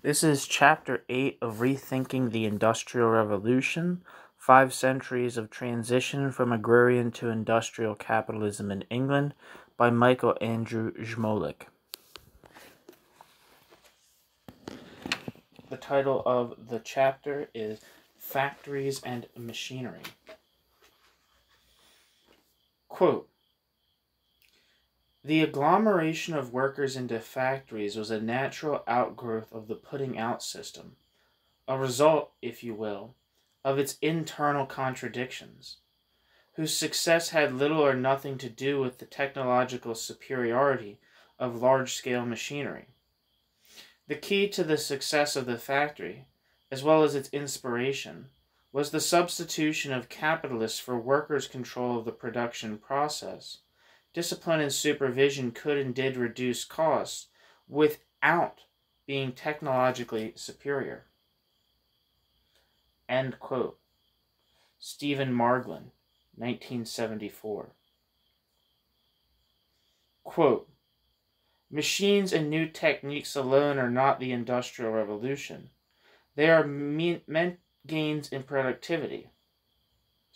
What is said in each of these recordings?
This is Chapter 8 of Rethinking the Industrial Revolution, 5 Centuries of Transition from Agrarian to Industrial Capitalism in England, by Michael Andrew Žmolek. The title of the chapter is Factories and Machinery. Quote, "The agglomeration of workers into factories was a natural outgrowth of the putting out system, a result, if you will, of its internal contradictions, whose success had little or nothing to do with the technological superiority of large-scale machinery. The key to the success of the factory, as well as its inspiration, was the substitution of capitalists for workers' control of the production process. Discipline and supervision could and did reduce costs without being technologically superior." End quote. Stephen Marglin, 1974. Quote, "Machines and new techniques alone are not the Industrial Revolution. They are meant gains in productivity.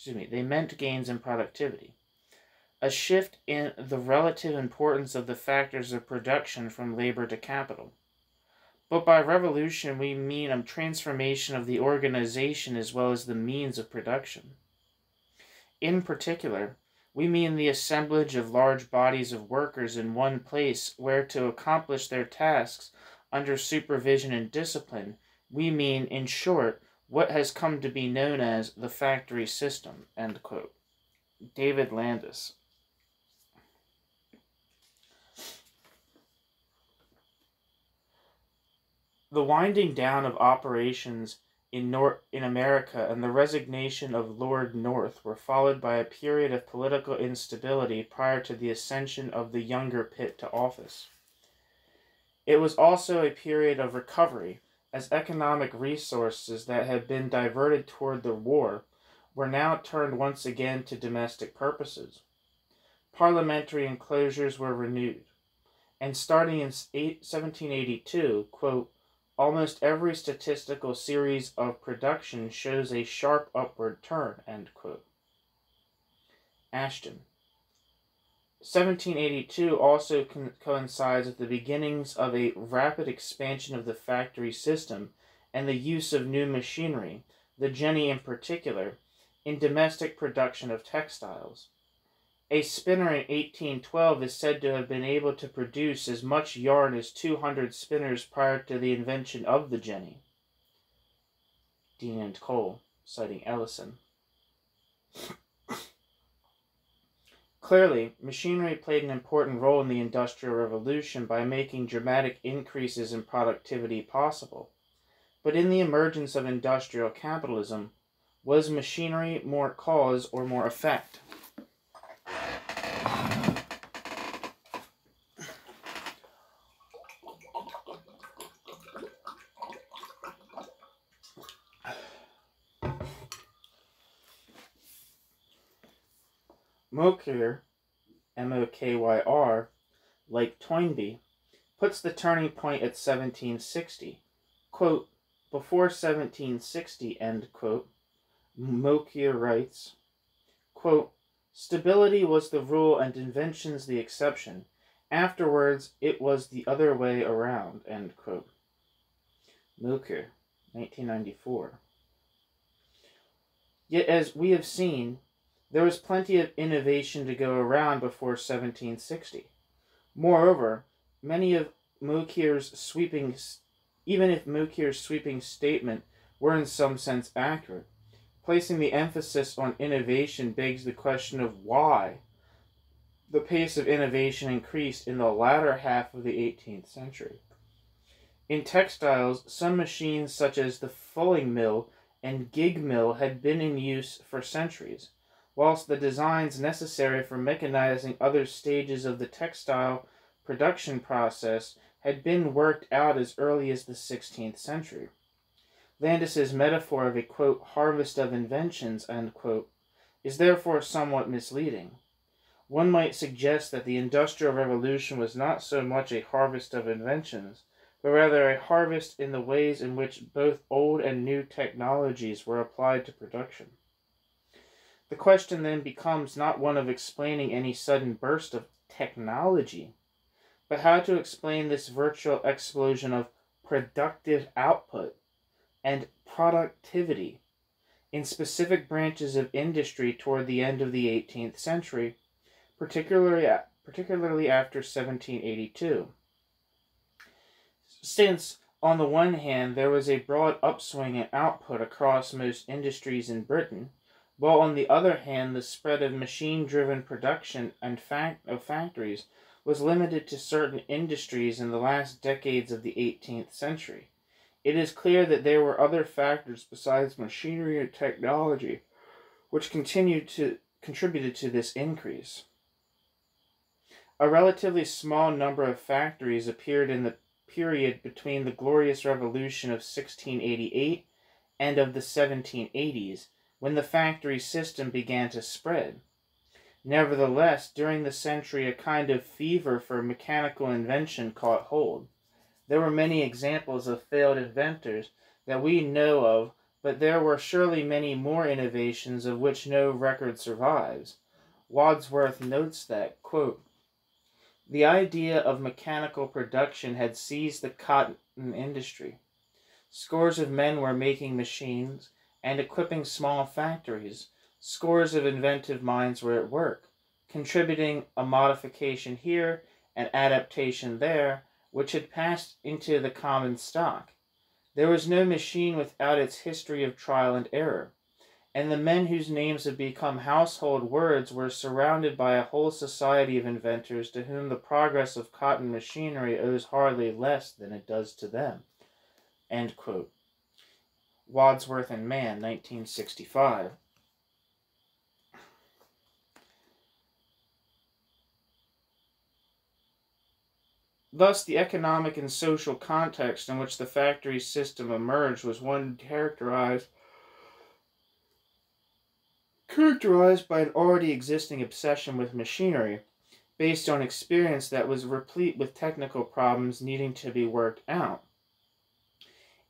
They meant gains in productivity. A shift in the relative importance of the factors of production from labor to capital. But by revolution we mean a transformation of the organization as well as the means of production. In particular, we mean the assemblage of large bodies of workers in one place where to accomplish their tasks under supervision and discipline. We mean, in short, what has come to be known as the factory system." End quote. David Landis. The winding down of operations in America and the resignation of Lord North were followed by a period of political instability prior to the ascension of the younger Pitt to office. It was also a period of recovery, as economic resources that had been diverted toward the war were now turned once again to domestic purposes. Parliamentary enclosures were renewed, and starting in 1782, quote, "almost every statistical series of production shows a sharp upward turn," end quote. Ashton. 1782 also coincides with the beginnings of a rapid expansion of the factory system and the use of new machinery, the jenny in particular, in domestic production of textiles. A spinner in 1812 is said to have been able to produce as much yarn as 200 spinners prior to the invention of the jenny. Dean and Cole, citing Ellison. Clearly, machinery played an important role in the Industrial Revolution by making dramatic increases in productivity possible. But in the emergence of industrial capitalism, was machinery more cause or more effect? Mokyr, M-O-K-Y-R, like Toynbee, puts the turning point at 1760. Quote, "Before 1760, end quote, Mokyr writes, quote, "Stability was the rule and inventions the exception. Afterwards, it was the other way around," end quote. Mokyr, 1994. Yet, as we have seen, there was plenty of innovation to go around before 1760. Moreover, even if Mokyr's sweeping statement were in some sense accurate, placing the emphasis on innovation begs the question of why the pace of innovation increased in the latter half of the 18th century. In textiles, some machines such as the fulling mill and gig mill had been in use for centuries, whilst the designs necessary for mechanizing other stages of the textile production process had been worked out as early as the 16th century. Landis's metaphor of a, quote, "harvest of inventions," end quote, is therefore somewhat misleading. One might suggest that the Industrial Revolution was not so much a harvest of inventions, but rather a harvest in the ways in which both old and new technologies were applied to production. The question then becomes not one of explaining any sudden burst of technology, but how to explain this virtual explosion of productive output and productivity in specific branches of industry toward the end of the 18th century, particularly after 1782. Since, on the one hand, there was a broad upswing in output across most industries in Britain, while on the other hand the spread of machine-driven production and of factories was limited to certain industries in the last decades of the 18th century. It is clear that there were other factors besides machinery and technology which contributed to this increase. A relatively small number of factories appeared in the period between the Glorious Revolution of 1688 and of the 1780s, when the factory system began to spread. Nevertheless, during the century, a kind of fever for mechanical invention caught hold. There were many examples of failed inventors that we know of, but there were surely many more innovations of which no record survives. Wadsworth notes that, quote, "The idea of mechanical production had seized the cotton industry. Scores of men were making machines and equipping small factories. Scores of inventive minds were at work, contributing a modification here, an adaptation there, which had passed into the common stock. There was no machine without its history of trial and error, and the men whose names have become household words were surrounded by a whole society of inventors to whom the progress of cotton machinery owes hardly less than it does to them." End quote. Wadsworth and Mann, 1965. Thus, the economic and social context in which the factory system emerged was one characterized by an already existing obsession with machinery, based on experience that was replete with technical problems needing to be worked out.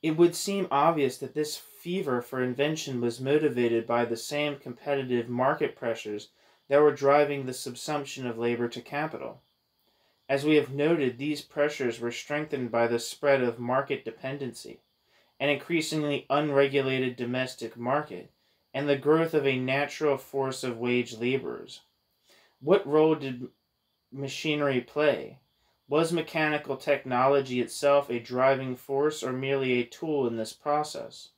It would seem obvious that this fever for invention was motivated by the same competitive market pressures that were driving the subsumption of labor to capital. As we have noted, these pressures were strengthened by the spread of market dependency, an increasingly unregulated domestic market, and the growth of a natural force of wage laborers. What role did machinery play? Was mechanical technology itself a driving force or merely a tool in this process?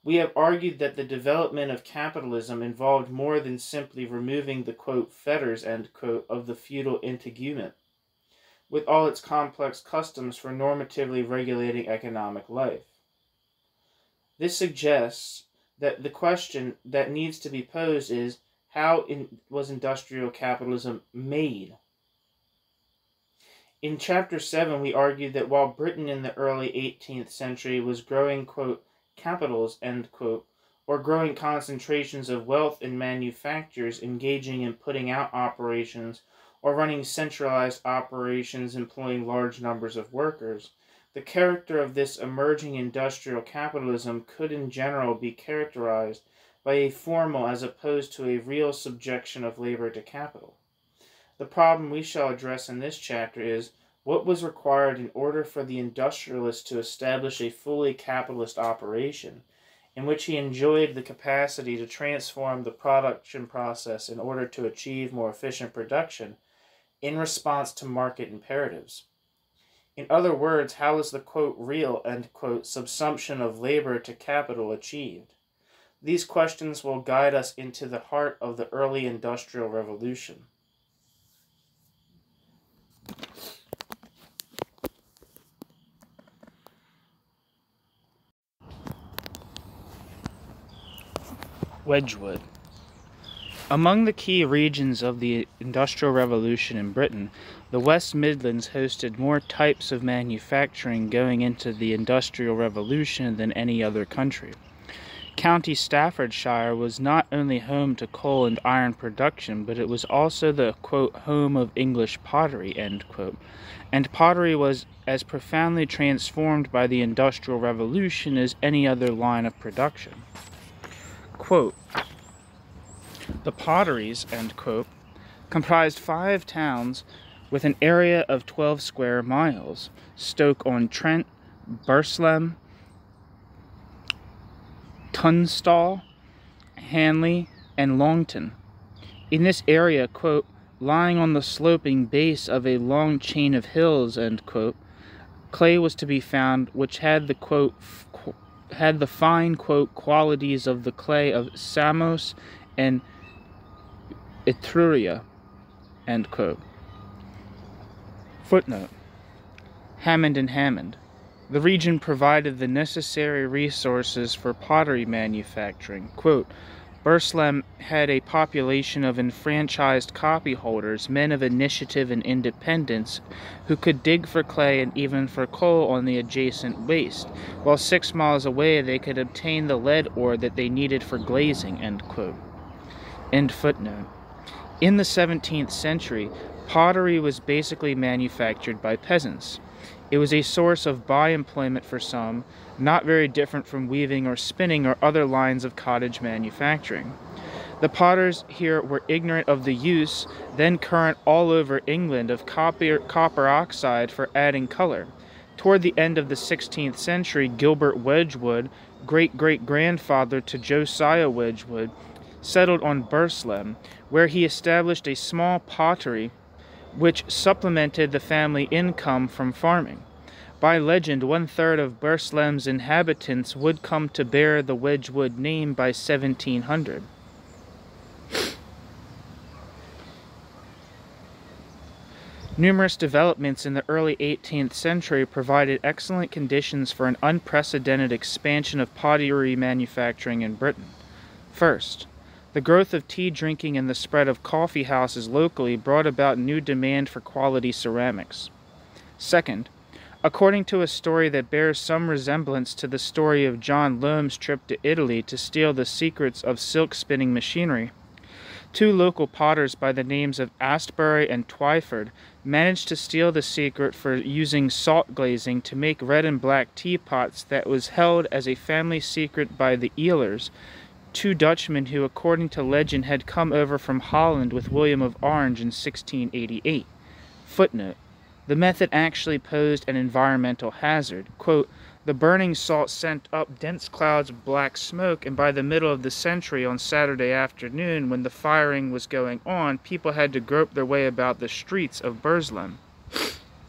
We have argued that the development of capitalism involved more than simply removing the, quote, fetters, end quote, of the feudal integument, with all its complex customs for normatively regulating economic life. This suggests that the question that needs to be posed is, how was industrial capitalism made? In Chapter 7, we argued that while Britain in the early 18th century was growing, quote, capitals, end quote, or growing concentrations of wealth in manufactures engaging in putting out operations or running centralized operations employing large numbers of workers, the character of this emerging industrial capitalism could in general be characterized by a formal as opposed to a real subjection of labor to capital. The problem we shall address in this chapter is what was required in order for the industrialist to establish a fully capitalist operation, in which he enjoyed the capacity to transform the production process in order to achieve more efficient production in response to market imperatives. In other words, how is the, quote, real, end quote, subsumption of labor to capital achieved? These questions will guide us into the heart of the early Industrial Revolution. Wedgwood. Among the key regions of the Industrial Revolution in Britain, the West Midlands hosted more types of manufacturing going into the Industrial Revolution than any other country. County Staffordshire was not only home to coal and iron production, but it was also the, quote, home of English pottery, end quote. And pottery was as profoundly transformed by the Industrial Revolution as any other line of production. Quote, the potteries, end quote, comprised 5 towns with an area of 12 square miles: Stoke-on-Trent, Burslem, Tunstall, Hanley, and Longton. In this area, quote, lying on the sloping base of a long chain of hills, end quote, clay was to be found which had the, quote, had the fine, quote, qualities of the clay of Samos and Etruria, end quote. Footnote. Hammond and Hammond. The region provided the necessary resources for pottery manufacturing. Quote, Burslem had a population of enfranchised copyholders, men of initiative and independence, who could dig for clay and even for coal on the adjacent waste, while 6 miles away they could obtain the lead ore that they needed for glazing, end quote. End footnote. In the 17th century, pottery was basically manufactured by peasants. It was a source of by-employment for some, not very different from weaving or spinning or other lines of cottage manufacturing. The potters here were ignorant of the use, then current all over England, of copper oxide for adding color. Toward the end of the 16th century, Gilbert Wedgwood, great-great-grandfather to Josiah Wedgwood, settled on Burslem, where he established a small pottery which supplemented the family income from farming. By legend, 1/3 of Burslem's inhabitants would come to bear the Wedgwood name by 1700. Numerous developments in the early 18th century provided excellent conditions for an unprecedented expansion of pottery manufacturing in Britain. First, the growth of tea drinking and the spread of coffee houses locally brought about new demand for quality ceramics. Second, according to a story that bears some resemblance to the story of John Loam's trip to Italy to steal the secrets of silk spinning machinery, 2 local potters by the names of Astbury and Twyford managed to steal the secret for using salt glazing to make red and black teapots that was held as a family secret by the Ehlers, 2 Dutchmen who, according to legend, had come over from Holland with William of Orange in 1688. Footnote. The method actually posed an environmental hazard. Quote, the burning salt sent up dense clouds of black smoke, and by the middle of the century on Saturday afternoon, when the firing was going on, people had to grope their way about the streets of Burslem.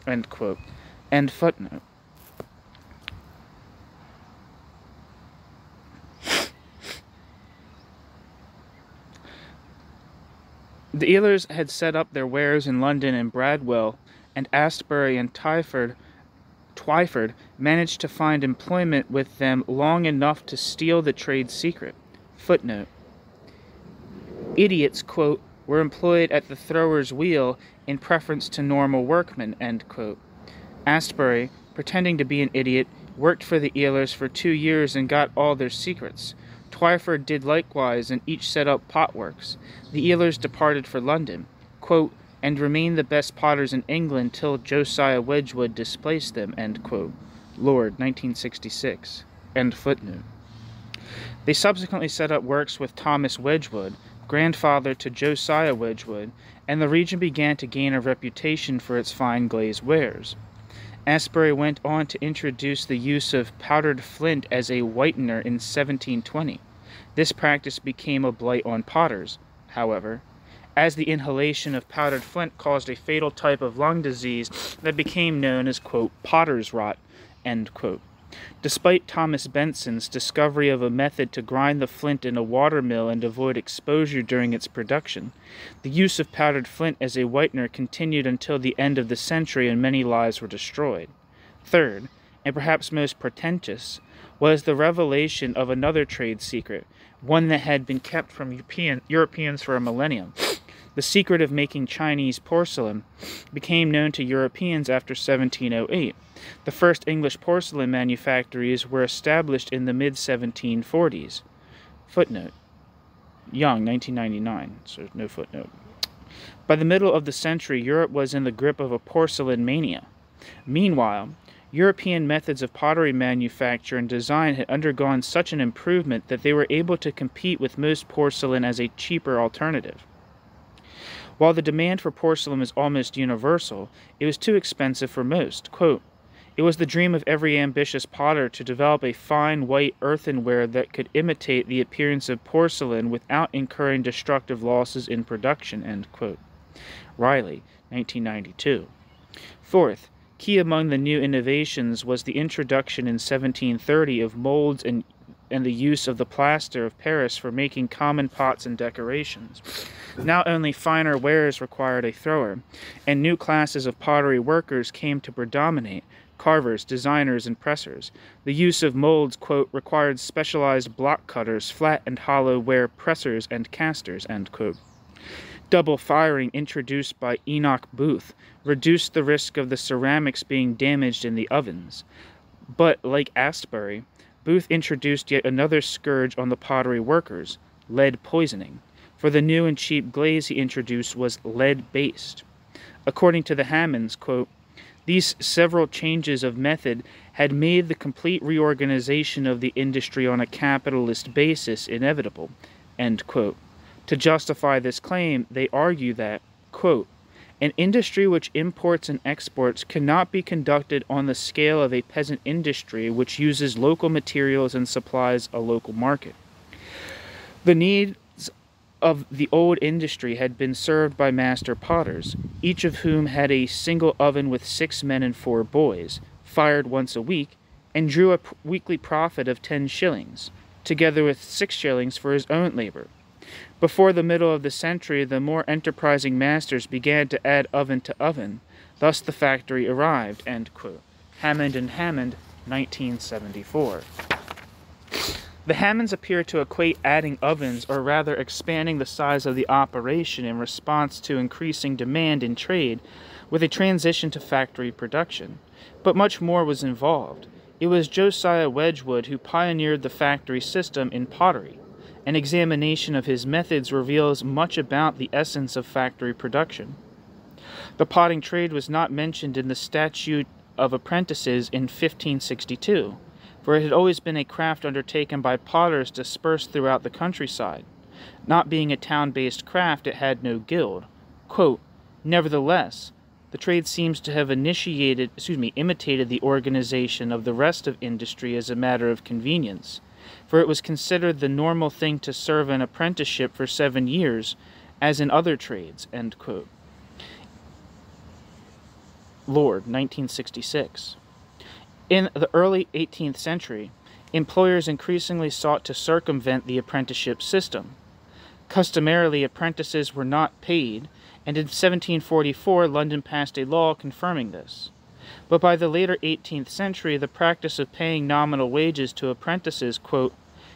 End quote. End footnote. The Ehlers had set up their wares in London and Bradwell, and Astbury and Twyford managed to find employment with them long enough to steal the trade secret. Footnote. Idiots, quote, were employed at the thrower's wheel in preference to normal workmen, end quote. Astbury, pretending to be an idiot, worked for the Ehlers for 2 years and got all their secrets. Twyford did likewise, and each set up potworks. The Ehlers departed for London, quote, and remained the best potters in England till Josiah Wedgwood displaced them, end quote. Lord, 1966. End footnote. They subsequently set up works with Thomas Wedgwood, grandfather to Josiah Wedgwood, and the region began to gain a reputation for its fine glazed wares. Astbury went on to introduce the use of powdered flint as a whitener in 1720. This practice became a blight on potters, however, as the inhalation of powdered flint caused a fatal type of lung disease that became known as, quote, potter's rot, end quote. Despite Thomas Benson's discovery of a method to grind the flint in a watermill and avoid exposure during its production, the use of powdered flint as a whitener continued until the end of the century and many lives were destroyed. Third, and perhaps most portentous, was the revelation of another trade secret, one that had been kept from Europeans for a millennium. The secret of making Chinese porcelain became known to Europeans after 1708. The first English porcelain manufactories were established in the mid-1740s. Footnote. Young, 1999, so no footnote. By the middle of the century, Europe was in the grip of a porcelain mania. Meanwhile, European methods of pottery manufacture and design had undergone such an improvement that they were able to compete with most porcelain as a cheaper alternative. While the demand for porcelain was almost universal, it was too expensive for most. Quote, "It was the dream of every ambitious potter to develop a fine white earthenware that could imitate the appearance of porcelain without incurring destructive losses in production." End quote. Riley, 1992. Fourth, key among the new innovations was the introduction in 1730 of molds and the use of the plaster of Paris for making common pots and decorations. Now only finer wares required a thrower, and new classes of pottery workers came to predominate: carvers, designers, and pressers. The use of molds, quote, required specialized block cutters, flat and hollow ware pressers, and casters, end quote. Double firing, introduced by Enoch Booth, reduced the risk of the ceramics being damaged in the ovens. But, like Astbury, Booth introduced yet another scourge on the pottery workers: lead poisoning, for the new and cheap glaze he introduced was lead-based. According to the Hammonds, quote, "These several changes of method had made the complete reorganization of the industry on a capitalist basis inevitable." End quote. To justify this claim, they argue that, quote, "An industry which imports and exports cannot be conducted on the scale of a peasant industry which uses local materials and supplies a local market. The needs of the old industry had been served by master potters, each of whom had a single oven with 6 men and 4 boys, fired once a week, and drew a weekly profit of 10 shillings, together with 6 shillings for his own labor. Before the middle of the century, the more enterprising masters began to add oven to oven. Thus the factory arrived." End quote. Hammond and Hammond, 1974. The Hammonds appear to equate adding ovens, or rather expanding the size of the operation in response to increasing demand in trade, with a transition to factory production. But much more was involved. It was Josiah Wedgwood who pioneered the factory system in pottery. An examination of his methods reveals much about the essence of factory production. The potting trade was not mentioned in the Statute of Apprentices in 1562, for it had always been a craft undertaken by potters dispersed throughout the countryside. Not being a town-based craft, it had no guild. Quote, "Nevertheless, the trade seems to have imitated the organization of the rest of industry as a matter of convenience, for it was considered the normal thing to serve an apprenticeship for 7 years, as in other trades." End quote. Lord, 1966. In the early 18th century, employers increasingly sought to circumvent the apprenticeship system. Customarily, apprentices were not paid, and in 1744 London passed a law confirming this. But by the later 18th century, the practice of paying nominal wages to apprentices, quote,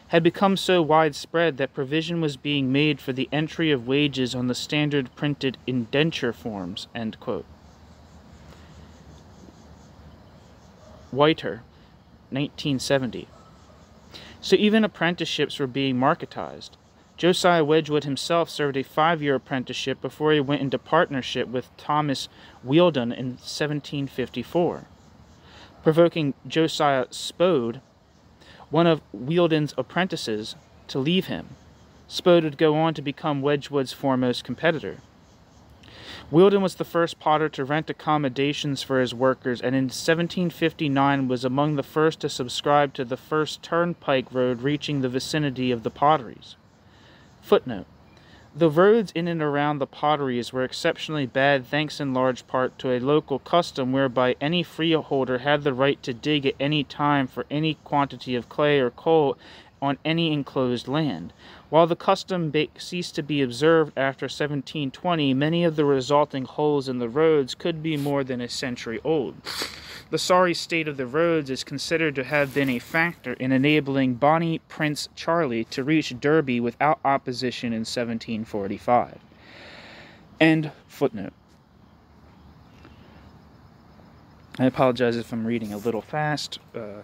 "had become so widespread that provision was being made for the entry of wages on the standard printed indenture forms." End quote. Whiter, 1970. So even apprenticeships were being marketized. Josiah Wedgwood himself served a 5-year apprenticeship before he went into partnership with Thomas Wheeldon in 1754, provoking Josiah Spode, one of Wheeldon's apprentices, to leave him. Spode would go on to become Wedgwood's foremost competitor. Wheeldon was the first potter to rent accommodations for his workers, and in 1759 was among the first to subscribe to the first turnpike road reaching the vicinity of the potteries. Footnote. The roads in and around the potteries were exceptionally bad, thanks in large part to a local custom whereby any freeholder had the right to dig at any time for any quantity of clay or coal on any enclosed land. While the custom ceased to be observed after 1720, many of the resulting holes in the roads could be more than a century old. The sorry state of the roads is considered to have been a factor in enabling Bonnie Prince Charlie to reach Derby without opposition in 1745. End footnote. I apologize if I'm reading a little fast. A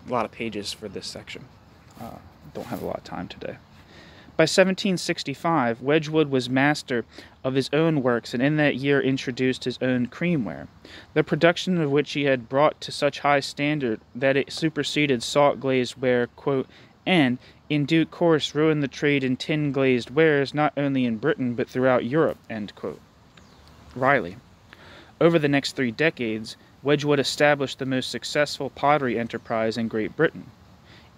lot of pages for this section. don't have a lot of time today. By 1765, Wedgwood was master of his own works, and in that year introduced his own creamware, the production of which he had brought to such high standard that it superseded salt-glazed ware, quote, and, in due course, ruined the trade in tin-glazed wares not only in Britain but throughout Europe, end quote. Riley. Over the next 3 decades, Wedgwood established the most successful pottery enterprise in Great Britain,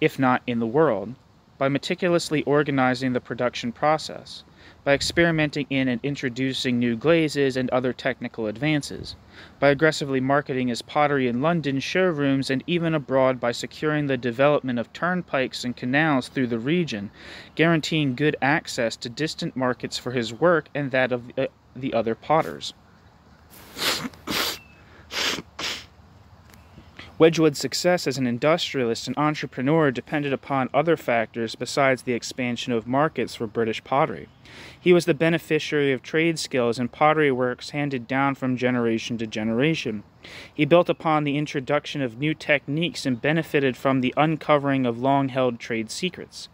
if not in the world, by meticulously organizing the production process, by experimenting in and introducing new glazes and other technical advances, by aggressively marketing his pottery in London showrooms and even abroad by securing the development of turnpikes and canals through the region, guaranteeing good access to distant markets for his work and that of the other potters. Wedgwood's success as an industrialist and entrepreneur depended upon other factors besides the expansion of markets for British pottery. He was the beneficiary of trade skills and pottery works handed down from generation to generation. He built upon the introduction of new techniques and benefited from the uncovering of long-held trade secrets.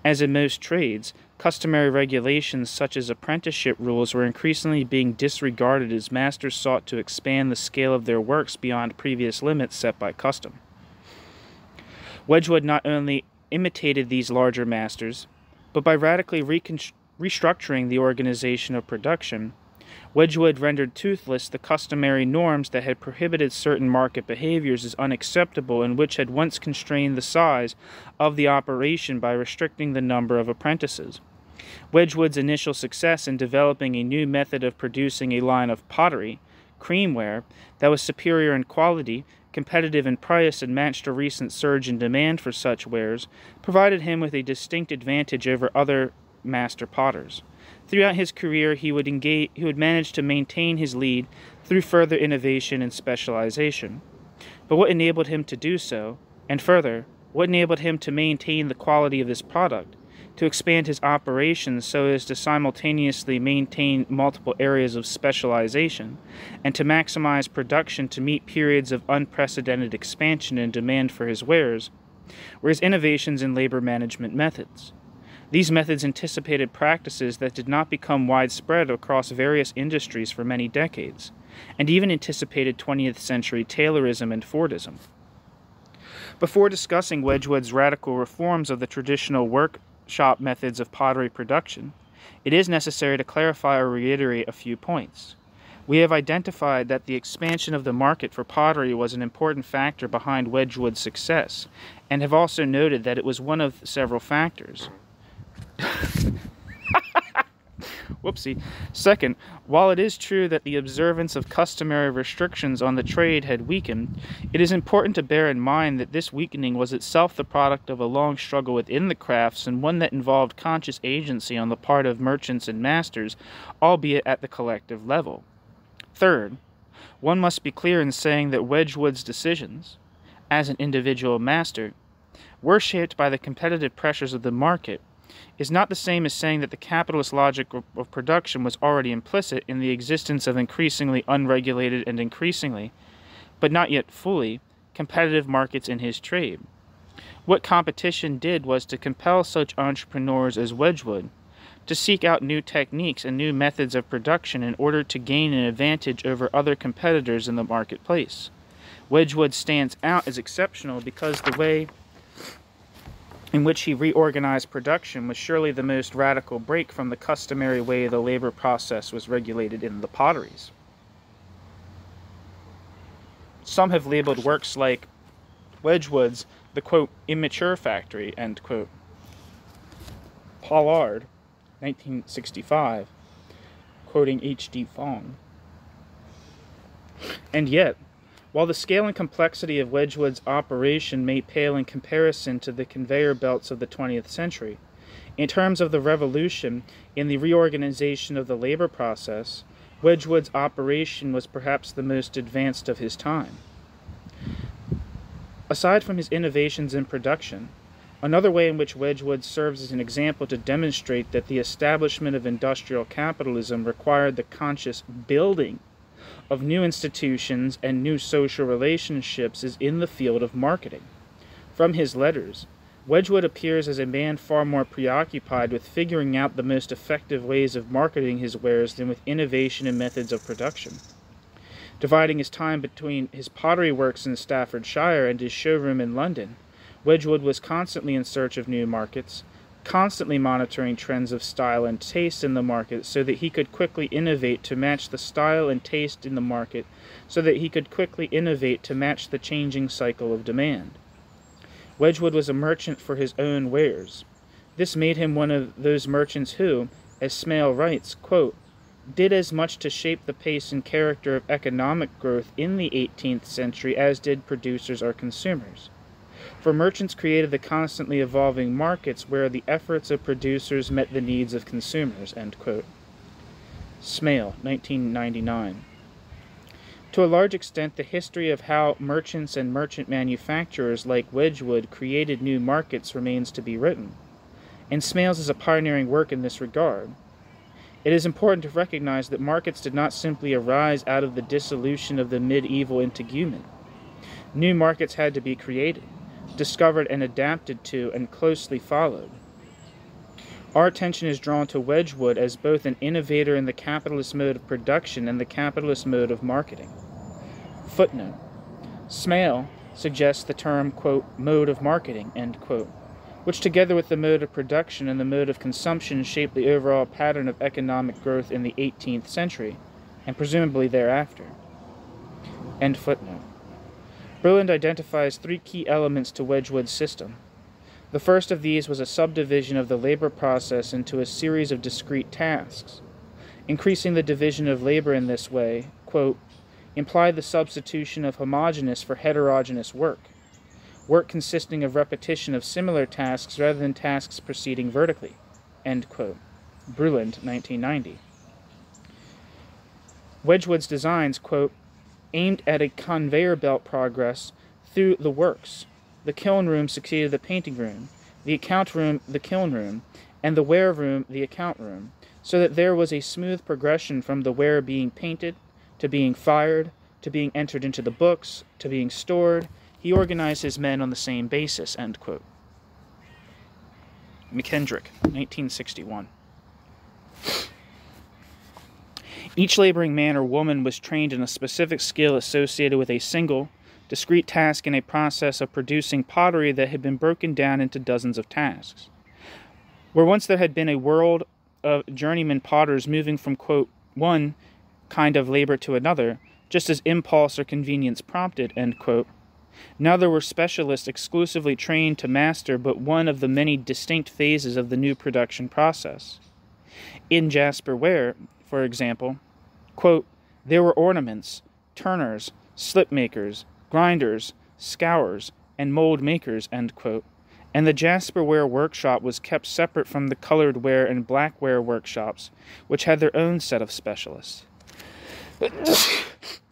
As in most trades, customary regulations such as apprenticeship rules were increasingly being disregarded as masters sought to expand the scale of their works beyond previous limits set by custom. Wedgwood not only imitated these larger masters, but by radically restructuring the organization of production, Wedgwood rendered toothless the customary norms that had prohibited certain market behaviors as unacceptable and which had once constrained the size of the operation by restricting the number of apprentices. Wedgwood's initial success in developing a new method of producing a line of pottery, creamware, that was superior in quality, competitive in price, and matched a recent surge in demand for such wares, provided him with a distinct advantage over other master potters. Throughout his career, he would manage to maintain his lead through further innovation and specialization. But what enabled him to do so, and further, what enabled him to maintain the quality of his product, to expand his operations so as to simultaneously maintain multiple areas of specialization, and to maximize production to meet periods of unprecedented expansion and demand for his wares, were his innovations in labor management methods. These methods anticipated practices that did not become widespread across various industries for many decades, and even anticipated 20th century Taylorism and Fordism. Before discussing Wedgwood's radical reforms of the traditional workshop methods of pottery production, it is necessary to clarify or reiterate a few points. We have identified that the expansion of the market for pottery was an important factor behind Wedgwood's success, and have also noted that it was one of several factors. Whoopsie. Second, while it is true that the observance of customary restrictions on the trade had weakened, it is important to bear in mind that this weakening was itself the product of a long struggle within the crafts and one that involved conscious agency on the part of merchants and masters, albeit at the collective level. Third, one must be clear in saying that Wedgwood's decisions, as an individual master, were shaped by the competitive pressures of the market, is not the same as saying that the capitalist logic of production was already implicit in the existence of increasingly unregulated and increasingly, but not yet fully, competitive markets in his trade. What competition did was to compel such entrepreneurs as Wedgwood to seek out new techniques and new methods of production in order to gain an advantage over other competitors in the marketplace. Wedgwood stands out as exceptional because the way in which he reorganized production was surely the most radical break from the customary way the labor process was regulated in the potteries. Some have labeled works like Wedgwood's the, quote, immature factory, end quote. Pollard, 1965, quoting H.D. Fong. And yet, while the scale and complexity of Wedgwood's operation may pale in comparison to the conveyor belts of the 20th century, in terms of the revolution in the reorganization of the labor process, Wedgwood's operation was perhaps the most advanced of his time. Aside from his innovations in production, another way in which Wedgwood serves as an example to demonstrate that the establishment of industrial capitalism required the conscious building of new institutions and new social relationships is in the field of marketing. From his letters, Wedgwood appears as a man far more preoccupied with figuring out the most effective ways of marketing his wares than with innovation and methods of production. Dividing his time between his pottery works in Staffordshire and his showroom in London, Wedgwood was constantly in search of new markets, constantly monitoring trends of style and taste in the market so that he could quickly innovate to match the style and taste in the market so that he could quickly innovate to match the changing cycle of demand. Wedgwood was a merchant for his own wares. This made him one of those merchants who, as Žmolek writes, quote, did as much to shape the pace and character of economic growth in the 18th century as did producers or consumers. For merchants created the constantly evolving markets where the efforts of producers met the needs of consumers, end quote. Žmolek, 1999. To a large extent, the history of how merchants and merchant manufacturers like Wedgwood created new markets remains to be written, and Žmolek's is a pioneering work in this regard. It is important to recognize that markets did not simply arise out of the dissolution of the medieval integument. New markets had to be created, discovered and adapted to, and closely followed. Our attention is drawn to Wedgwood as both an innovator in the capitalist mode of production and the capitalist mode of marketing. Footnote. Žmolek suggests the term, quote, mode of marketing, end quote, which together with the mode of production and the mode of consumption shaped the overall pattern of economic growth in the 18th century, and presumably thereafter. End footnote. Brilland identifies three key elements to Wedgwood's system. The first of these was a subdivision of the labor process into a series of discrete tasks. Increasing the division of labor in this way, quote, implied the substitution of homogeneous for heterogeneous work consisting of repetition of similar tasks rather than tasks proceeding vertically, end quote. Brilland, 1990. Wedgwood's designs, quote, aimed at a conveyor belt progress through the works. The kiln room succeeded the painting room, the account room the kiln room, and the ware room the account room, so that there was a smooth progression from the ware being painted, to being fired, to being entered into the books, to being stored. He organized his men on the same basis, end quote. McKendrick, 1961. Each laboring man or woman was trained in a specific skill associated with a single, discrete task in a process of producing pottery that had been broken down into dozens of tasks. Where once there had been a world of journeyman potters moving from, quote, one kind of labor to another, just as impulse or convenience prompted, end quote, now there were specialists exclusively trained to master but one of the many distinct phases of the new production process. In Jasper ware, for example, quote, there were ornaments, turners, slip makers, grinders, scours, and mold makers, end quote, and the Jasper ware workshop was kept separate from the colored ware and black ware workshops, which had their own set of specialists.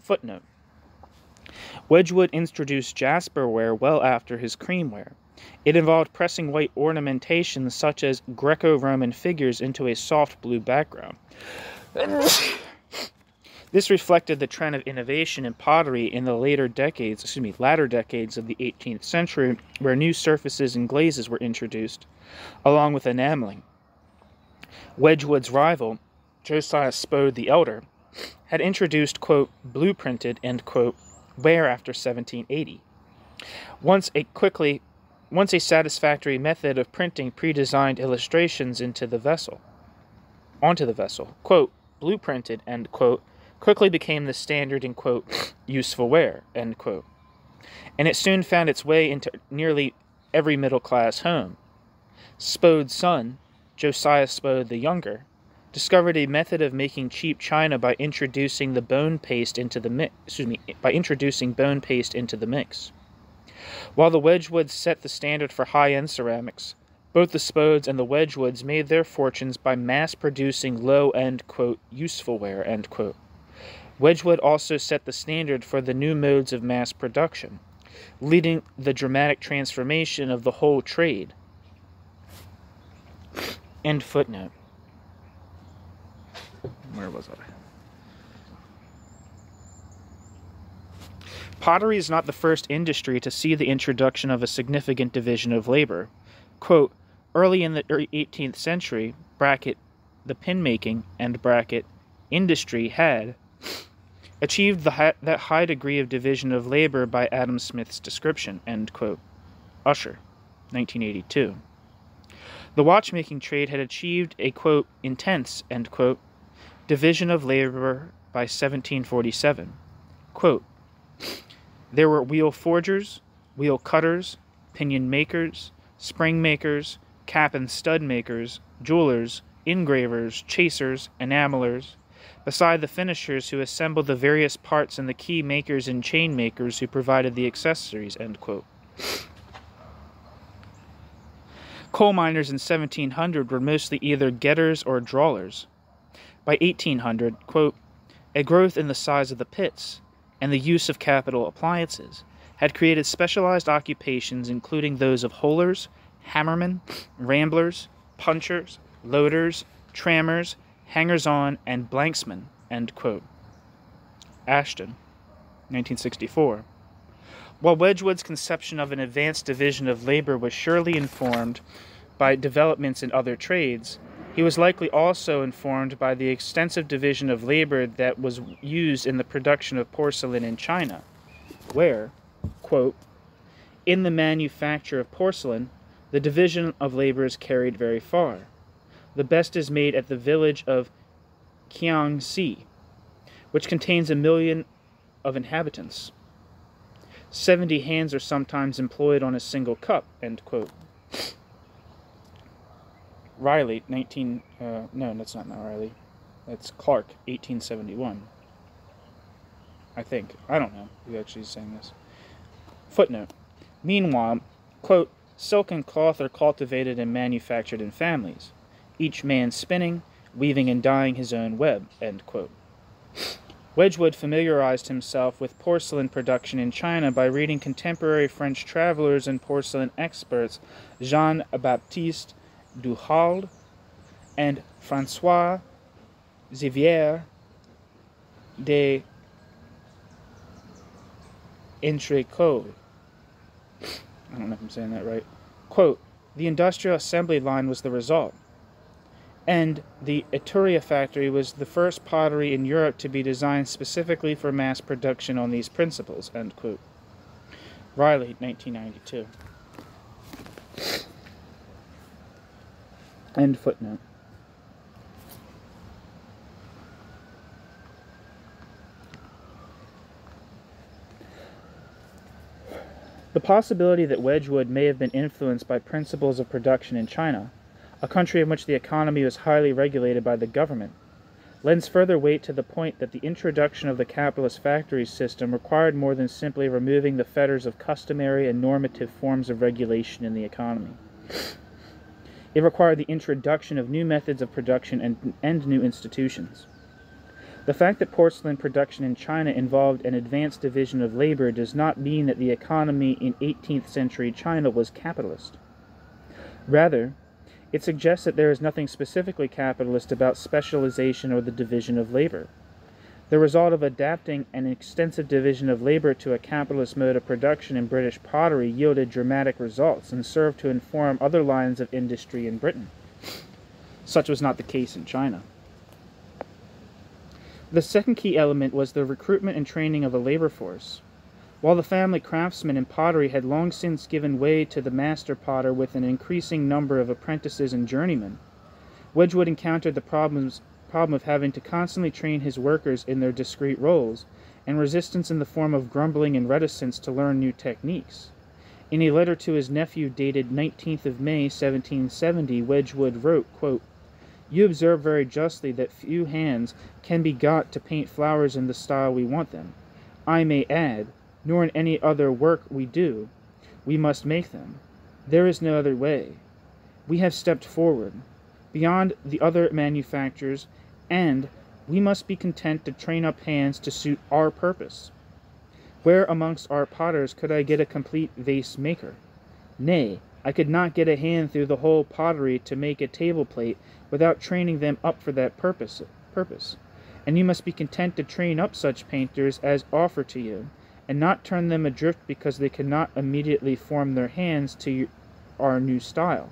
Footnote. Wedgwood introduced Jasper ware well after his creamware. It involved pressing white ornamentation such as Greco-Roman figures into a soft blue background. This reflected the trend of innovation in pottery in the latter decades of the 18th century, where new surfaces and glazes were introduced, along with enameling. Wedgwood's rival, Josiah Spode the Elder, had introduced, quote, blueprinted, end quote, ware after 1780. Once a satisfactory method of printing pre-designed illustrations onto the vessel. Quote, blueprinted, end quote, quickly became the standard in, quote, useful ware, end quote. And it soon found its way into nearly every middle-class home. Spode's son, Josiah Spode the Younger, discovered a method of making cheap china by introducing bone paste into the mix. While the Wedgwoods set the standard for high-end ceramics, both the Spodes and the Wedgwoods made their fortunes by mass-producing low-end, quote, useful ware, end quote. Wedgwood also set the standard for the new modes of mass production, leading the dramatic transformation of the whole trade. End footnote. Where was I? Pottery is not the first industry to see the introduction of a significant division of labor, quote, early in the 18th century, bracket, the pin-making, end bracket, industry had achieved that high degree of division of labor by Adam Smith's description, end quote. Usher, 1982. The watchmaking trade had achieved a, quote, intense, end quote, division of labor by 1747. Quote, there were wheel forgers, wheel cutters, pinion makers, spring makers, cap and stud makers, jewelers, engravers, chasers, enamelers, beside the finishers who assembled the various parts and the key makers and chain makers who provided the accessories, end quote. Coal miners in 1700 were mostly either getters or drawlers. By 1800, quote, a growth in the size of the pits and the use of capital appliances had created specialized occupations including those of holers, hammermen, ramblers, punchers, loaders, trammers, hangers-on, and blanksmen, end quote. Ashton, 1964. While Wedgwood's conception of an advanced division of labor was surely informed by developments in other trades, he was likely also informed by the extensive division of labor that was used in the production of porcelain in China, where, quote, in the manufacture of porcelain, the division of labor is carried very far. The best is made at the village of Kiangsi, which contains 1 million of inhabitants. 70 hands are sometimes employed on a single cup, end quote. Riley, no, that's not Riley. That's Clark, 1871. I think. I don't know who actually is saying this. Footnote. Meanwhile, quote, silk and cloth are cultivated and manufactured in families, each man spinning, weaving and dyeing his own web, end quote. Wedgwood familiarized himself with porcelain production in China by reading contemporary French travelers and porcelain experts Jean-Baptiste Duhalde and François Xavier de Entrecôte. I don't know if I'm saying that right. Quote, the industrial assembly line was the result, and the Etruria factory was the first pottery in Europe to be designed specifically for mass production on these principles, end quote. Riley, 1992. End footnote. The possibility that Wedgwood may have been influenced by principles of production in China, a country in which the economy was highly regulated by the government, lends further weight to the point that the introduction of the capitalist factory system required more than simply removing the fetters of customary and normative forms of regulation in the economy. It required the introduction of new methods of production and new institutions. The fact that porcelain production in China involved an advanced division of labor does not mean that the economy in 18th century China was capitalist. Rather, it suggests that there is nothing specifically capitalist about specialization or the division of labor. The result of adapting an extensive division of labor to a capitalist mode of production in British pottery yielded dramatic results and served to inform other lines of industry in Britain. Such was not the case in China. The second key element was the recruitment and training of a labor force. While the family craftsmen in pottery had long since given way to the master potter with an increasing number of apprentices and journeymen, Wedgwood encountered the problem of having to constantly train his workers in their discrete roles, and resistance in the form of grumbling and reticence to learn new techniques. In a letter to his nephew dated 19th of May, 1770, Wedgwood wrote, quote, you observe very justly that few hands can be got to paint flowers in the style we want them. I may add, nor in any other work we do. We must make them. There is no other way. We have stepped forward, beyond the other manufacturers, and we must be content to train up hands to suit our purpose. Where amongst our potters could I get a complete vase maker? Nay, I could not get a hand through the whole pottery to make a table plate without training them up for that purpose. And you must be content to train up such painters as offer to you, and not turn them adrift because they cannot immediately form their hands to our new style,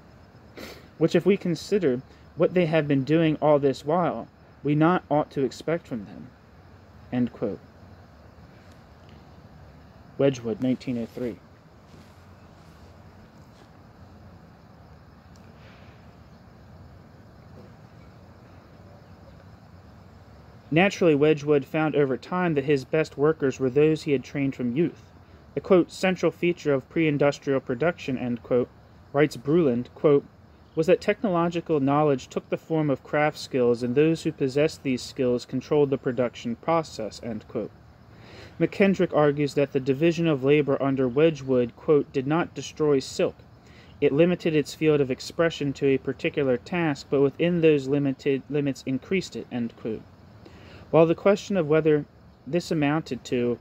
which if we consider what they have been doing all this while, we not ought to expect from them." End quote. Wedgwood, 1903. Naturally, Wedgwood found over time that his best workers were those he had trained from youth. The, quote, "central feature of pre-industrial production," end quote, writes Bruland, quote, "was that technological knowledge took the form of craft skills, and those who possessed these skills controlled the production process," end quote. McKendrick argues that the division of labor under Wedgwood, quote, "did not destroy silk. It limited its field of expression to a particular task, but within those limited limits increased it," end quote. While the question of whether this amounted to,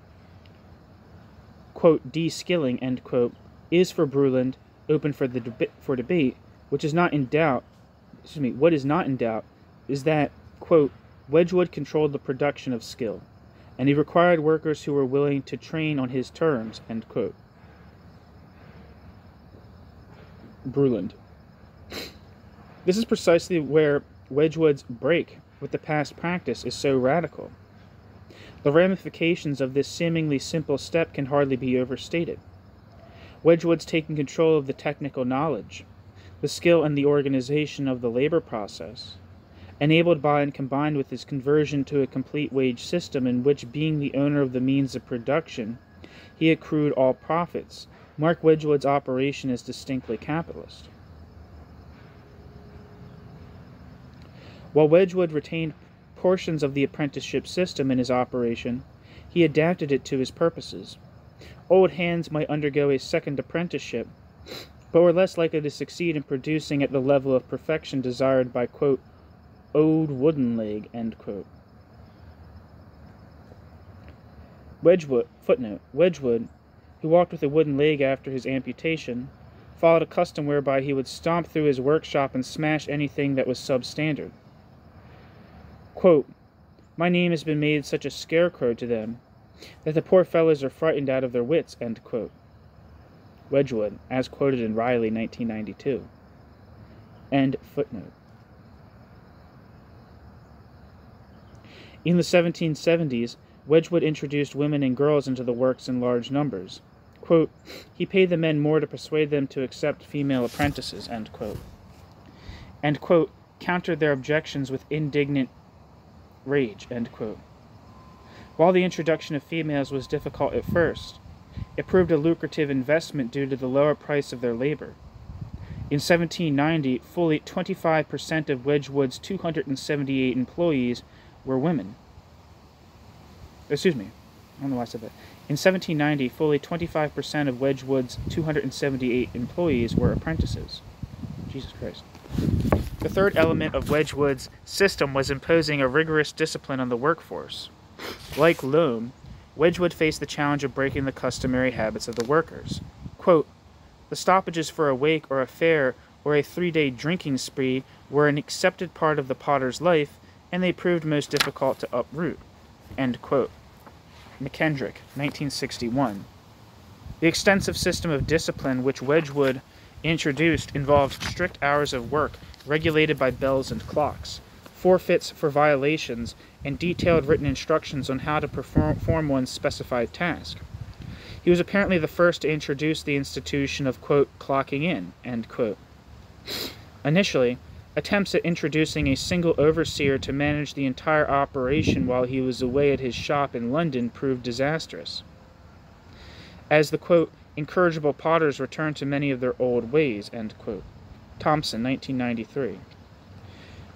quote, "de-skilling," end quote, is for Bruland open for debate, what is not in doubt is that, quote, "Wedgwood controlled the production of skill, and he required workers who were willing to train on his terms," end quote. Bruland. This is precisely where Wedgwood's break with the past practice is so radical. The ramifications of this seemingly simple step can hardly be overstated. Wedgwood's taking control of the technical knowledge, the skill and the organization of the labor process, enabled by and combined with his conversion to a complete wage system in which, being the owner of the means of production, he accrued all profits, mark Wedgwood's operation as distinctly capitalist. While Wedgwood retained portions of the apprenticeship system in his operation, he adapted it to his purposes. Old hands might undergo a second apprenticeship, but were less likely to succeed in producing at the level of perfection desired by, quote, "old wooden leg," end quote. Wedgwood, who walked with a wooden leg after his amputation, followed a custom whereby he would stomp through his workshop and smash anything that was substandard. Quote, "My name has been made such a scarecrow to them that the poor fellows are frightened out of their wits," end quote. Wedgwood, as quoted in Riley, 1992. End footnote. In the 1770s, Wedgwood introduced women and girls into the works in large numbers. Quote, "He paid the men more to persuade them to accept female apprentices," end quote. And, quote, "countered their objections with indignant rage," end quote. While the introduction of females was difficult at first, it proved a lucrative investment due to the lower price of their labor. In 1790, fully 25% of Wedgwood's 278 employees were women. Excuse me, I don't know why I said that. In 1790, fully 25% of Wedgwood's 278 employees were apprentices. Jesus Christ. The third element of Wedgwood's system was imposing a rigorous discipline on the workforce. Like Loam, Wedgwood faced the challenge of breaking the customary habits of the workers. Quote, "The stoppages for a wake or a fair or a 3-day drinking spree were an accepted part of the potter's life, and they proved most difficult to uproot." End quote. McKendrick, 1961. The extensive system of discipline which Wedgwood introduced involved strict hours of work regulated by bells and clocks, forfeits for violations, and detailed written instructions on how to perform one's specified task. He was apparently the first to introduce the institution of, quote, "clocking in," end quote. Initially, attempts at introducing a single overseer to manage the entire operation while he was away at his shop in London proved disastrous, as the, quote, "incorrigible potters returned to many of their old ways," end quote. Thompson, 1993.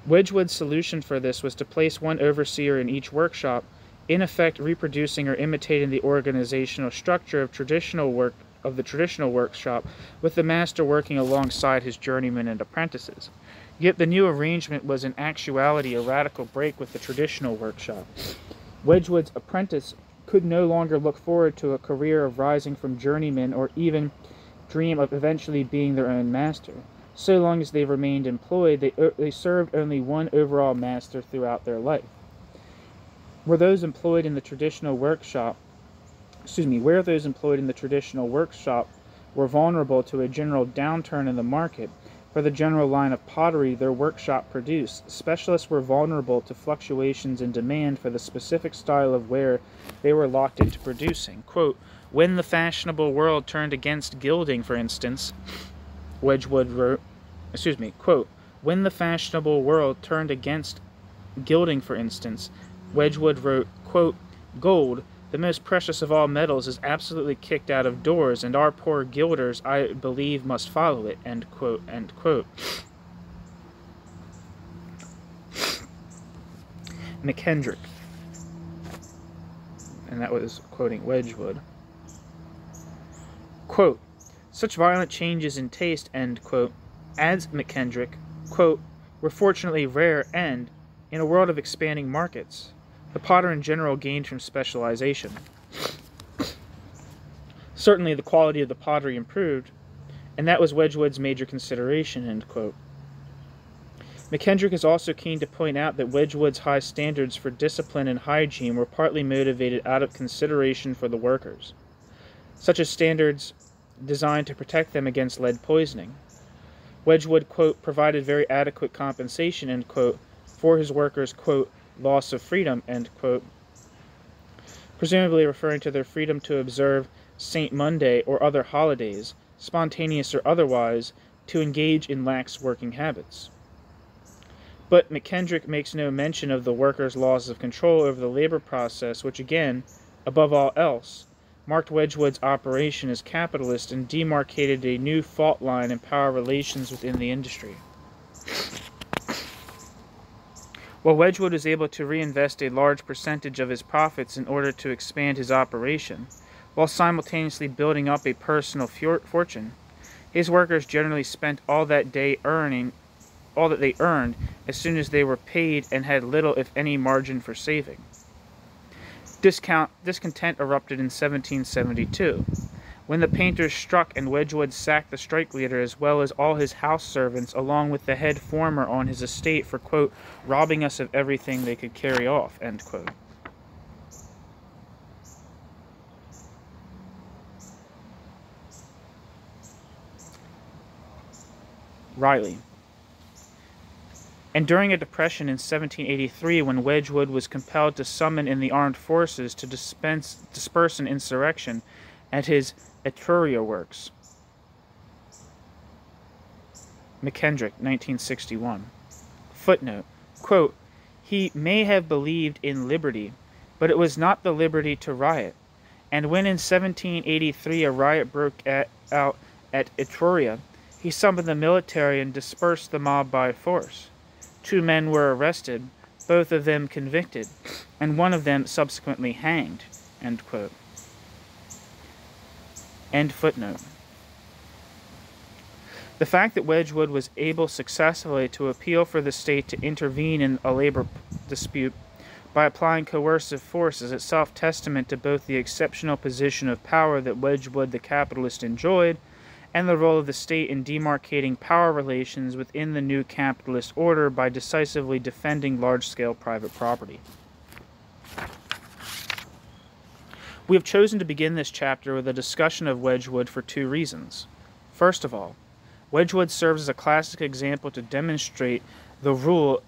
Wedgwood's solution for this was to place one overseer in each workshop, in effect reproducing or imitating the organizational structure of the traditional workshop, with the master working alongside his journeymen and apprentices. Yet the new arrangement was in actuality a radical break with the traditional workshop. Wedgwood's apprentice could no longer look forward to a career of rising from journeyman or even dream of eventually being their own master. So long as they remained employed, they served only one overall master throughout their life. Where those employed in the traditional workshop were vulnerable to a general downturn in the market for the general line of pottery their workshop produced. Specialists were vulnerable to fluctuations in demand for the specific style of ware they were locked into producing. Quote, when the fashionable world turned against gilding, for instance, Wedgwood wrote, quote, when the fashionable world turned against gilding, for instance, Wedgwood wrote, quote, gold, the most precious of all metals, is absolutely kicked out of doors, and our poor gilders, I believe, must follow it, end quote, end quote. McKendrick, and that was quoting Wedgwood, quote, such violent changes in taste, end quote, adds McKendrick, quote, were fortunately rare and, in a world of expanding markets, the potter in general gained from specialization. Certainly the quality of the pottery improved, and that was Wedgwood's major consideration, end quote. McKendrick is also keen to point out that Wedgwood's high standards for discipline and hygiene were partly motivated out of consideration for the workers, such as standards designed to protect them against lead poisoning. Wedgwood, quote, provided very adequate compensation, end quote, for his workers' quote, loss of freedom, end quote, presumably referring to their freedom to observe St. Monday or other holidays, spontaneous or otherwise, to engage in lax working habits. But McKendrick makes no mention of the workers' loss of control over the labor process, which again, above all else, marked Wedgwood's operation as capitalist and demarcated a new fault line in power relations within the industry. While Wedgwood was able to reinvest a large percentage of his profits in order to expand his operation, while simultaneously building up a personal fortune, his workers generally spent all that they earned as soon as they were paid and had little, if any, margin for saving. Discontent erupted in 1772, when the painters struck and Wedgwood sacked the strike leader as well as all his house servants along with the head former on his estate for, quote, robbing us of everything they could carry off, end quote. Riley. And during a depression in 1783, when Wedgwood was compelled to summon in the armed forces to disperse an insurrection at his Etruria works. McKendrick, 1961. Footnote, quote, he may have believed in liberty, but it was not the liberty to riot. And when in 1783 a riot broke out at Etruria, he summoned the military and dispersed the mob by force. 2 men were arrested, both of them convicted, and one of them subsequently hanged, end quote. End footnote. The fact that Wedgwood was able successfully to appeal for the state to intervene in a labor dispute by applying coercive force is itself testament to both the exceptional position of power that Wedgwood the capitalist enjoyed and the role of the state in demarcating power relations within the new capitalist order by decisively defending large-scale private property. We have chosen to begin this chapter with a discussion of Wedgwood for 2 reasons. First of all, Wedgwood serves as a classic example to demonstrate the rule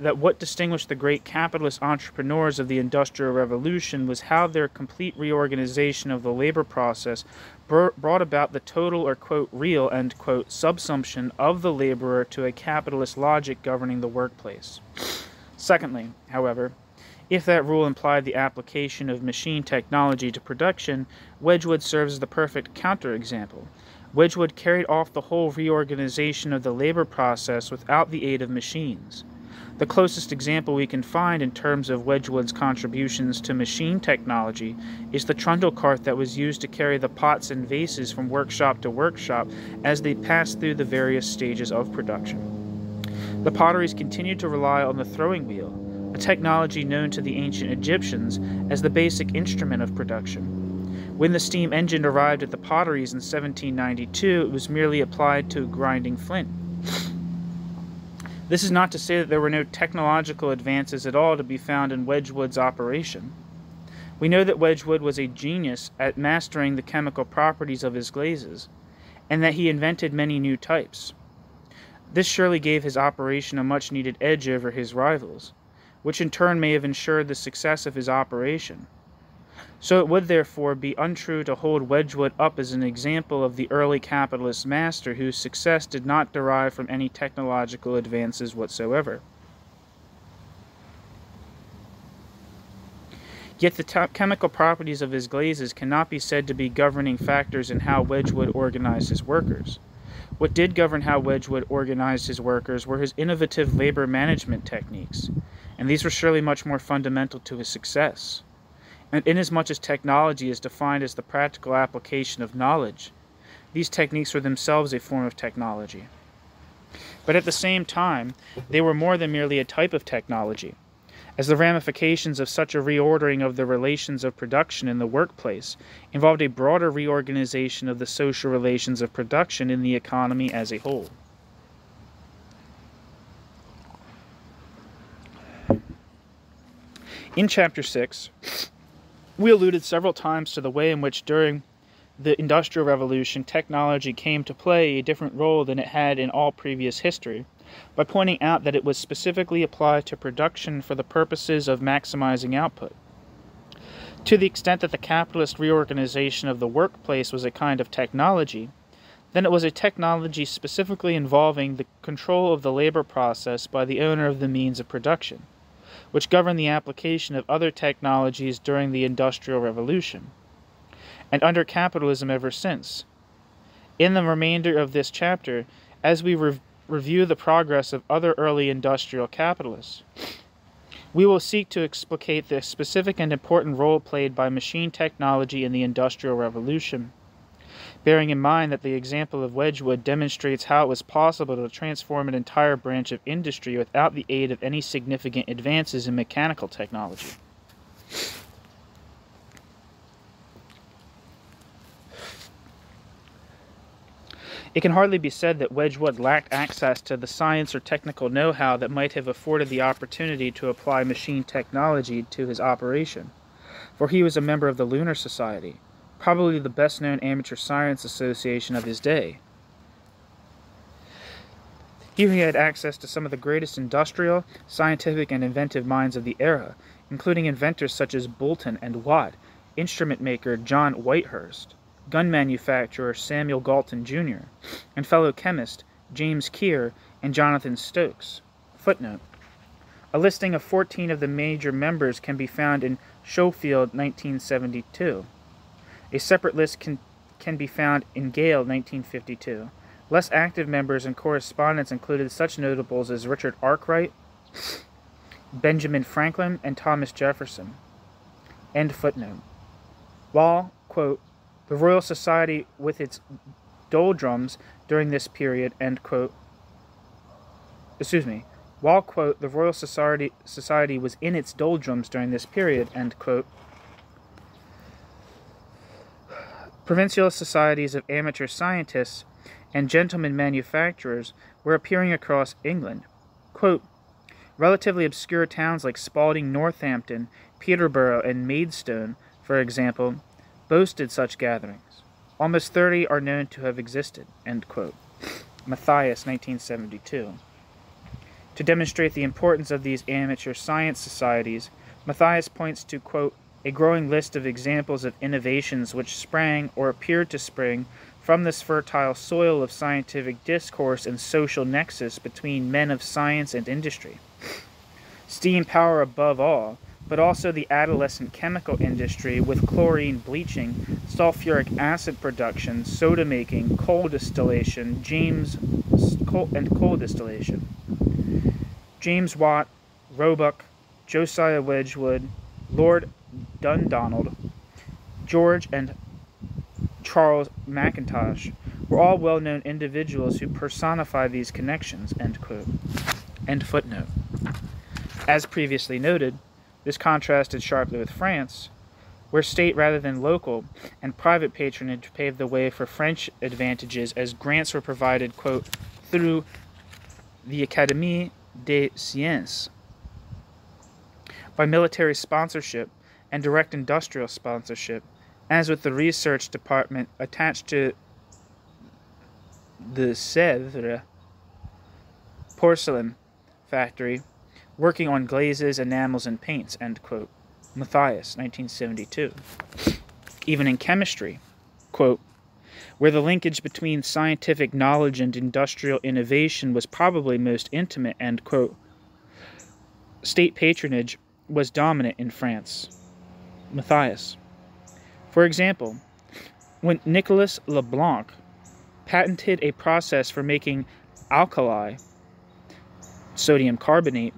that what distinguished the great capitalist entrepreneurs of the Industrial Revolution was how their complete reorganization of the labor process brought about the total or, quote, real, end quote, subsumption of the laborer to a capitalist logic governing the workplace. Secondly, however, if that rule implied the application of machine technology to production, Wedgwood serves as the perfect counterexample. Wedgwood carried off the whole reorganization of the labor process without the aid of machines. The closest example we can find in terms of Wedgwood's contributions to machine technology is the trundle cart that was used to carry the pots and vases from workshop to workshop as they passed through the various stages of production. The potteries continued to rely on the throwing wheel, a technology known to the ancient Egyptians as the basic instrument of production. When the steam engine arrived at the potteries in 1792, it was merely applied to grinding flint. This is not to say that there were no technological advances at all to be found in Wedgwood's operation. We know that Wedgwood was a genius at mastering the chemical properties of his glazes, and that he invented many new types. This surely gave his operation a much-needed edge over his rivals, which in turn may have ensured the success of his operation. So it would therefore be untrue to hold Wedgwood up as an example of the early capitalist master whose success did not derive from any technological advances whatsoever. Yet the chemical properties of his glazes cannot be said to be governing factors in how Wedgwood organized his workers. What did govern how Wedgwood organized his workers were his innovative labor management techniques, and these were surely much more fundamental to his success. And inasmuch as technology is defined as the practical application of knowledge, these techniques were themselves a form of technology. But at the same time, they were more than merely a type of technology, as the ramifications of such a reordering of the relations of production in the workplace involved a broader reorganization of the social relations of production in the economy as a whole. In Chapter 6, we alluded several times to the way in which during the Industrial Revolution technology came to play a different role than it had in all previous history, by pointing out that it was specifically applied to production for the purposes of maximizing output. To the extent that the capitalist reorganization of the workplace was a kind of technology, then it was a technology specifically involving the control of the labor process by the owner of the means of production, which governed the application of other technologies during the Industrial Revolution, and under capitalism ever since. In the remainder of this chapter, as we review the progress of other early industrial capitalists, we will seek to explicate the specific and important role played by machine technology in the Industrial Revolution, bearing in mind that the example of Wedgwood demonstrates how it was possible to transform an entire branch of industry without the aid of any significant advances in mechanical technology. It can hardly be said that Wedgwood lacked access to the science or technical know-how that might have afforded the opportunity to apply machine technology to his operation, for he was a member of the Lunar Society, probably the best-known amateur science association of his day. Here he had access to some of the greatest industrial, scientific, and inventive minds of the era, including inventors such as Boulton and Watt, instrument maker John Whitehurst, gun manufacturer Samuel Galton Jr., and fellow chemist James Keir and Jonathan Stokes. Footnote: a listing of 14 of the major members can be found in Schofield 1972. A separate list can be found in Gale 1952. Less active members and correspondents included such notables as Richard Arkwright, Benjamin Franklin, and Thomas Jefferson. End footnote. While, quote, the Royal Society with its doldrums during this period, end quote, while, quote, the Royal Society was in its doldrums during this period, end quote, provincial societies of amateur scientists and gentlemen manufacturers were appearing across England. Quote, relatively obscure towns like Spalding, Northampton, Peterborough, and Maidstone, for example, boasted such gatherings. Almost 30 are known to have existed. End quote. Matthias, 1972. To demonstrate the importance of these amateur science societies, Matthias points to, quote, a growing list of examples of innovations which sprang or appeared to spring from this fertile soil of scientific discourse and social nexus between men of science and industry. Steam power above all, but also the adolescent chemical industry with chlorine bleaching, sulfuric acid production, soda making, coal distillation, coal distillation. James Watt, Roebuck, Josiah Wedgwood, Lord Dundonald, George and Charles Mackintosh were all well-known individuals who personify these connections, end quote. End footnote. As previously noted, this contrasted sharply with France, where state rather than local and private patronage paved the way for French advantages as grants were provided, quote, through the Académie des Sciences, by military sponsorship, and direct industrial sponsorship, as with the research department attached to the Sèvres porcelain factory, working on glazes, enamels, and paints, end quote. Matthias, 1972. Even in chemistry, quote, where the linkage between scientific knowledge and industrial innovation was probably most intimate, end quote, state patronage was dominant in France. Matthias. For example, when Nicolas Leblanc patented a process for making alkali, sodium carbonate,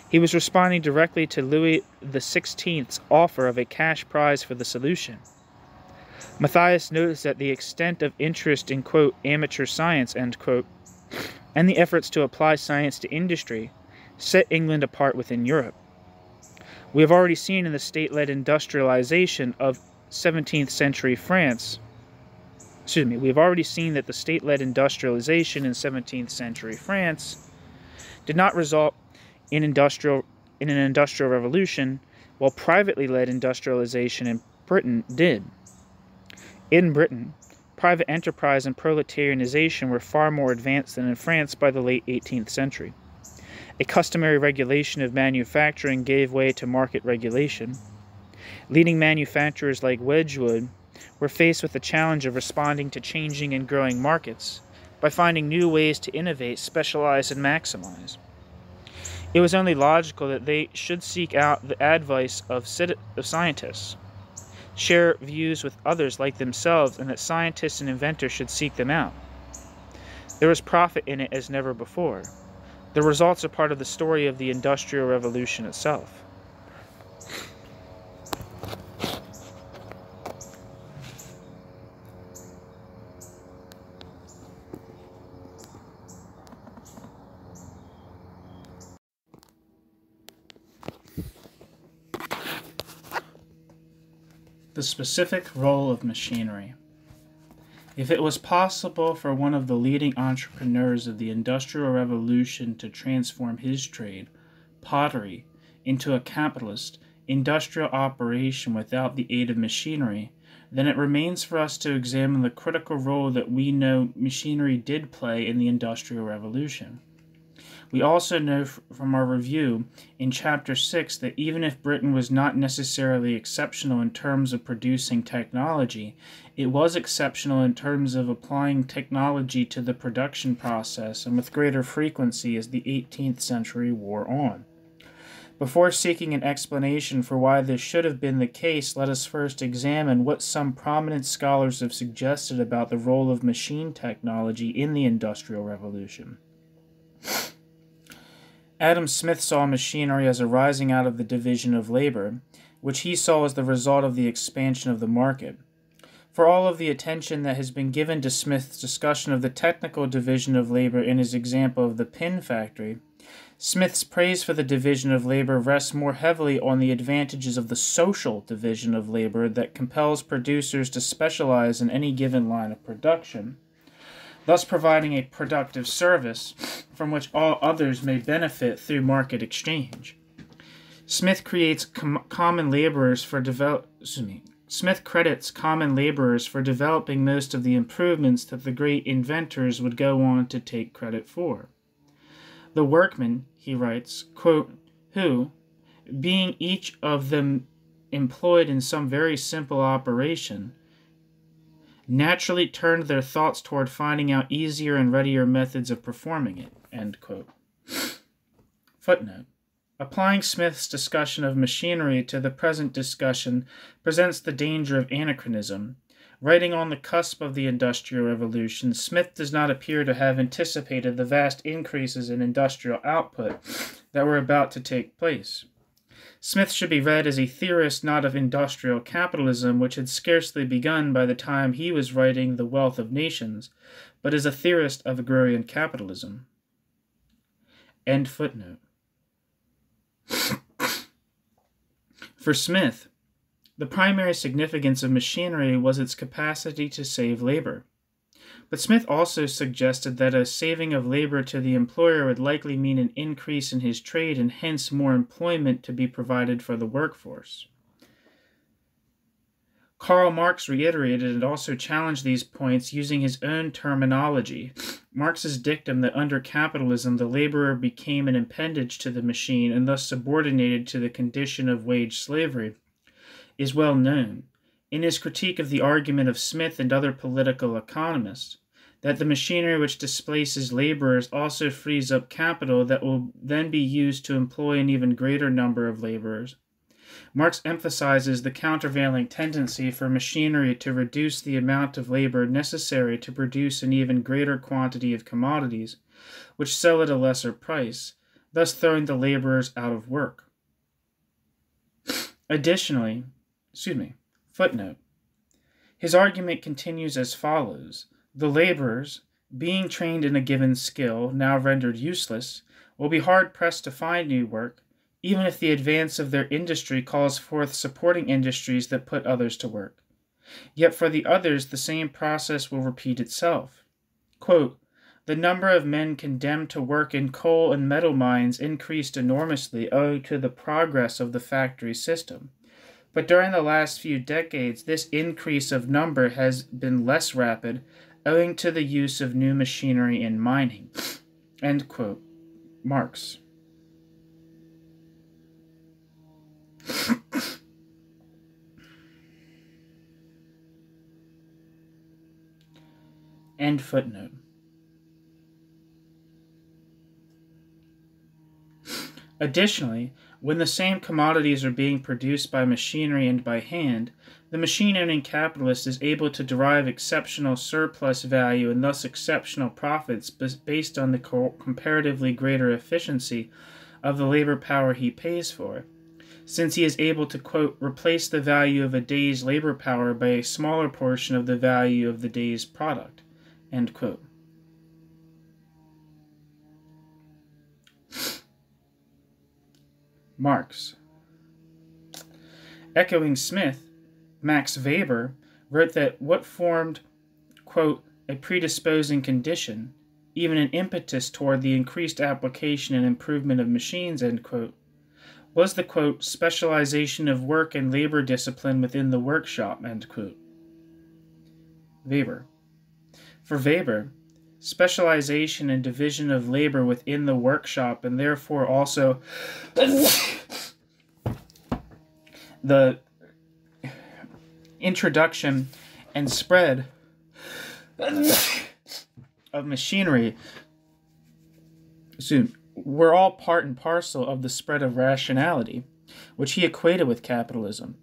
he was responding directly to Louis XVI's offer of a cash prize for the solution. Matthias noticed that the extent of interest in, quote, amateur science, end quote, and the efforts to apply science to industry set England apart within Europe. We have already seen in the state-led industrialization of 17th century France, we have already seen that the state-led industrialization in 17th century France did not result in an industrial revolution, while privately led industrialization in Britain did. In Britain, private enterprise and proletarianization were far more advanced than in France by the late 18th century. A customary regulation of manufacturing gave way to market regulation. Leading manufacturers like Wedgwood were faced with the challenge of responding to changing and growing markets by finding new ways to innovate, specialize, and maximize. It was only logical that they should seek out the advice of scientists, share views with others like themselves, and that scientists and inventors should seek them out. There was profit in it as never before. The results are part of the story of the Industrial Revolution itself. The specific role of machinery. If it was possible for one of the leading entrepreneurs of the Industrial Revolution to transform his trade, pottery, into a capitalist, industrial operation without the aid of machinery, then it remains for us to examine the critical role that we know machinery did play in the Industrial Revolution. We also know from our review in Chapter 6 that even if Britain was not necessarily exceptional in terms of producing technology, it was exceptional in terms of applying technology to the production process and with greater frequency as the 18th century wore on. Before seeking an explanation for why this should have been the case, let us first examine what some prominent scholars have suggested about the role of machine technology in the Industrial Revolution. Adam Smith saw machinery as arising out of the division of labor, which he saw as the result of the expansion of the market. For all of the attention that has been given to Smith's discussion of the technical division of labor in his example of the pin factory, Smith's praise for the division of labor rests more heavily on the advantages of the social division of labor that compels producers to specialize in any given line of production, thus providing a productive service from which all others may benefit through market exchange. Smith creates common laborers for Smith credits common laborers for developing most of the improvements that the great inventors would go on to take credit for. The workmen, he writes, quote, who, being each of them employed in some very simple operation, naturally turned their thoughts toward finding out easier and readier methods of performing it, end quote. Footnote. Applying Smith's discussion of machinery to the present discussion presents the danger of anachronism. Writing on the cusp of the Industrial Revolution, Smith does not appear to have anticipated the vast increases in industrial output that were about to take place. Smith should be read as a theorist not of industrial capitalism, which had scarcely begun by the time he was writing The Wealth of Nations, but as a theorist of agrarian capitalism. End footnote. For Smith, the primary significance of machinery was its capacity to save labor. But Smith also suggested that a saving of labor to the employer would likely mean an increase in his trade and hence more employment to be provided for the workforce. Karl Marx reiterated and also challenged these points using his own terminology. Marx's dictum that under capitalism the laborer became an appendage to the machine and thus subordinated to the condition of wage slavery is well known. In his critique of the argument of Smith and other political economists, that the machinery which displaces laborers also frees up capital that will then be used to employ an even greater number of laborers, Marx emphasizes the countervailing tendency for machinery to reduce the amount of labor necessary to produce an even greater quantity of commodities, which sell at a lesser price, thus throwing the laborers out of work. Additionally, footnote. His argument continues as follows. The laborers, being trained in a given skill, now rendered useless, will be hard-pressed to find new work, even if the advance of their industry calls forth supporting industries that put others to work. Yet for the others, the same process will repeat itself. Quote, the number of men condemned to work in coal and metal mines increased enormously owing to the progress of the factory system. But during the last few decades, this increase of number has been less rapid, owing to the use of new machinery in mining. End quote. Marx. End footnote. Additionally, when the same commodities are being produced by machinery and by hand, the machine-owning capitalist is able to derive exceptional surplus value and thus exceptional profits based on the comparatively greater efficiency of the labor power he pays for, since he is able to, quote, replace the value of a day's labor power by a smaller portion of the value of the day's product, end quote. Marx. Echoing Smith, Max Weber wrote that what formed, quote, a predisposing condition, even an impetus toward the increased application and improvement of machines, end quote, was the, quote, specialization of work and labor discipline within the workshop, end quote. Weber. For Weber, specialization and division of labor within the workshop and therefore also the introduction and spread of machinery were all part and parcel of the spread of rationality, which he equated with capitalism.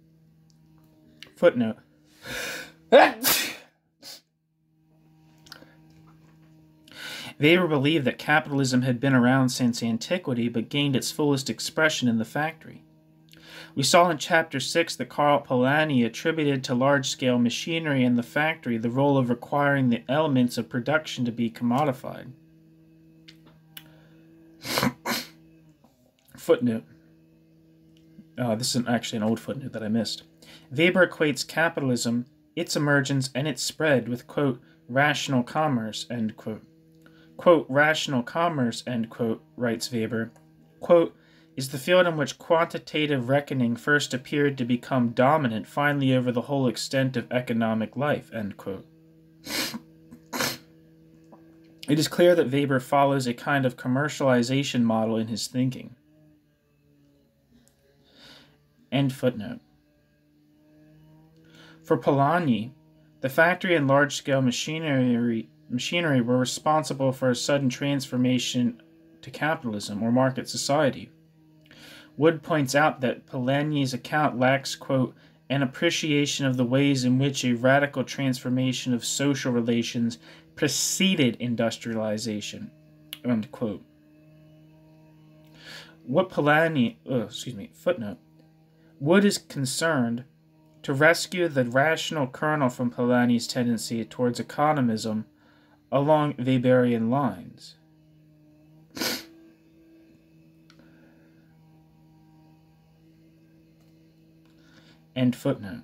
Footnote. Weber believed that capitalism had been around since antiquity but gained its fullest expression in the factory. We saw in Chapter 6 that Karl Polanyi attributed to large-scale machinery in the factory the role of requiring the elements of production to be commodified. Footnote. This is actually an old footnote that I missed. Weber equates capitalism, its emergence, and its spread with, quote, rational commerce, end quote. Quote, rational commerce, end quote, writes Weber, quote, is the field in which quantitative reckoning first appeared to become dominant finally over the whole extent of economic life, end quote. It is clear that Weber follows a kind of commercialization model in his thinking. End footnote. For Polanyi, the factory and large-scale machinery were responsible for a sudden transformation to capitalism or market society. Wood points out that Polanyi's account lacks, quote, an appreciation of the ways in which a radical transformation of social relations preceded industrialization, end quote. Footnote. Wood is concerned to rescue the rational kernel from Polanyi's tendency towards economism along Weberian lines. End footnote.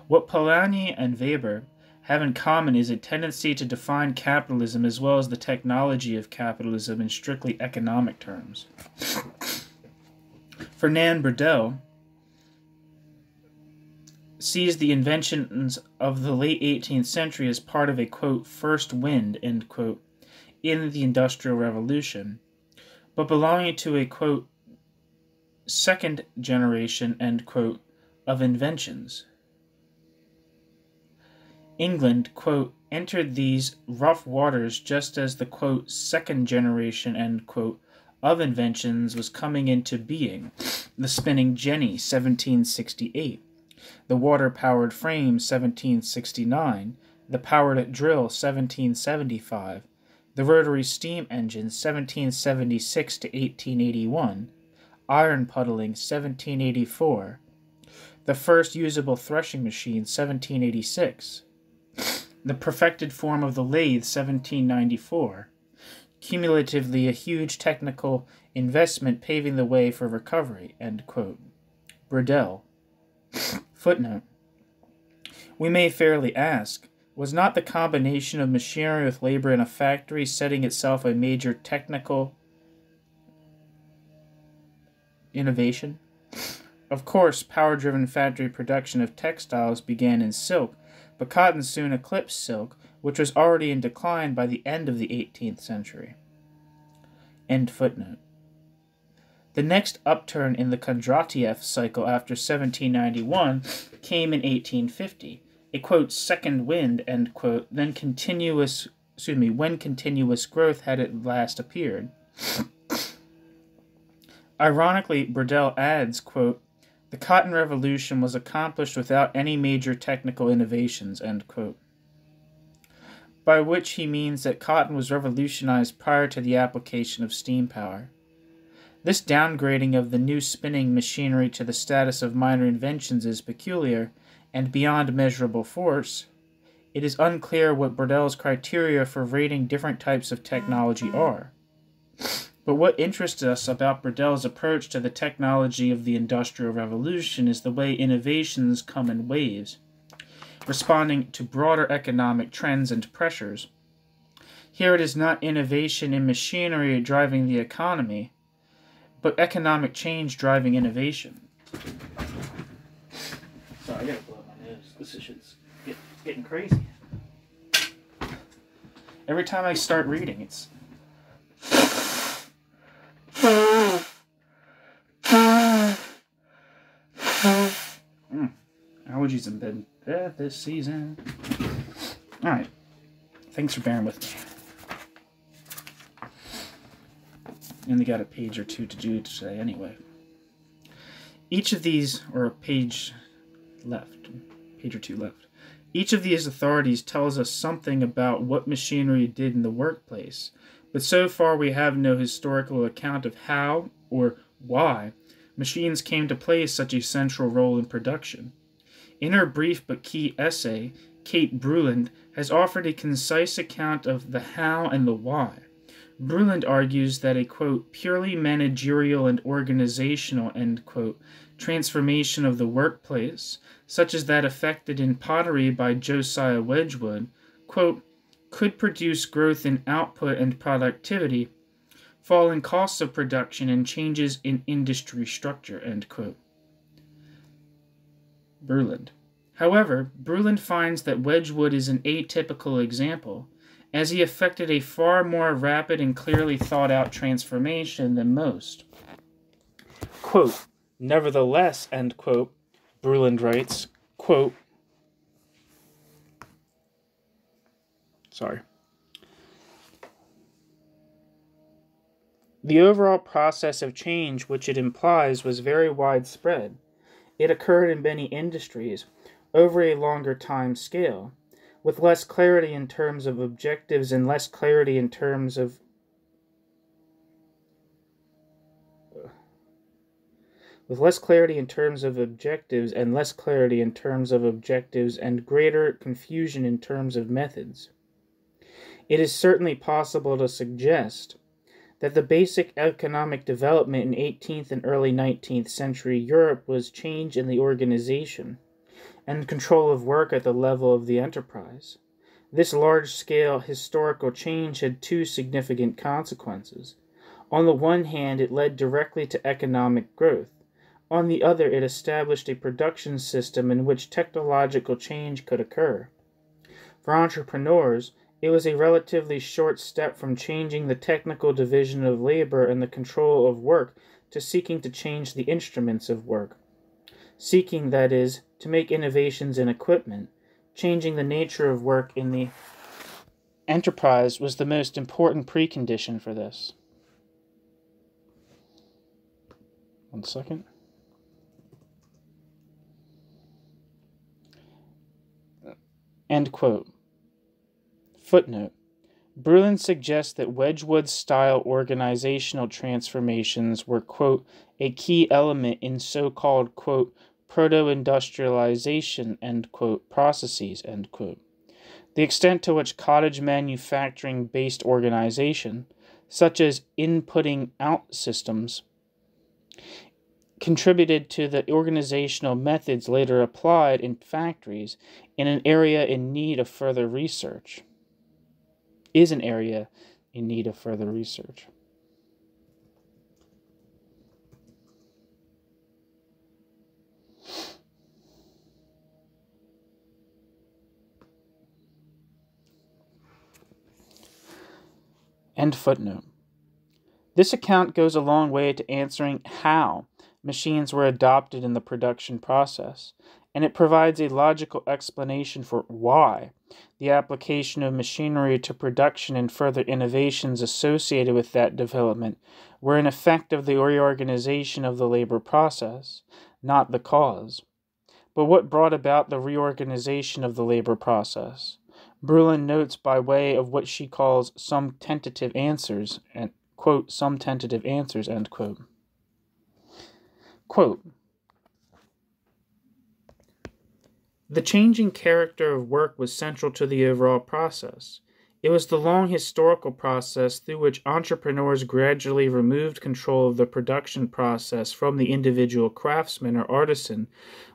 What Polanyi and Weber have in common is a tendency to define capitalism as well as the technology of capitalism in strictly economic terms. Fernand Braudel sees the inventions of the late 18th century as part of a, quote, first wind, end quote, in the Industrial Revolution, but belonging to a, quote, second generation, end quote, of inventions. England, quote, entered these rough waters just as the, quote, second generation, end quote, of inventions was coming into being. The spinning jenny, 1768. The water-powered frame, 1769. The powered drill, 1775. The rotary steam engine, 1776 to 1881. Iron puddling, 1784. The first usable threshing machine, 1786. The perfected form of the lathe, 1794. Cumulatively, a huge technical investment paving the way for recovery, end quote. Burdell. Footnote. We may fairly ask, was not the combination of machinery with labor in a factory setting itself a major technical innovation? Of course, power-driven factory production of textiles began in silk, but cotton soon eclipsed silk, which was already in decline by the end of the 18th century. End footnote. The next upturn in the Kondratiev cycle after 1791 came in 1850, a, quote, second wind, end quote, when continuous growth had at last appeared. Ironically, Burdell adds, quote, the cotton revolution was accomplished without any major technical innovations, end quote. By which he means that cotton was revolutionized prior to the application of steam power. This downgrading of the new spinning machinery to the status of minor inventions is peculiar and beyond measurable force. It is unclear what Burdell's criteria for rating different types of technology are. But what interests us about Burdell's approach to the technology of the Industrial Revolution is the way innovations come in waves, responding to broader economic trends and pressures. Here it is not innovation in machinery driving the economy, but economic change driving innovation. Sorry, I gotta blow my nose. This shit's getting crazy. Every time I start reading, it's... Allergies have been bad this season. Alright. Thanks for bearing with me. And they got a page or two to do today anyway. Each of these, or a page or two left. Each of these authorities tells us something about what machinery did in the workplace, but so far we have no historical account of how, or why, machines came to play such a central role in production. In her brief but key essay, Kate Bruland has offered a concise account of the how and the why. Bruland argues that a, quote, purely managerial and organizational, end quote, transformation of the workplace, such as that effected in pottery by Josiah Wedgwood, quote, could produce growth in output and productivity, fall in costs of production, and changes in industry structure, end quote. Bruland. However, Bruland finds that Wedgwood is an atypical example, as he effected a far more rapid and clearly thought-out transformation than most. Quote, nevertheless, end quote, Bruland writes, quote, the overall process of change which it implies was very widespread. It occurred in many industries, over a longer time scale, with less clarity in terms of objectives and less clarity in terms of objectives and greater confusion in terms of methods. It is certainly possible to suggest that the basic economic development in 18th and early 19th century Europe was change in the organization and control of work at the level of the enterprise. This large-scale historical change had two significant consequences. On the one hand, it led directly to economic growth. On the other, it established a production system in which technological change could occur. For entrepreneurs, it was a relatively short step from changing the technical division of labor and the control of work to seeking to change the instruments of work. Seeking, that is, to make innovations in equipment, changing the nature of work in the enterprise was the most important precondition for this. One second. End quote. Footnote. Brulin suggests that Wedgwood-style organizational transformations were, quote, a key element in so-called, quote, proto-industrialization, end quote, processes, end quote. The extent to which cottage manufacturing-based organization, such as inputting-out systems, contributed to the organizational methods later applied in factories in an area in need of further research. Is an area in need of further research. End footnote. This account goes a long way to answering how machines were adopted in the production process, and it provides a logical explanation for why the application of machinery to production and further innovations associated with that development were an effect of the reorganization of the labor process, not the cause. But what brought about the reorganization of the labor process? Brulin notes by way of what she calls some tentative answers, and quote, some tentative answers, end quote. Quote, the changing character of work was central to the overall process. It was the long historical process through which entrepreneurs gradually removed control of the production process from the individual craftsman or artisan,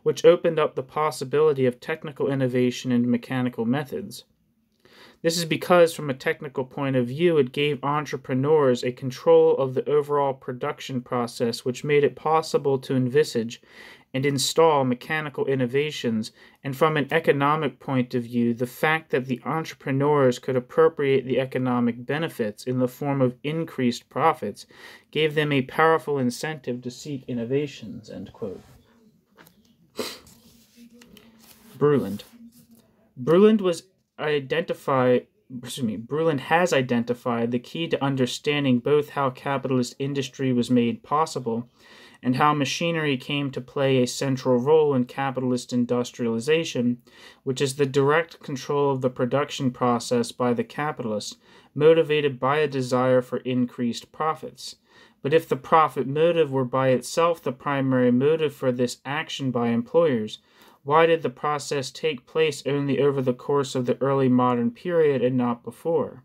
which opened up the possibility of technical innovation and mechanical methods. This is because, from a technical point of view, it gave entrepreneurs a control of the overall production process, which made it possible to envisage and install mechanical innovations, and from an economic point of view, the fact that the entrepreneurs could appropriate the economic benefits in the form of increased profits gave them a powerful incentive to seek innovations, end quote. Brulin has identified the key to understanding both how capitalist industry was made possible and how machinery came to play a central role in capitalist industrialization, which is the direct control of the production process by the capitalist, motivated by a desire for increased profits. But if the profit motive were by itself the primary motive for this action by employers, why did the process take place only over the course of the early modern period and not before?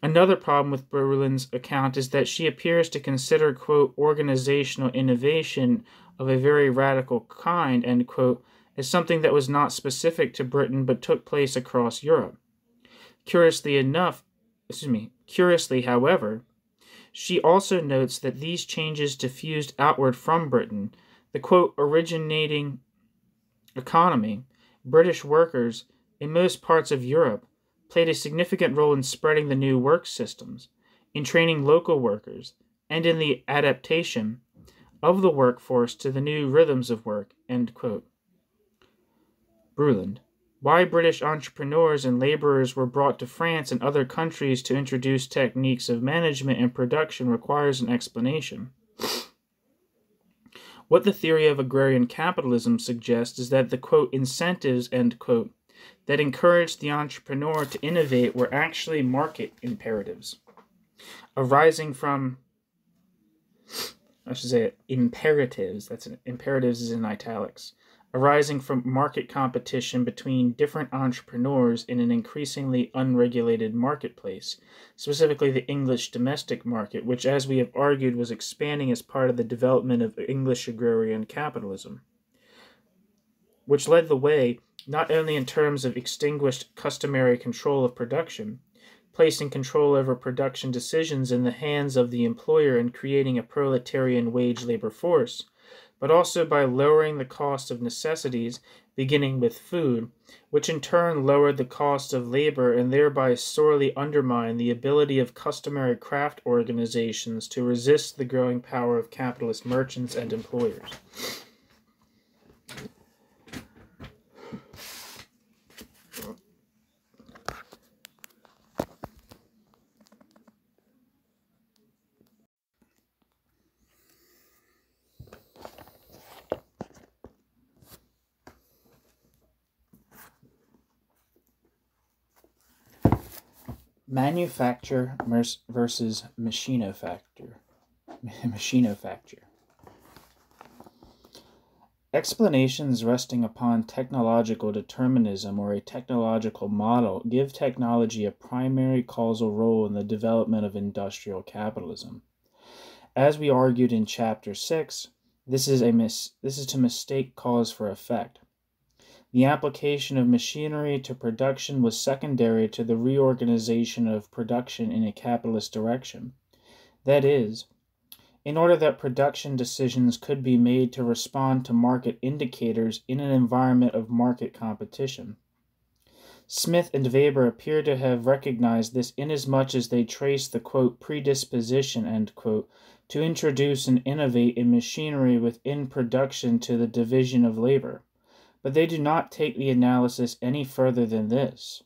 Another problem with Brulin's account is that she appears to consider, quote, organizational innovation of a very radical kind, end quote, as something that was not specific to Britain but took place across Europe. Curiously, however, she also notes that these changes diffused outward from Britain. The, quote, originating economy, British workers in most parts of Europe, played a significant role in spreading the new work systems, in training local workers, and in the adaptation of the workforce to the new rhythms of work, end quote. Brulin. Why British entrepreneurs and laborers were brought to France and other countries to introduce techniques of management and production requires an explanation. What the theory of agrarian capitalism suggests is that the, quote, incentives, end quote, that encouraged the entrepreneur to innovate were actually market imperatives, arising from, imperatives, imperatives is in italics, arising from market competition between different entrepreneurs in an increasingly unregulated marketplace, specifically the English domestic market, which, as we have argued, was expanding as part of the development of English agrarian capitalism, which led the way not only in terms of extinguished customary control of production, placing control over production decisions in the hands of the employer and creating a proletarian wage labor force, but also by lowering the cost of necessities, beginning with food, which in turn lowered the cost of labor and thereby sorely undermined the ability of customary craft organizations to resist the growing power of capitalist merchants and employers. Manufacture versus machinofacture. Explanations resting upon technological determinism or a technological model give technology a primary causal role in the development of industrial capitalism. As we argued in Chapter 6, this is to mistake cause for effect. The application of machinery to production was secondary to the reorganization of production in a capitalist direction. That is, in order that production decisions could be made to respond to market indicators in an environment of market competition. Smith and Weber appear to have recognized this inasmuch as they trace the, quote, predisposition, end quote, to introduce and innovate in machinery within production to the division of labor. But they do not take the analysis any further than this.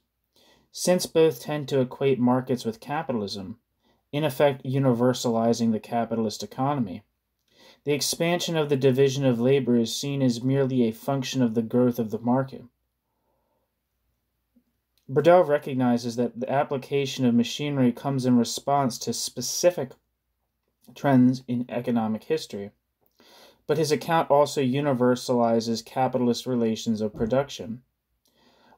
Since both tend to equate markets with capitalism, in effect universalizing the capitalist economy, the expansion of the division of labor is seen as merely a function of the growth of the market. Bordeaux recognizes that the application of machinery comes in response to specific trends in economic history, but his account also universalizes capitalist relations of production.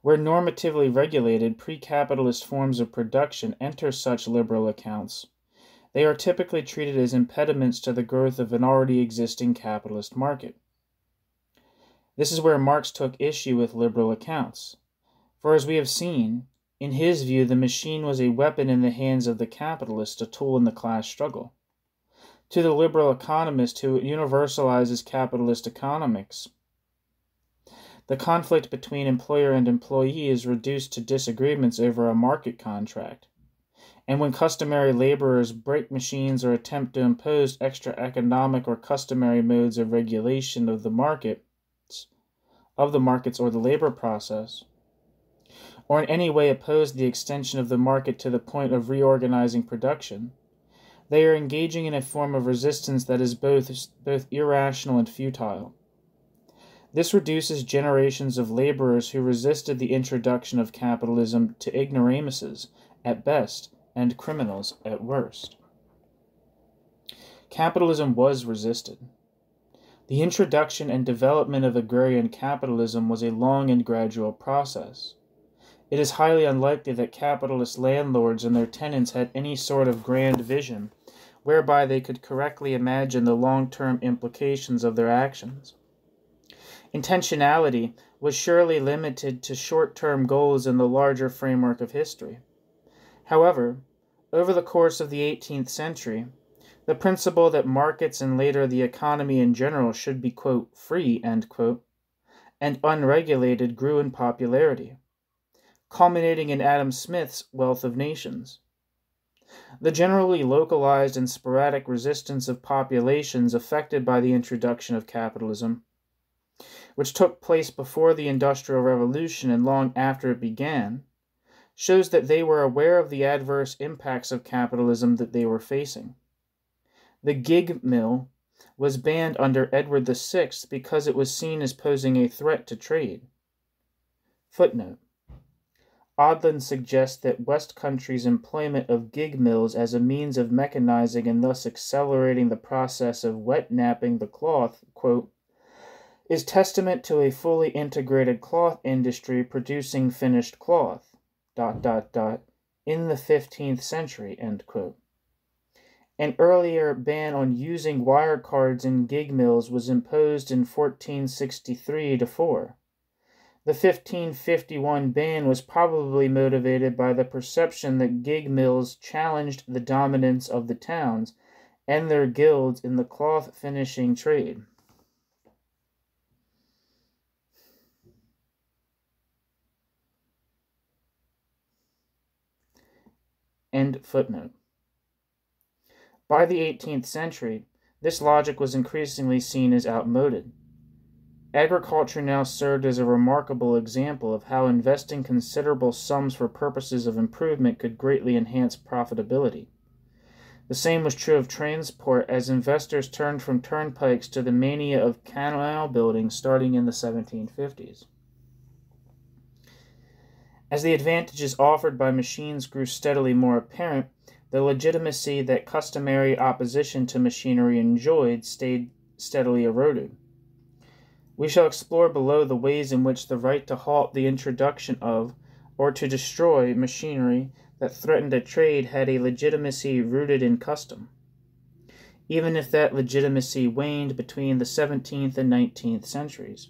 Where normatively regulated pre-capitalist forms of production enter such liberal accounts, they are typically treated as impediments to the growth of an already existing capitalist market. This is where Marx took issue with liberal accounts, for as we have seen, in his view the machine was a weapon in the hands of the capitalist, a tool in the class struggle. To the liberal economist who universalizes capitalist economics, the conflict between employer and employee is reduced to disagreements over a market contract. And when customary laborers break machines or attempt to impose extra economic or customary modes of regulation of the markets or the labor process, or in any way oppose the extension of the market to the point of reorganizing production, they are engaging in a form of resistance that is both irrational and futile. This reduces generations of laborers who resisted the introduction of capitalism to ignoramuses at best and criminals at worst. Capitalism was resisted. The introduction and development of agrarian capitalism was a long and gradual process. It is highly unlikely that capitalist landlords and their tenants had any sort of grand vision whereby they could correctly imagine the long-term implications of their actions. Intentionality was surely limited to short-term goals in the larger framework of history. However, over the course of the 18th century, the principle that markets and later the economy in general should be, quote, free, end quote, and unregulated grew in popularity, culminating in Adam Smith's Wealth of Nations. The generally localized and sporadic resistance of populations affected by the introduction of capitalism, which took place before the Industrial Revolution and long after it began, shows that they were aware of the adverse impacts of capitalism that they were facing. The gig mill was banned under Edward VI because it was seen as posing a threat to trade. Footnote: Odland suggests that West Country's employment of gig mills as a means of mechanizing and thus accelerating the process of wet napping the cloth, quote, is testament to a fully integrated cloth industry producing finished cloth, in the 15th century, end quote. An earlier ban on using wire cards in gig mills was imposed in 1463-4. The 1551 ban was probably motivated by the perception that gig mills challenged the dominance of the towns and their guilds in the cloth finishing trade. End footnote. By the 18th century, this logic was increasingly seen as outmoded. Agriculture now served as a remarkable example of how investing considerable sums for purposes of improvement could greatly enhance profitability. The same was true of transport as investors turned from turnpikes to the mania of canal building starting in the 1750s. As the advantages offered by machines grew steadily more apparent, the legitimacy that customary opposition to machinery enjoyed stayed steadily eroded. We shall explore below the ways in which the right to halt the introduction of, or to destroy, machinery that threatened a trade had a legitimacy rooted in custom, even if that legitimacy waned between the 17th and 19th centuries.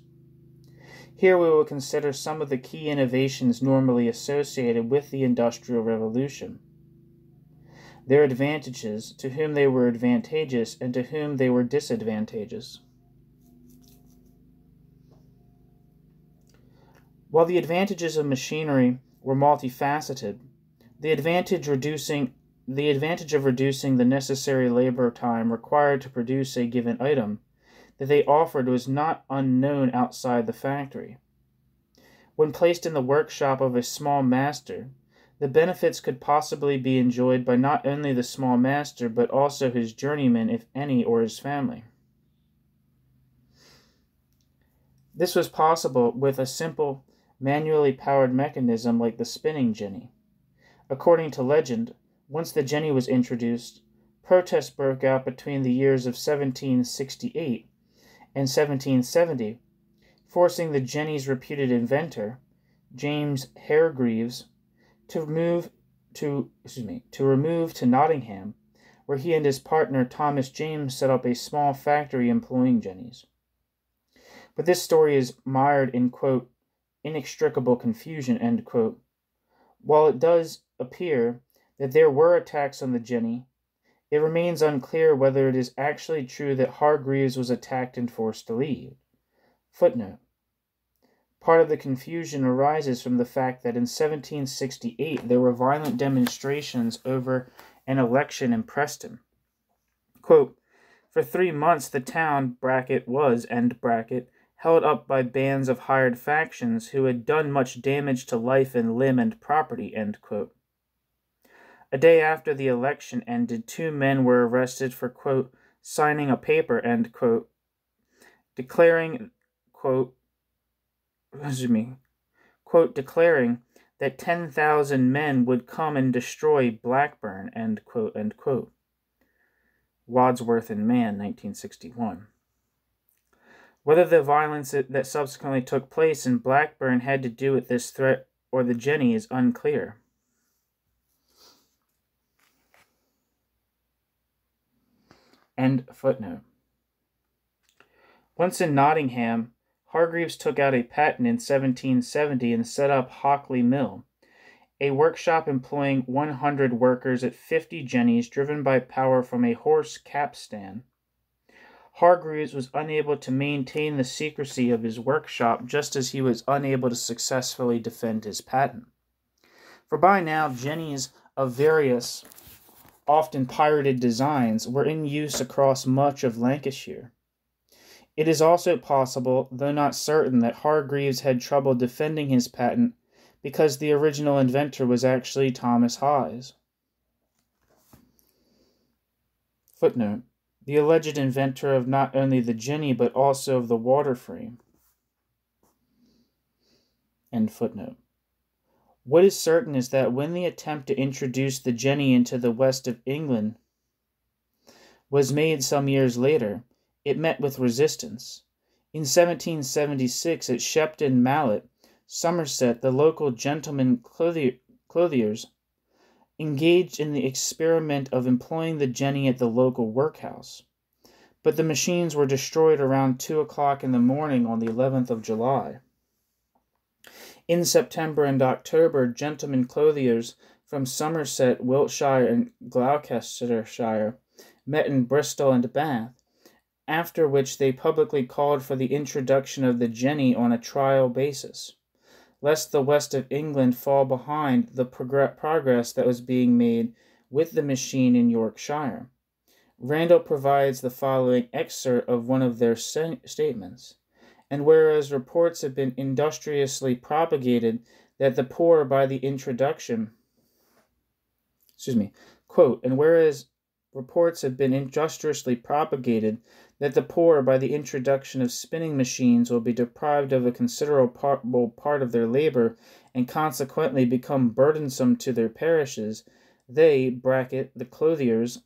Here we will consider some of the key innovations normally associated with the Industrial Revolution, their advantages, to whom they were advantageous and to whom they were disadvantageous. While the advantages of machinery were multifaceted, the advantage of reducing the necessary labor time required to produce a given item that they offered was not unknown outside the factory. When placed in the workshop of a small master, the benefits could possibly be enjoyed by not only the small master, but also his journeyman, if any, or his family. This was possible with a simple, manually powered mechanism like the spinning jenny. According to legend, once the jenny was introduced, protests broke out between the years of 1768 and 1770, forcing the jenny's reputed inventor, James Hargreaves, to remove to Nottingham, where he and his partner Thomas James set up a small factory employing jennies. But this story is mired in, quote, inextricable confusion, end quote. While it does appear that there were attacks on the jenny, it remains unclear whether it is actually true that Hargreaves was attacked and forced to leave. Footnote. Part of the confusion arises from the fact that in 1768 there were violent demonstrations over an election in Preston. Quote, for 3 months the town, was, held up by bands of hired factions who had done much damage to life and limb and property, end quote. A day after the election ended, 2 men were arrested for, quote, signing a paper, end quote, declaring, declaring that 10,000 men would come and destroy Blackburn, end quote. Wadsworth and Mann, 1961. Whether the violence that subsequently took place in Blackburn had to do with this threat or the jenny is unclear. End footnote. Once in Nottingham, Hargreaves took out a patent in 1770 and set up Hockley Mill, a workshop employing 100 workers at 50 jennies driven by power from a horse capstan. Hargreaves was unable to maintain the secrecy of his workshop, just as he was unable to successfully defend his patent. For by now, jennies of various, often pirated designs were in use across much of Lancashire. It is also possible, though not certain, that Hargreaves had trouble defending his patent because the original inventor was actually Thomas Hayes. Footnote. The alleged inventor of not only the jenny but also of the water frame. End footnote. What is certain is that when the attempt to introduce the jenny into the west of England was made some years later, it met with resistance. In 1776, at Shepton Mallet, Somerset, the local gentlemen clothiers engaged in the experiment of employing the jenny at the local workhouse, but the machines were destroyed around 2 o'clock in the morning on the 11th of July. In September and October, gentlemen clothiers from Somerset, Wiltshire, and Gloucestershire met in Bristol and Bath, after which they publicly called for the introduction of the jenny on a trial basis, lest the west of England fall behind the progress that was being made with the machine in Yorkshire. Randall provides the following excerpt of one of their statements. And whereas reports have been industriously propagated that the poor by the introduction, quote, and whereas reports have been industriously propagated that the poor by the introduction of spinning machines will be deprived of a considerable part of their labor and consequently become burdensome to their parishes, they, the clothiers,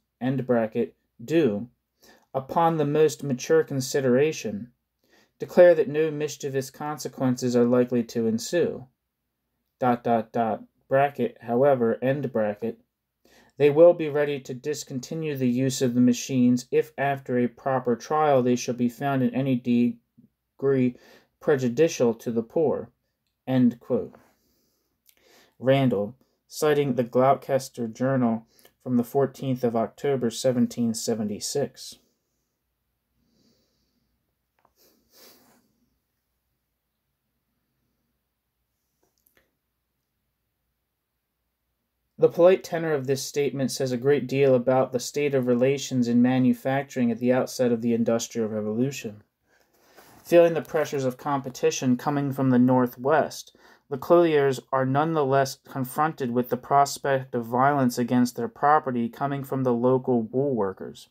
do, upon the most mature consideration, declare that no mischievous consequences are likely to ensue. However, they will be ready to discontinue the use of the machines if after a proper trial they shall be found in any degree prejudicial to the poor. End quote. Randall, citing the Gloucester Journal from the 14th of October, 1776. The polite tenor of this statement says a great deal about the state of relations in manufacturing at the outset of the Industrial Revolution. Feeling the pressures of competition coming from the Northwest, the clothiers are nonetheless confronted with the prospect of violence against their property coming from the local wool workers.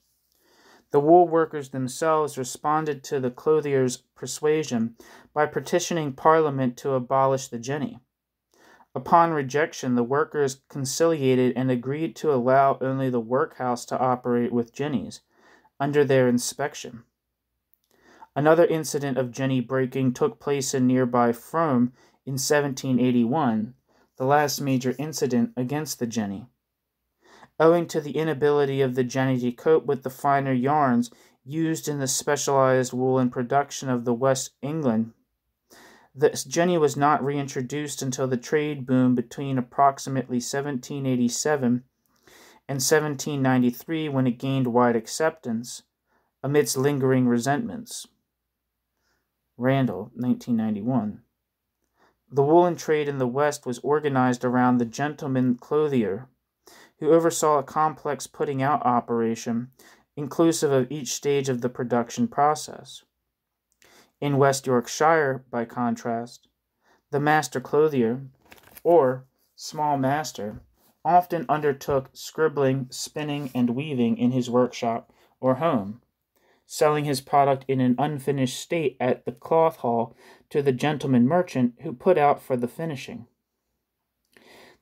The wool workers themselves responded to the clothiers' persuasion by petitioning Parliament to abolish the jenny. Upon rejection, the workers conciliated and agreed to allow only the workhouse to operate with jennies, under their inspection. Another incident of jenny breaking took place in nearby Frome in 1781, the last major incident against the jenny. Owing to the inability of the jenny to cope with the finer yarns used in the specialized woolen production of the West England, the jenny was not reintroduced until the trade boom between approximately 1787 and 1793, when it gained wide acceptance, amidst lingering resentments. Randall, 1991. The woolen trade in the West was organized around the gentleman clothier, who oversaw a complex putting out operation, inclusive of each stage of the production process. In West Yorkshire, by contrast, the master clothier, or small master, often undertook scribbling, spinning, and weaving in his workshop or home, selling his product in an unfinished state at the cloth hall to the gentleman merchant who put out for the finishing.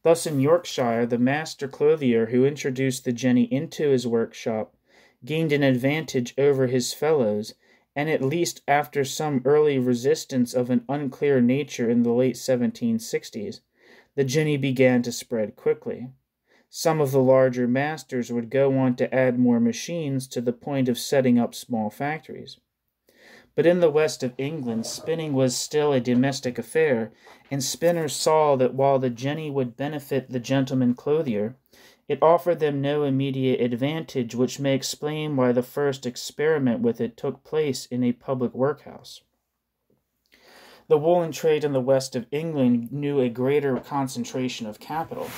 Thus in Yorkshire, the master clothier who introduced the jenny into his workshop gained an advantage over his fellows, and at least after some early resistance of an unclear nature in the late 1760s, the jenny began to spread quickly. Some of the larger masters would go on to add more machines to the point of setting up small factories. But in the west of England, spinning was still a domestic affair, and spinners saw that while the jenny would benefit the gentleman clothier, it offered them no immediate advantage, which may explain why the first experiment with it took place in a public workhouse. The woolen trade in the west of England knew a greater concentration of capital,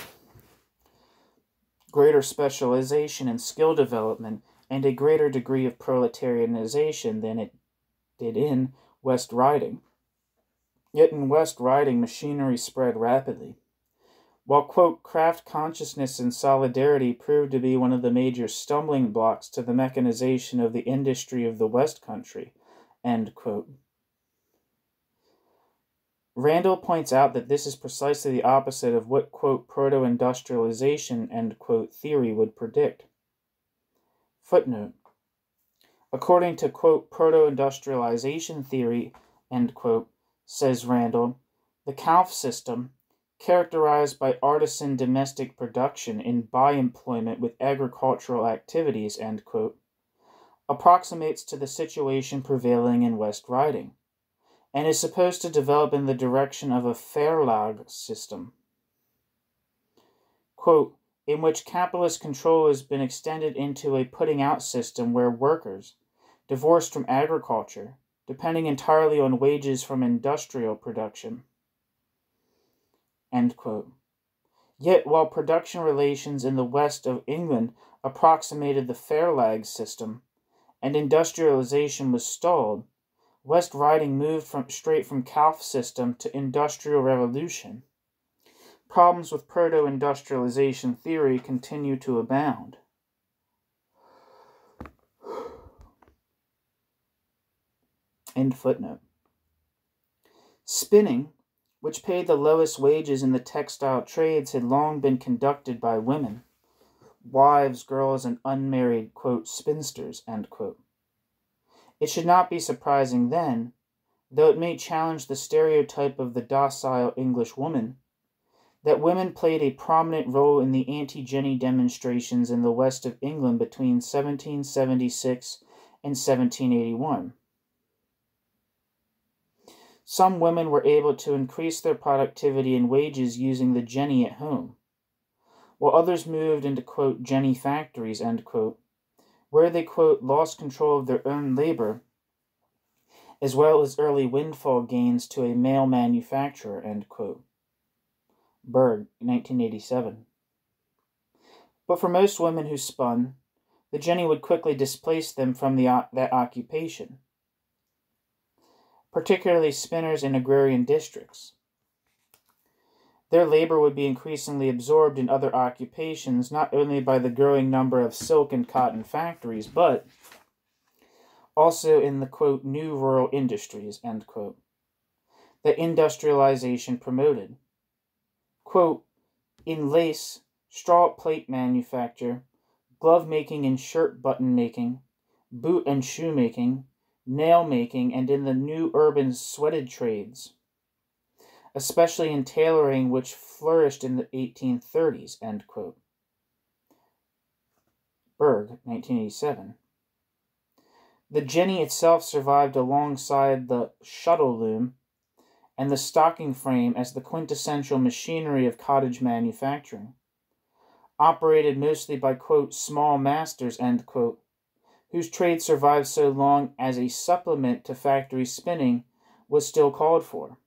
greater specialization and skill development, and a greater degree of proletarianization than it did in West Riding. Yet in West Riding, machinery spread rapidly. While, quote, craft consciousness and solidarity proved to be one of the major stumbling blocks to the mechanization of the industry of the West Country, end quote. Randall points out that this is precisely the opposite of what, quote, proto-industrialization, end quote, theory would predict. Footnote. According to, quote, proto-industrialization theory, end quote, says Randall, the Kauf system, characterized by artisan domestic production in by-employment with agricultural activities, end quote, approximates to the situation prevailing in West Riding. and is supposed to develop in the direction of a Verlag system, quote, in which capitalist control has been extended into a putting out system where workers, divorced from agriculture, depending entirely on wages from industrial production, end quote. Yet, while production relations in the west of England approximated the Verlag system, and industrialization was stalled, West Riding moved straight from Kauf system to Industrial Revolution. Problems with proto-industrialization theory continue to abound. End footnote. Spinning, which paid the lowest wages in the textile trades, had long been conducted by women, wives, girls, and unmarried, quote, spinsters, end quote. It should not be surprising then, though it may challenge the stereotype of the docile English woman, that women played a prominent role in the anti-Jenny demonstrations in the west of England between 1776 and 1781. Some women were able to increase their productivity and wages using the jenny at home, while others moved into, quote, jenny factories, end quote, where they, quote, lost control of their own labor, as well as early windfall gains to a male manufacturer, end quote. Berg, 1987. But for most women who spun, the jenny would quickly displace them from that occupation, particularly spinners in agrarian districts. Their labor would be increasingly absorbed in other occupations, not only by the growing number of silk and cotton factories, but also in the, quote, new rural industries, end quote, that industrialization promoted. Quote, in lace, straw plate manufacture, glove making and shirt button making, boot and shoe making, nail making, and in the new urban sweated trades, especially in tailoring, which flourished in the 1830s, end quote. Berg, 1987. The jenny itself survived alongside the shuttle loom and the stocking frame as the quintessential machinery of cottage manufacturing, operated mostly by, quote, small masters, end quote, whose trade survived so long as a supplement to factory spinning was still called for.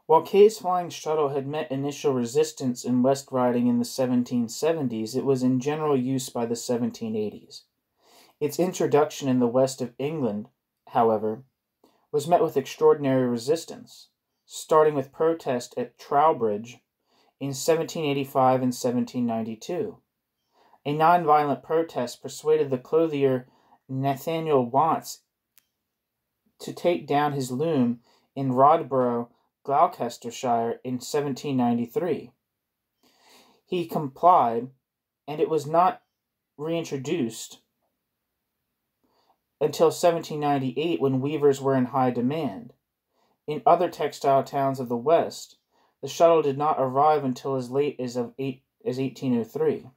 While Kay's flying shuttle had met initial resistance in West Riding in the 1770s, it was in general use by the 1780s. Its introduction in the west of England, however, was met with extraordinary resistance, starting with protest at Trowbridge in 1785 and 1792. A nonviolent protest persuaded the clothier Nathaniel Watts to take down his loom in Rodborough, Gloucestershire, in 1793. He complied, and it was not reintroduced until 1798, when weavers were in high demand. In other textile towns of the West, the shuttle did not arrive until as late as 1803.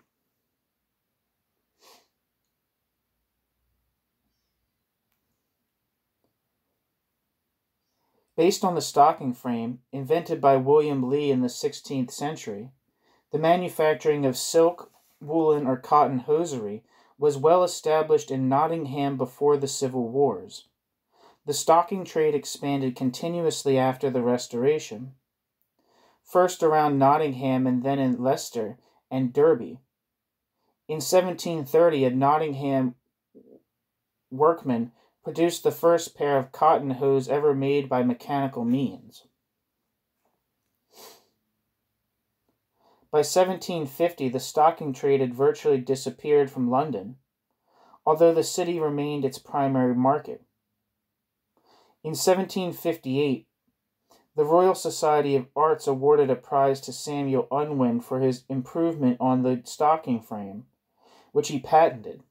Based on the stocking frame, invented by William Lee in the 16th century, the manufacturing of silk, woolen, or cotton hosiery was well established in Nottingham before the Civil Wars. The stocking trade expanded continuously after the Restoration, first around Nottingham and then in Leicester and Derby. In 1730, a Nottingham workman produced the first pair of cotton hose ever made by mechanical means. By 1750, the stocking trade had virtually disappeared from London, although the city remained its primary market. In 1758, the Royal Society of Arts awarded a prize to Samuel Unwin for his improvement on the stocking frame, which he patented.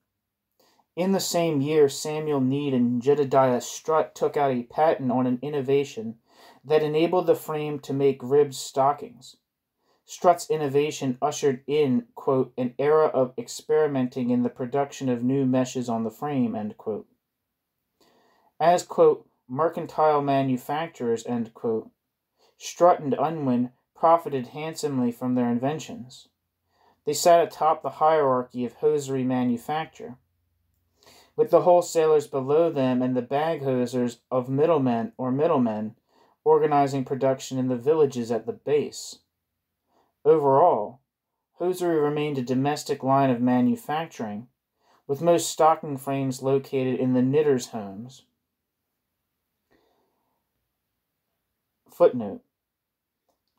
In the same year, Samuel Need and Jedediah Strutt took out a patent on an innovation that enabled the frame to make ribbed stockings. Strutt's innovation ushered in, quote, an era of experimenting in the production of new meshes on the frame, end quote. As, quote, mercantile manufacturers, end quote, Strutt and Unwin profited handsomely from their inventions. They sat atop the hierarchy of hosiery manufacture, with the wholesalers below them and the bag hosers of middlemen organizing production in the villages at the base. Overall, hosiery remained a domestic line of manufacturing, with most stocking frames located in the knitters' homes. Footnote: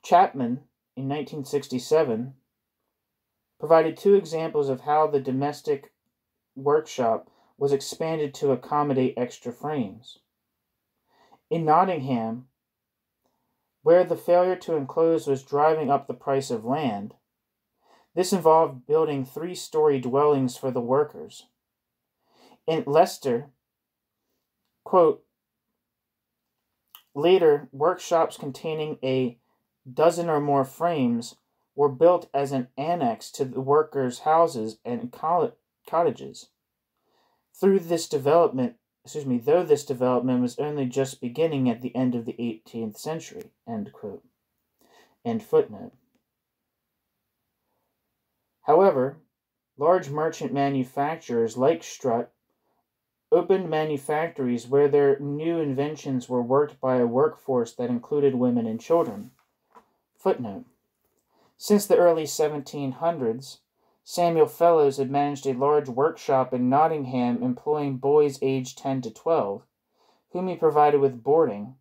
Chapman, in 1967, provided two examples of how the domestic workshop was expanded to accommodate extra frames. In Nottingham, where the failure to enclose was driving up the price of land, this involved building 3-story dwellings for the workers. In Leicester, quote, later, workshops containing a dozen or more frames were built as an annex to the workers' houses and cottages. Though this development was only just beginning at the end of the 18th century, end quote. End footnote. However, large merchant manufacturers like Strutt opened manufactories where their new inventions were worked by a workforce that included women and children. Footnote: since the early 1700s, Samuel Fellows had managed a large workshop in Nottingham employing boys aged 10 to 12, whom he provided with boarding,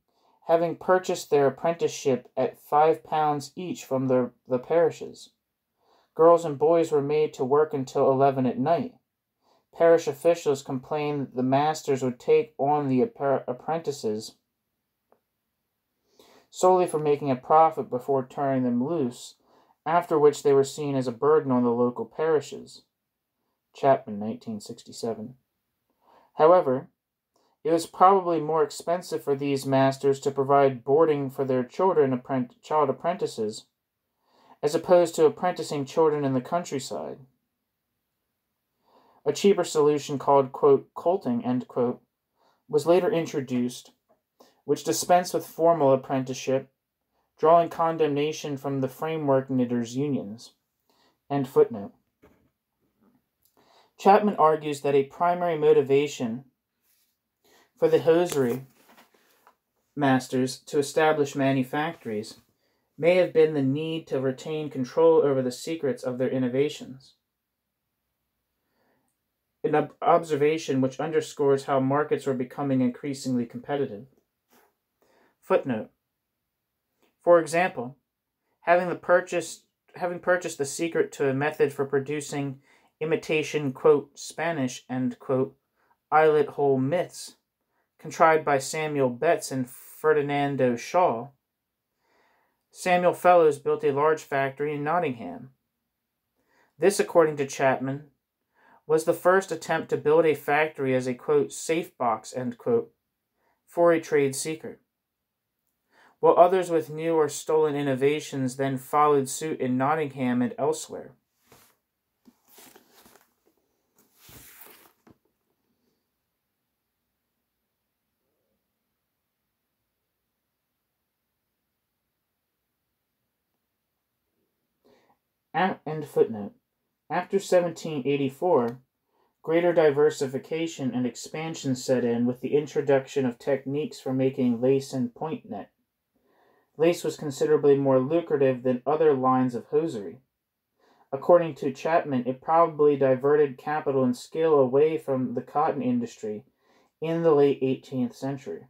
having purchased their apprenticeship at £5 each from the parishes. Girls and boys were made to work until 11 at night. Parish officials complained that the masters would take on the apprentices solely for making a profit before turning them loose, after which they were seen as a burden on the local parishes. Chapman, 1967. However, it was probably more expensive for these masters to provide boarding for their child apprentices, as opposed to apprenticing children in the countryside. A cheaper solution called, quote, colting, end quote, was later introduced, which dispensed with formal apprenticeship, drawing condemnation from the framework knitters' unions. End footnote. Chapman argues that a primary motivation for the hosiery masters to establish manufactories may have been the need to retain control over the secrets of their innovations. An observation which underscores how markets were becoming increasingly competitive. Footnote: for example, having purchased the secret to a method for producing imitation, quote, Spanish, end quote, eyelet hole mitts, contrived by Samuel Betts and Ferdinando Shaw, Samuel Fellows built a large factory in Nottingham. This, according to Chapman, was the first attempt to build a factory as a, quote, safe box, end quote, for a trade secret, while others with new or stolen innovations then followed suit in Nottingham and elsewhere. End footnote. After 1784, greater diversification and expansion set in with the introduction of techniques for making lace and point net. Lace was considerably more lucrative than other lines of hosiery. According to Chapman, it probably diverted capital and skill away from the cotton industry in the late 18th century.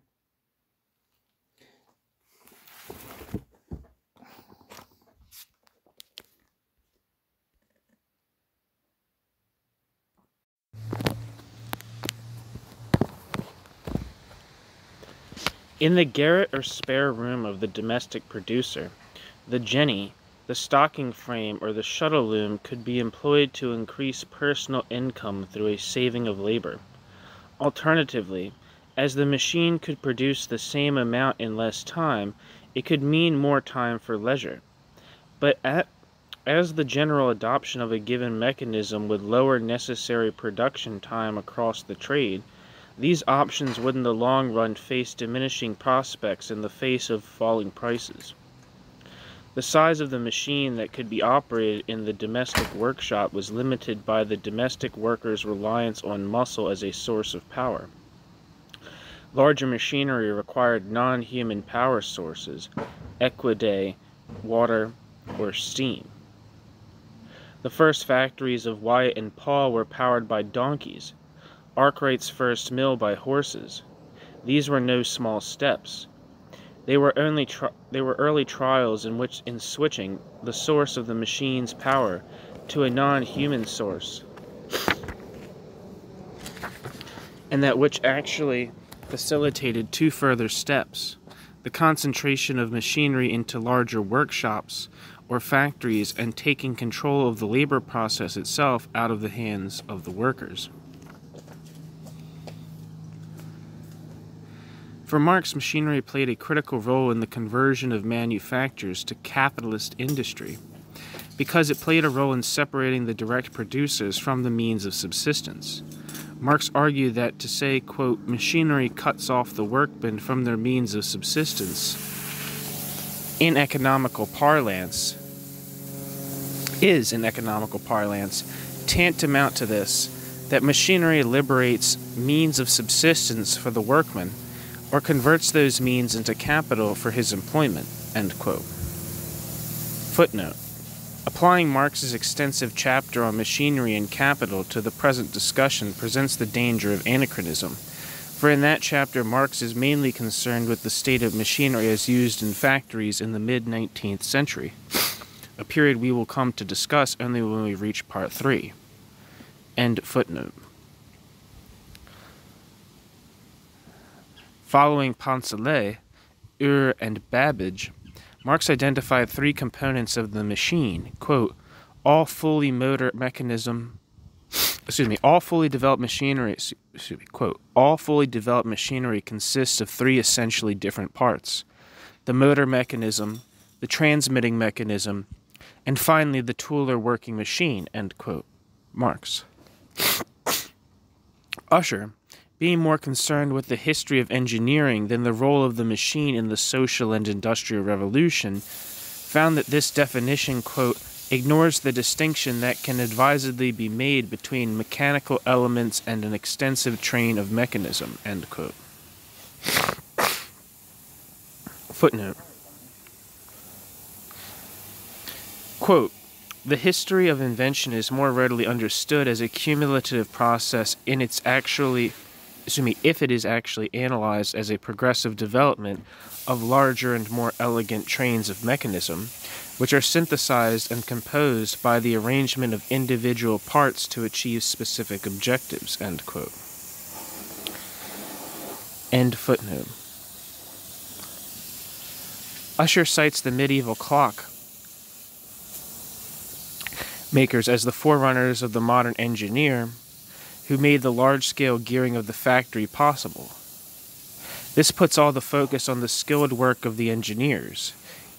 In the garret or spare room of the domestic producer, the jenny, the stocking frame, or the shuttle loom could be employed to increase personal income through a saving of labor. Alternatively, as the machine could produce the same amount in less time, it could mean more time for leisure. But as the general adoption of a given mechanism would lower necessary production time across the trade, these options would in the long run face diminishing prospects in the face of falling prices. The size of the machine that could be operated in the domestic workshop was limited by the domestic worker's reliance on muscle as a source of power. Larger machinery required non-human power sources, equidae, water, or steam. The first factories of Wyatt and Paul were powered by donkeys, Arkwright's first mill by horses. These were no small steps. They were early trials in switching the source of the machine's power to a non-human source, and that which actually facilitated two further steps: the concentration of machinery into larger workshops or factories and taking control of the labor process itself out of the hands of the workers. For Marx, machinery played a critical role in the conversion of manufactures to capitalist industry, because it played a role in separating the direct producers from the means of subsistence. Marx argued that to say, quote, machinery cuts off the workmen from their means of subsistence, in economical parlance, tantamount to this, that machinery liberates means of subsistence for the workman, or converts those means into capital for his employment, end quote. Footnote. Applying Marx's extensive chapter on machinery and capital to the present discussion presents the danger of anachronism, for in that chapter Marx is mainly concerned with the state of machinery as used in factories in the mid-19th century, a period we will come to discuss only when we reach Part 3. End footnote. Following Poncelet, and Babbage, Marx identified three components of the machine. Quote, all fully developed machinery consists of three essentially different parts: the motor mechanism, the transmitting mechanism, and finally the tool or working machine, end quote. Marx. Usher, being more concerned with the history of engineering than the role of the machine in the social and industrial revolution, found that this definition, quote, ignores the distinction that can advisedly be made between mechanical elements and an extensive train of mechanism, end quote. Footnote. Quote, the history of invention is more readily understood as a cumulative process if it is actually analyzed as a progressive development of larger and more elegant trains of mechanism, which are synthesized and composed by the arrangement of individual parts to achieve specific objectives, end quote. End footnote. Usher cites the medieval clock makers as the forerunners of the modern engineer, who made the large-scale gearing of the factory possible. This puts all the focus on the skilled work of the engineers.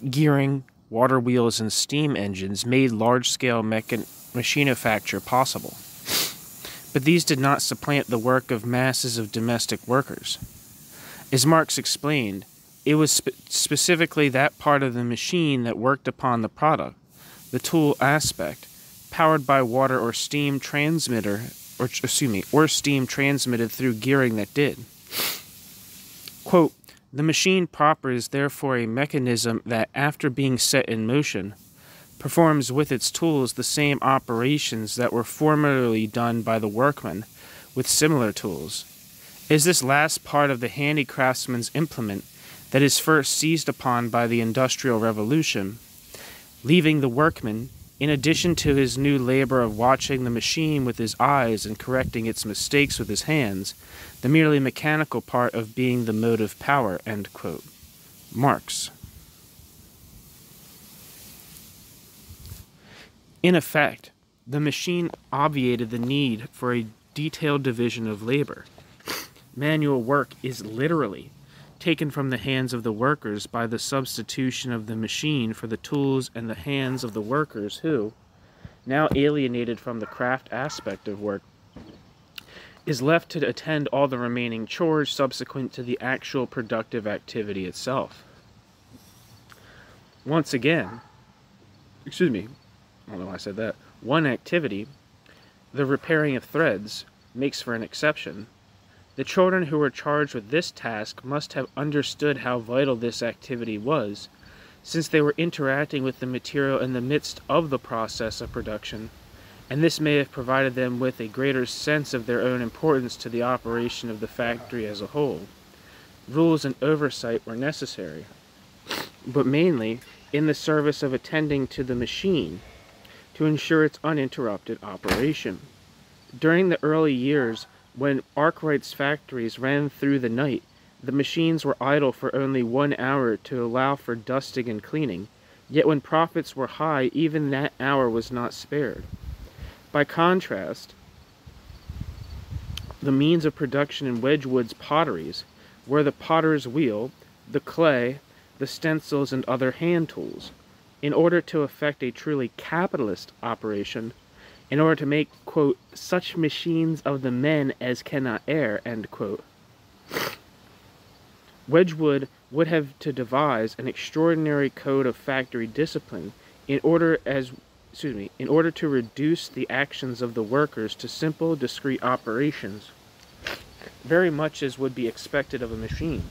Gearing, water wheels, and steam engines made large-scale machinifacture possible. But these did not supplant the work of masses of domestic workers. As Marx explained, it was specifically that part of the machine that worked upon the product, the tool aspect, powered by water or steam transmitted through gearing that did. Quote, the machine proper is therefore a mechanism that, after being set in motion, performs with its tools the same operations that were formerly done by the workman with similar tools. It is this last part of the handicraftsman's implement that is first seized upon by the Industrial Revolution, leaving the workman In addition to his new labor of watching the machine with his eyes and correcting its mistakes with his hands, the merely mechanical part of being the motive power, end quote. Marx. In effect, the machine obviated the need for a detailed division of labor. Manual work is literally taken from the hands of the workers by the substitution of the machine for the tools and the hands of the workers who, now alienated from the craft aspect of work, is left to attend all the remaining chores subsequent to the actual productive activity itself. Once again, I don't know why I said that. One activity, the repairing of threads, makes for an exception. The children who were charged with this task must have understood how vital this activity was, since they were interacting with the material in the midst of the process of production, and this may have provided them with a greater sense of their own importance to the operation of the factory as a whole. Rules and oversight were necessary, but mainly in the service of attending to the machine, to ensure its uninterrupted operation. During the early years, when Arkwright's factories ran through the night, the machines were idle for only 1 hour to allow for dusting and cleaning, yet when profits were high, even that hour was not spared. By contrast, the means of production in Wedgwood's potteries were the potter's wheel, the clay, the stencils, and other hand tools. In order to effect a truly capitalist operation, in order to make, quote, such machines of the men as cannot err, end quote, Wedgwood would have to devise an extraordinary code of factory discipline in order to reduce the actions of the workers to simple, discrete operations, very much as would be expected of a machine.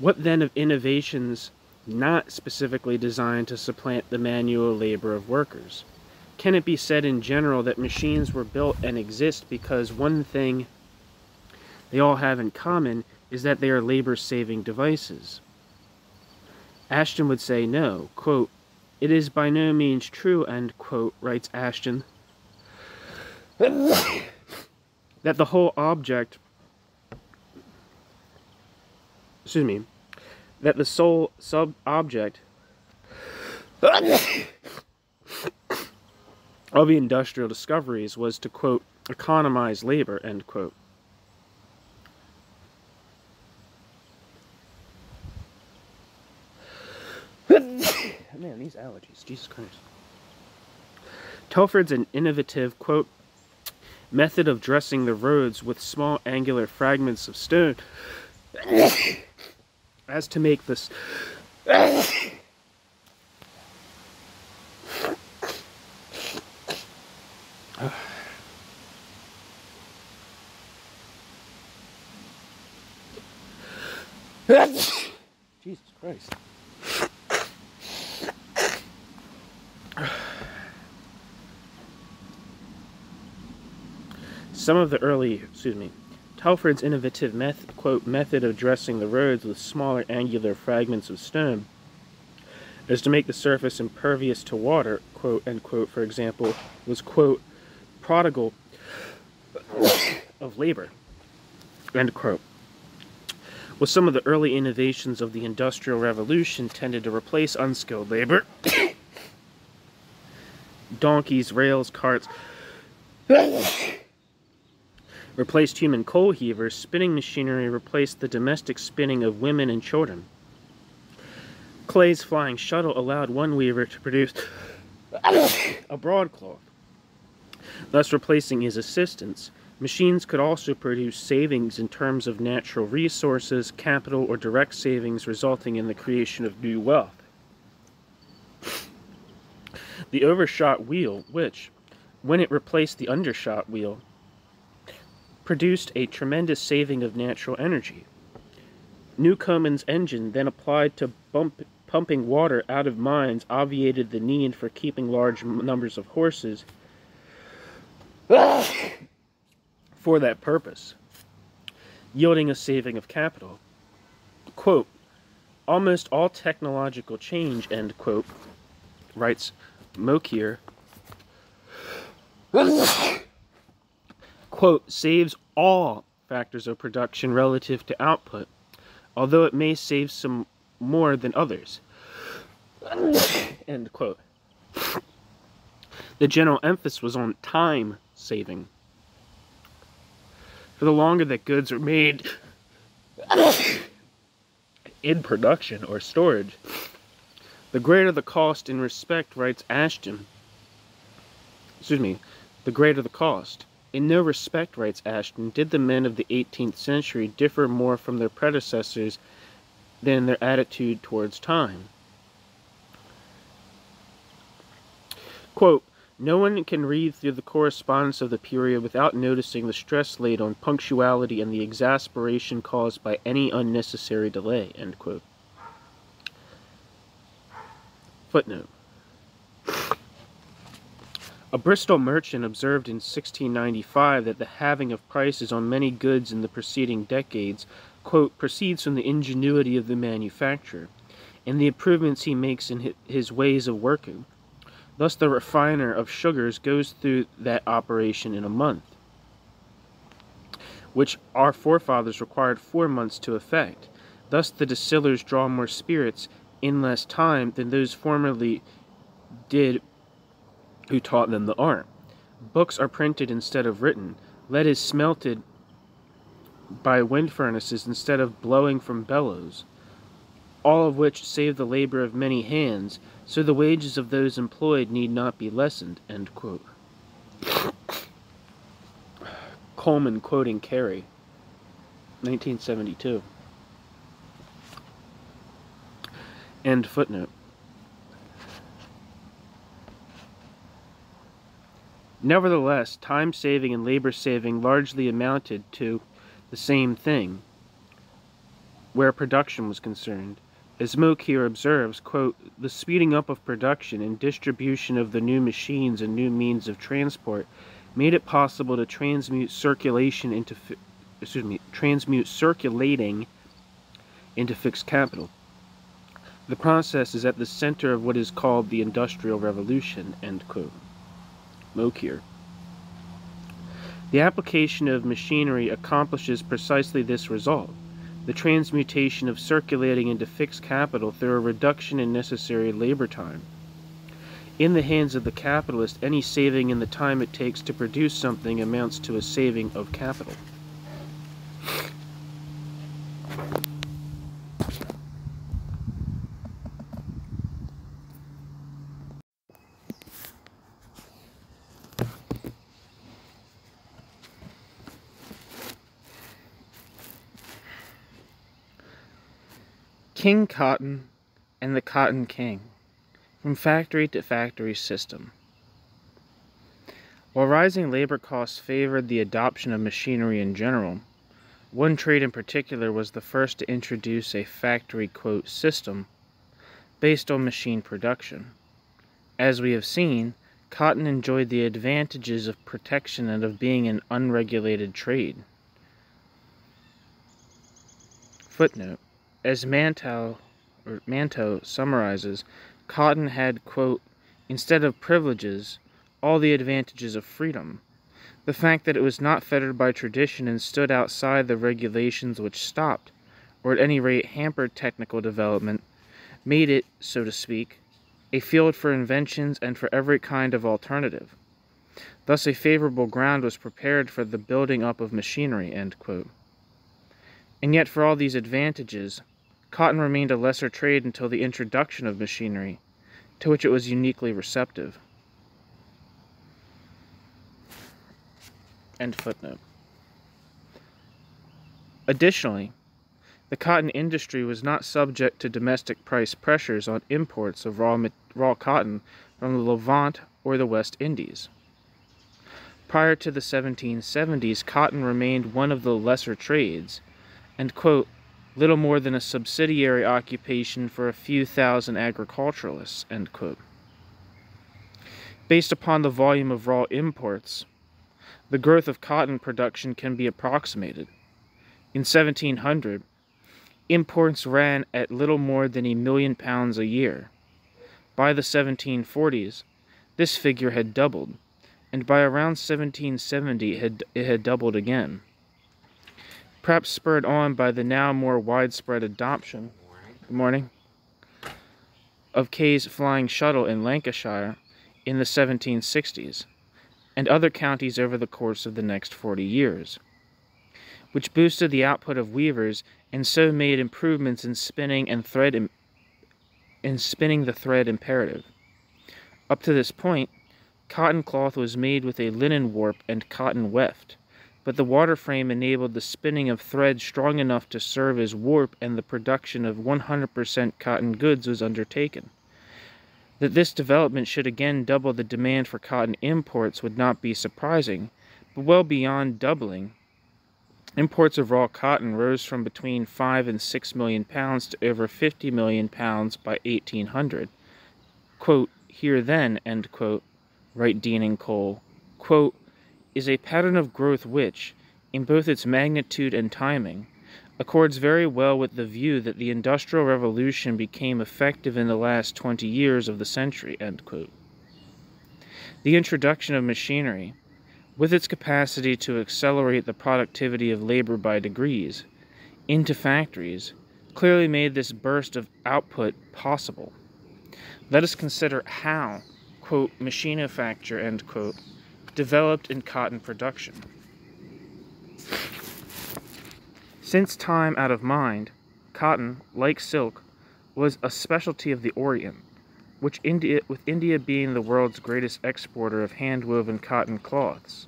What then of innovations not specifically designed to supplant the manual labor of workers? Can it be said in general that machines were built and exist because one thing they all have in common is that they are labor-saving devices? Ashton would say no. Quote, "It is by no means true," end quote, writes Ashton, that the whole object that the sole sub-object of the industrial discoveries was to, quote, economize labor, end quote. Man, these allergies, Jesus Christ. Telford's an innovative, quote, method of dressing the roads with small angular fragments of stone as to make this Jesus Christ. Some of the early, Telford's innovative method of dressing the roads with smaller angular fragments of stone is to make the surface impervious to water, quote, end quote, for example, was, quote, prodigal of labor, end quote. With some of the early innovations of the Industrial Revolution tended to replace unskilled labor. Donkeys, rails, carts replaced human coal heavers. Spinning machinery replaced the domestic spinning of women and children. Clay's flying shuttle allowed one weaver to produce a broadcloth, thus replacing his assistants. Machines could also produce savings in terms of natural resources, capital, or direct savings, resulting in the creation of new wealth. The overshot wheel, which, when it replaced the undershot wheel, produced a tremendous saving of natural energy. Newcomen's engine, then applied to pumping water out of mines, obviated the need for keeping large numbers of horses for that purpose. yielding a saving of capital. Quote, almost all technological change, end quote, writes Mokier, quote, saves all factors of production relative to output, although it may save some more than others, end quote. The general emphasis was on time saving. For the longer that goods are made in production or storage, the greater the cost in respect, writes Ashton. The greater the cost. In no respect, writes Ashton, did the men of the 18th century differ more from their predecessors than their attitude towards time. Quote, no one can read through the correspondence of the period without noticing the stress laid on punctuality and the exasperation caused by any unnecessary delay, end quote. Footnote. A Bristol merchant observed in 1695 that the halving of prices on many goods in the preceding decades, quote, proceeds from the ingenuity of the manufacturer, and the improvements he makes in his ways of working. Thus the refiner of sugars goes through that operation in a month, which our forefathers required 4 months to effect. Thus the distillers draw more spirits in less time than those formerly did who taught them the art. Books are printed instead of written. Lead is smelted by wind furnaces instead of blowing from bellows, all of which save the labor of many hands, so the wages of those employed need not be lessened, end quote. Coleman quoting Carey, 1972. End footnote. Nevertheless, time saving and labor saving largely amounted to the same thing where production was concerned. As Moke here observes, quote, the speeding up of production and distribution of the new machines and new means of transport made it possible to transmute circulating into fixed capital. The process is at the center of what is called the Industrial Revolution, end quote. Moke here. The application of machinery accomplishes precisely this result, the transmutation of circulating into fixed capital through a reduction in necessary labor time. In the hands of the capitalist, any saving in the time it takes to produce something amounts to a saving of capital. King Cotton and the Cotton King, from factory to factory system. While rising labor costs favored the adoption of machinery in general, one trade in particular was the first to introduce a factory, quote, system based on machine production. As we have seen, cotton enjoyed the advantages of protection and of being an unregulated trade. Footnote. As Manto summarizes, cotton had, quote, instead of privileges, all the advantages of freedom. The fact that it was not fettered by tradition and stood outside the regulations which stopped, or at any rate hampered technical development, made it, so to speak, a field for inventions and for every kind of alternative. Thus a favorable ground was prepared for the building up of machinery, end quote. And yet for all these advantages, cotton remained a lesser trade until the introduction of machinery, to which it was uniquely receptive. End footnote. Additionally, the cotton industry was not subject to domestic price pressures on imports of raw cotton from the Levant or the West Indies. Prior to the 1770s, cotton remained one of the lesser trades, and, quote, little more than a subsidiary occupation for a few thousand agriculturalists, end quote. Based upon the volume of raw imports, the growth of cotton production can be approximated. In 1700, imports ran at little more than £1 million a year. By the 1740s, this figure had doubled, and by around 1770 it had doubled again. Perhaps spurred on by the now more widespread adoption of Kay's flying shuttle in Lancashire in the 1760s, and other counties over the course of the next 40 years, which boosted the output of weavers and so made improvements in spinning the thread imperative. Up to this point, cotton cloth was made with a linen warp and cotton weft, but the water frame enabled the spinning of thread strong enough to serve as warp, and the production of 100% cotton goods was undertaken. That this development should again double the demand for cotton imports would not be surprising, but well beyond doubling, imports of raw cotton rose from between 5 and 6 million pounds to over 50 million pounds by 1800. Quote, "Here then," end quote, write Dean and Cole, quote, "is a pattern of growth which, in both its magnitude and timing, accords very well with the view that the Industrial Revolution became effective in the last 20 years of the century," end quote. The introduction of machinery, with its capacity to accelerate the productivity of labor by degrees, into factories, clearly made this burst of output possible. Let us consider how, quote, machinofacture, end quote, developed in cotton production. Since time out of mind, cotton, like silk, was a specialty of the Orient, with India being the world's greatest exporter of hand-woven cotton cloths.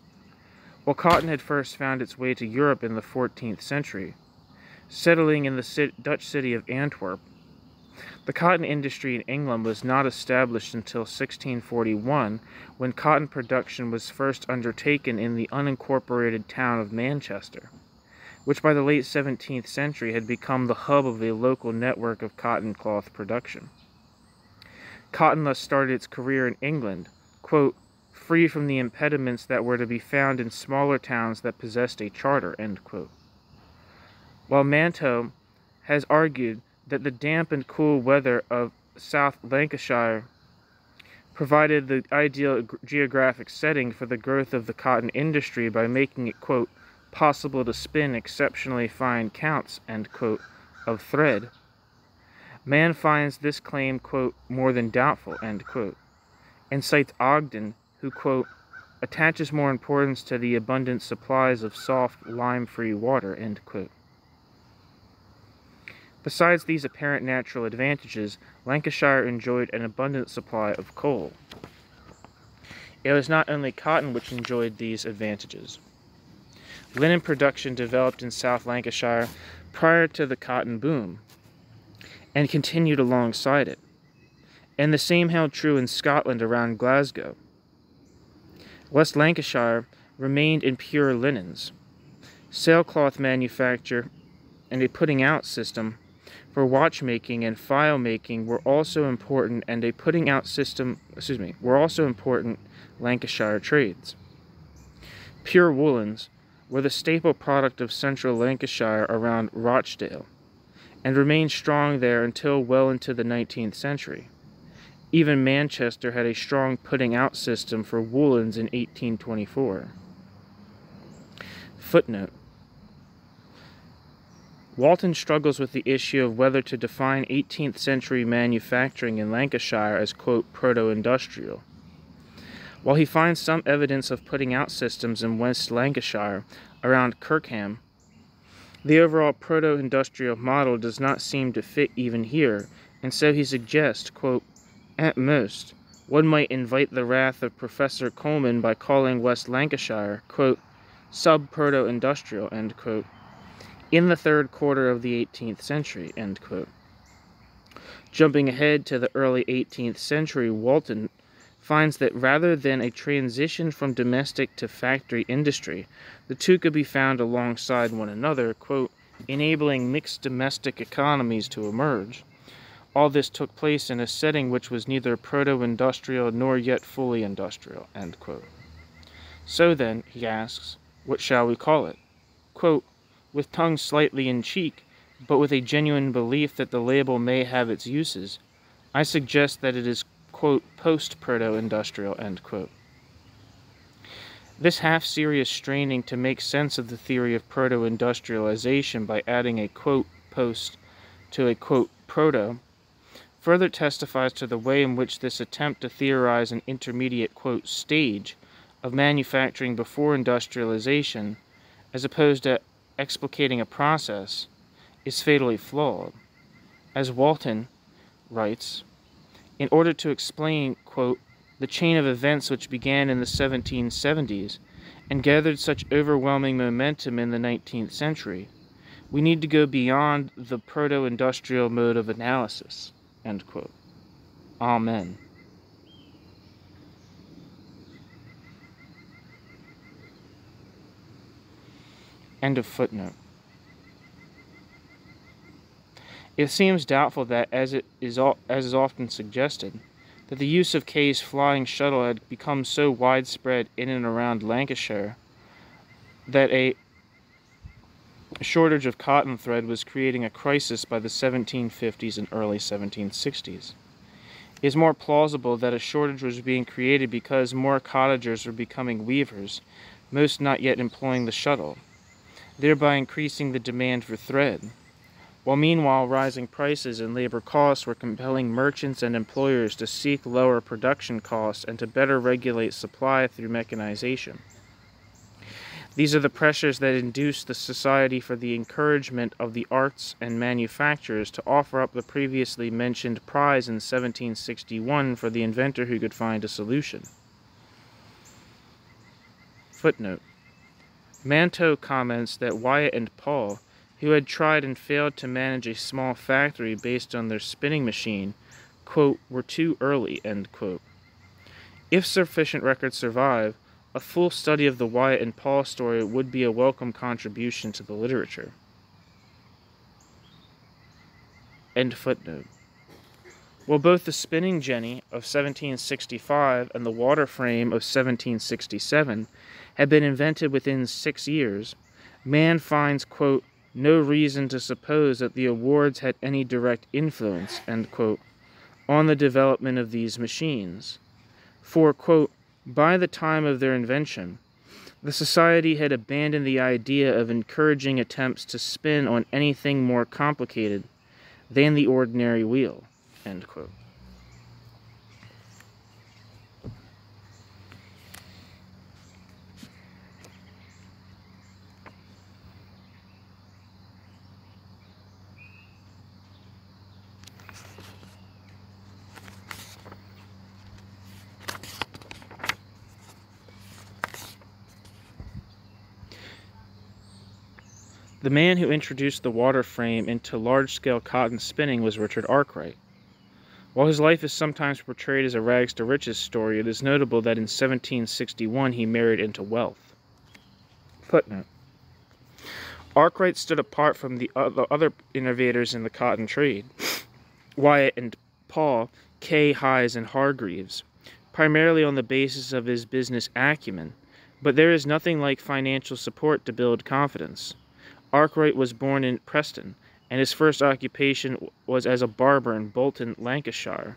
While cotton had first found its way to Europe in the 14th century, settling in the Dutch city of Antwerp, the cotton industry in England was not established until 1641, when cotton production was first undertaken in the unincorporated town of Manchester, which by the late 17th century had become the hub of a local network of cotton cloth production. Cotton thus started its career in England, quote, "free from the impediments that were to be found in smaller towns that possessed a charter," end quote. While Manto has argued that the damp and cool weather of South Lancashire provided the ideal geographic setting for the growth of the cotton industry by making it, quote, "possible to spin exceptionally fine counts," end quote, of thread, Mann finds this claim, quote, "more than doubtful," end quote, and cites Ogden, who, quote, "attaches more importance to the abundant supplies of soft, lime-free water," end quote. Besides these apparent natural advantages, Lancashire enjoyed an abundant supply of coal. It was not only cotton which enjoyed these advantages. Linen production developed in South Lancashire prior to the cotton boom, and continued alongside it, and the same held true in Scotland around Glasgow. West Lancashire remained in pure linens. Sailcloth manufacture and a putting-out system for watchmaking and file making were also important, and a putting-out system, were also important Lancashire trades. Pure woolens were the staple product of central Lancashire around Rochdale, and remained strong there until well into the 19th century. Even Manchester had a strong putting-out system for woolens in 1824. Footnote: Walton struggles with the issue of whether to define 18th century manufacturing in Lancashire as, quote, proto-industrial. While he finds some evidence of putting-out systems in West Lancashire around Kirkham, the overall proto-industrial model does not seem to fit even here, and so he suggests, quote, "at most, one might invite the wrath of Professor Coleman by calling West Lancashire, quote, sub-proto-industrial," end quote, in the third quarter of the 18th century, end quote. Jumping ahead to the early 18th century, Walton finds that rather than a transition from domestic to factory industry, the two could be found alongside one another, quote, enabling mixed domestic economies to emerge. All this took place in a setting which was neither proto-industrial nor yet fully industrial, end quote. So then, he asks, what shall we call it? Quote, with tongue slightly in cheek, but with a genuine belief that the label may have its uses, I suggest that it is, quote, post-proto-industrial, end quote. This half-serious straining to make sense of the theory of proto-industrialization by adding a, quote, post to a, quote, proto, further testifies to the way in which this attempt to theorize an intermediate, quote, stage of manufacturing before industrialization, as opposed to explicating a process, is fatally flawed. As Walton writes, in order to explain, quote, the chain of events which began in the 1770s and gathered such overwhelming momentum in the 19th century, we need to go beyond the proto-industrial mode of analysis, end quote. Amen. End of footnote. It seems doubtful that, as is often suggested, that the use of Kay's flying shuttle had become so widespread in and around Lancashire that a shortage of cotton thread was creating a crisis by the 1750s and early 1760s. It is more plausible that a shortage was being created because more cottagers were becoming weavers, most not yet employing the shuttle, thereby increasing the demand for thread, while meanwhile rising prices and labor costs were compelling merchants and employers to seek lower production costs and to better regulate supply through mechanization. These are the pressures that induced the Society for the Encouragement of the Arts and Manufactures to offer up the previously mentioned prize in 1761 for the inventor who could find a solution. Footnote. Manto comments that Wyatt and Paul, who had tried and failed to manage a small factory based on their spinning machine, quote, were too early, end quote. If sufficient records survive, a full study of the Wyatt and Paul story would be a welcome contribution to the literature. End footnote. While both the spinning jenny of 1765 and the water frame of 1767 had been invented within 6 years, Mann finds, quote, no reason to suppose that the awards had any direct influence, end quote, on the development of these machines. For, quote, by the time of their invention, the Society had abandoned the idea of encouraging attempts to spin on anything more complicated than the ordinary wheel, end quote. The man who introduced the water frame into large-scale cotton spinning was Richard Arkwright. While his life is sometimes portrayed as a rags-to-riches story, it is notable that in 1761 he married into wealth. Footnote. Arkwright stood apart from the other innovators in the cotton trade, Wyatt and Paul, Kay, Hayes, and Hargreaves, primarily on the basis of his business acumen, but there is nothing like financial support to build confidence. Arkwright was born in Preston, and his first occupation was as a barber in Bolton, Lancashire.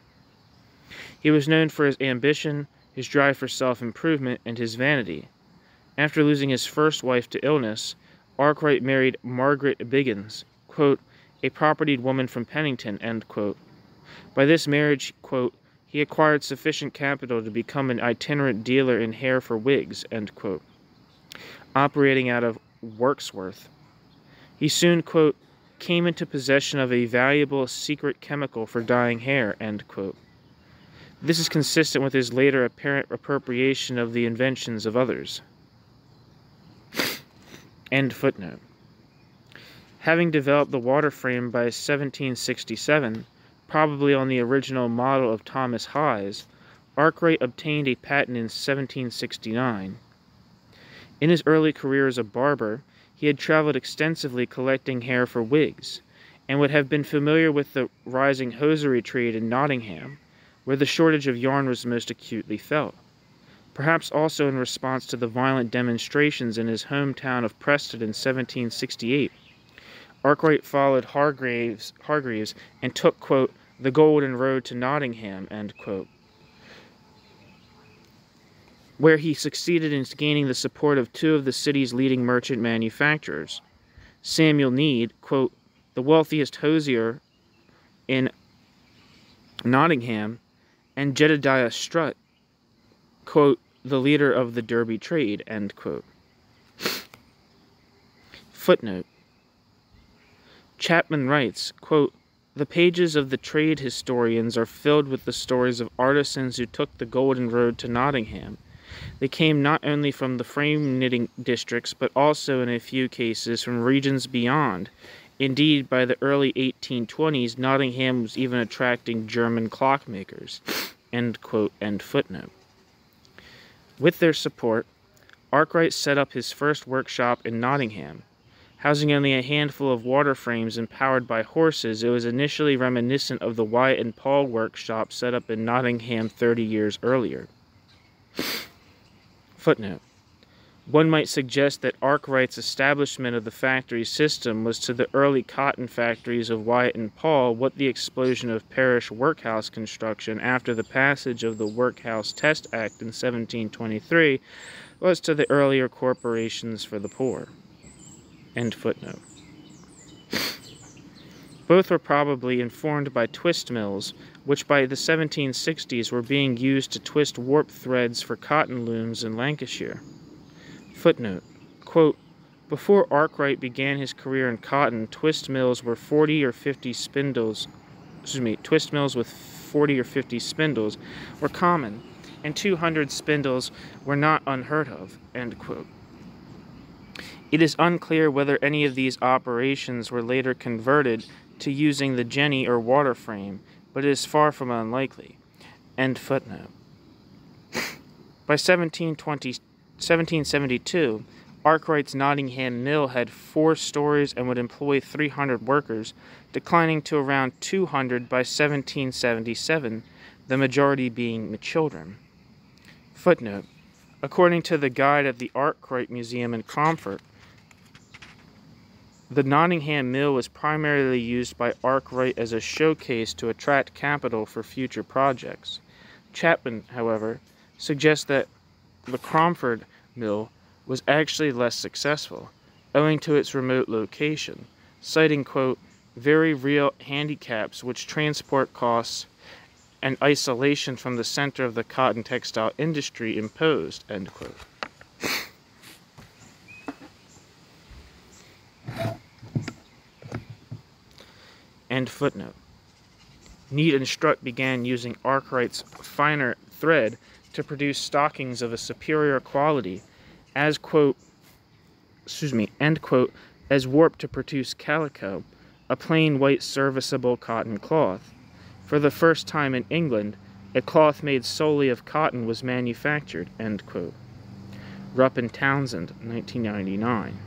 He was known for his ambition, his drive for self-improvement, and his vanity. After losing his first wife to illness, Arkwright married Margaret Biggins, quote, a propertied woman from Pennington, end quote. By this marriage, quote, he acquired sufficient capital to become an itinerant dealer in hair for wigs, end quote, operating out of Wirksworth. He soon, quote, came into possession of a valuable secret chemical for dyeing hair, end quote. This is consistent with his later apparent appropriation of the inventions of others. End footnote. Having developed the water frame by 1767, probably on the original model of Thomas Hayes, Arkwright obtained a patent in 1769. In his early career as a barber, he had traveled extensively collecting hair for wigs, and would have been familiar with the rising hosiery trade in Nottingham, where the shortage of yarn was most acutely felt. perhaps also in response to the violent demonstrations in his hometown of Preston in 1768. Arkwright followed Hargreaves and took, quote, the Golden Road to Nottingham, end quote, where he succeeded in gaining the support of two of the city's leading merchant manufacturers, Samuel Need, quote, the wealthiest hosier in Nottingham, and Jedediah Strutt, quote, the leader of the Derby trade, end quote. Footnote. Chapman writes, quote, the pages of the trade historians are filled with the stories of artisans who took the Golden Road to Nottingham. They came not only from the frame knitting districts, but also in a few cases from regions beyond. Indeed, by the early 1820s, Nottingham was even attracting German clockmakers, end quote, end footnote. With their support, Arkwright set up his first workshop in Nottingham. Housing only a handful of water frames and powered by horses, it was initially reminiscent of the Wyatt and Paul workshop set up in Nottingham 30 years earlier. Footnote. One might suggest that Arkwright's establishment of the factory system was to the early cotton factories of Wyatt and Paul what the explosion of parish workhouse construction after the passage of the Workhouse Test Act in 1723 was to the earlier corporations for the poor. End footnote. Both were probably informed by twist mills, which by the 1760s were being used to twist warp threads for cotton looms in Lancashire. Footnote. Quote, before Arkwright began his career in cotton, twist mills with 40 or 50 spindles were common, and 200 spindles were not unheard of, end quote. It is unclear whether any of these operations were later converted to using the jenny or water frame, but it is far from unlikely. End footnote. By 1772, Arkwright's Nottingham mill had 4 stories and would employ 300 workers, declining to around 200 by 1777, the majority being the children. Footnote. According to the guide at the Arkwright Museum in Cromford, the Nottingham mill was primarily used by Arkwright as a showcase to attract capital for future projects. Chapman, however, suggests that the Cromford mill was actually less successful, owing to its remote location, citing, quote, very real handicaps which transport costs and isolation from the center of the cotton textile industry imposed, end quote. End footnote. Need and Strutt began using Arkwright's finer thread to produce stockings of a superior quality, as end quote, as warp to produce calico, a plain white serviceable cotton cloth. For the first time in England, a cloth made solely of cotton was manufactured, end quote. Rupp and Townsend, 1999.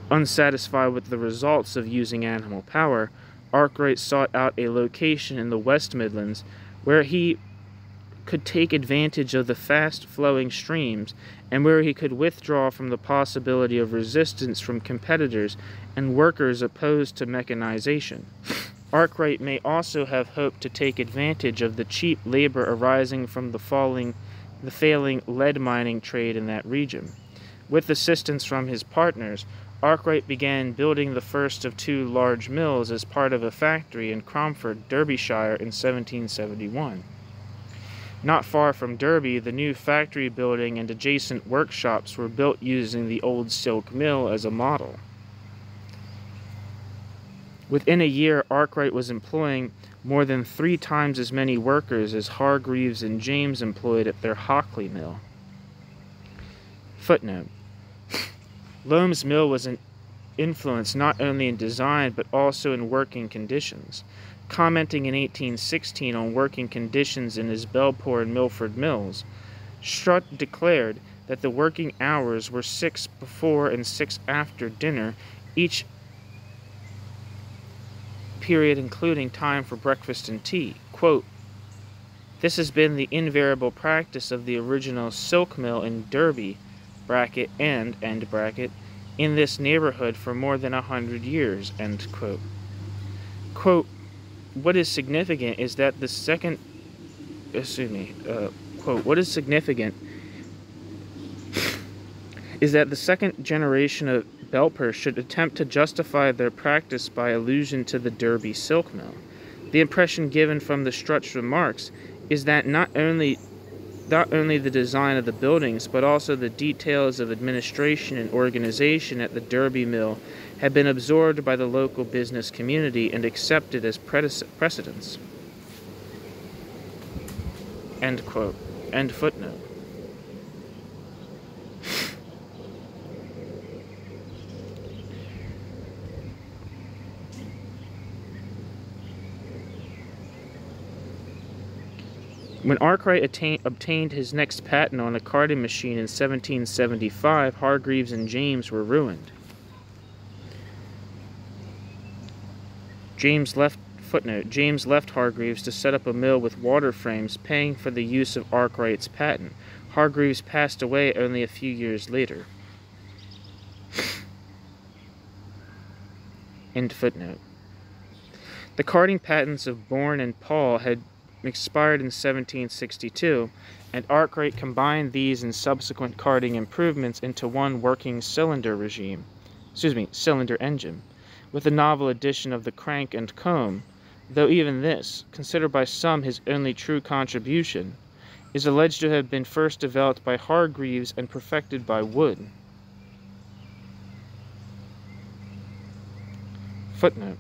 Unsatisfied with the results of using animal power, Arkwright sought out a location in the West Midlands where he could take advantage of the fast-flowing streams and where he could withdraw from the possibility of resistance from competitors and workers opposed to mechanization. Arkwright may also have hoped to take advantage of the cheap labor arising from the failing lead mining trade in that region. With assistance from his partners, Arkwright began building the first of 2 large mills as part of a factory in Cromford, Derbyshire in 1771. Not far from Derby, the new factory building and adjacent workshops were built using the old silk mill as a model. Within a year, Arkwright was employing more than 3 times as many workers as Hargreaves and James employed at their Hockley mill. Footnote. Loam's mill was an influence not only in design but also in working conditions. Commenting in 1816 on working conditions in his Belpore and Milford mills, Strutt declared that the working hours were 6 before and 6 after dinner, each period including time for breakfast and tea. Quote, This has been the invariable practice of the original silk mill in Derby, in this neighborhood for more than 100 years, end quote. Quote, what is significant is that the second, quote, what is significant is that the second generation of Belpers should attempt to justify their practice by allusion to the Derby silk mill. The impression given from the Strutt's remarks is that not only the design of the buildings, but also the details of administration and organization at the Derby mill had been absorbed by the local business community and accepted as precedents. End quote. End footnote. When Arkwright obtained his next patent on a carding machine in 1775, Hargreaves and James were ruined. James left Hargreaves to set up a mill with water frames, paying for the use of Arkwright's patent. Hargreaves passed away only a few years later. End footnote. The carding patents of Bourne and Paul had expired in 1762, and Arkwright combined these and subsequent carding improvements into one working cylinder engine, with a novel addition of the crank and comb, though even this, considered by some his only true contribution, is alleged to have been first developed by Hargreaves and perfected by Wood. Footnote.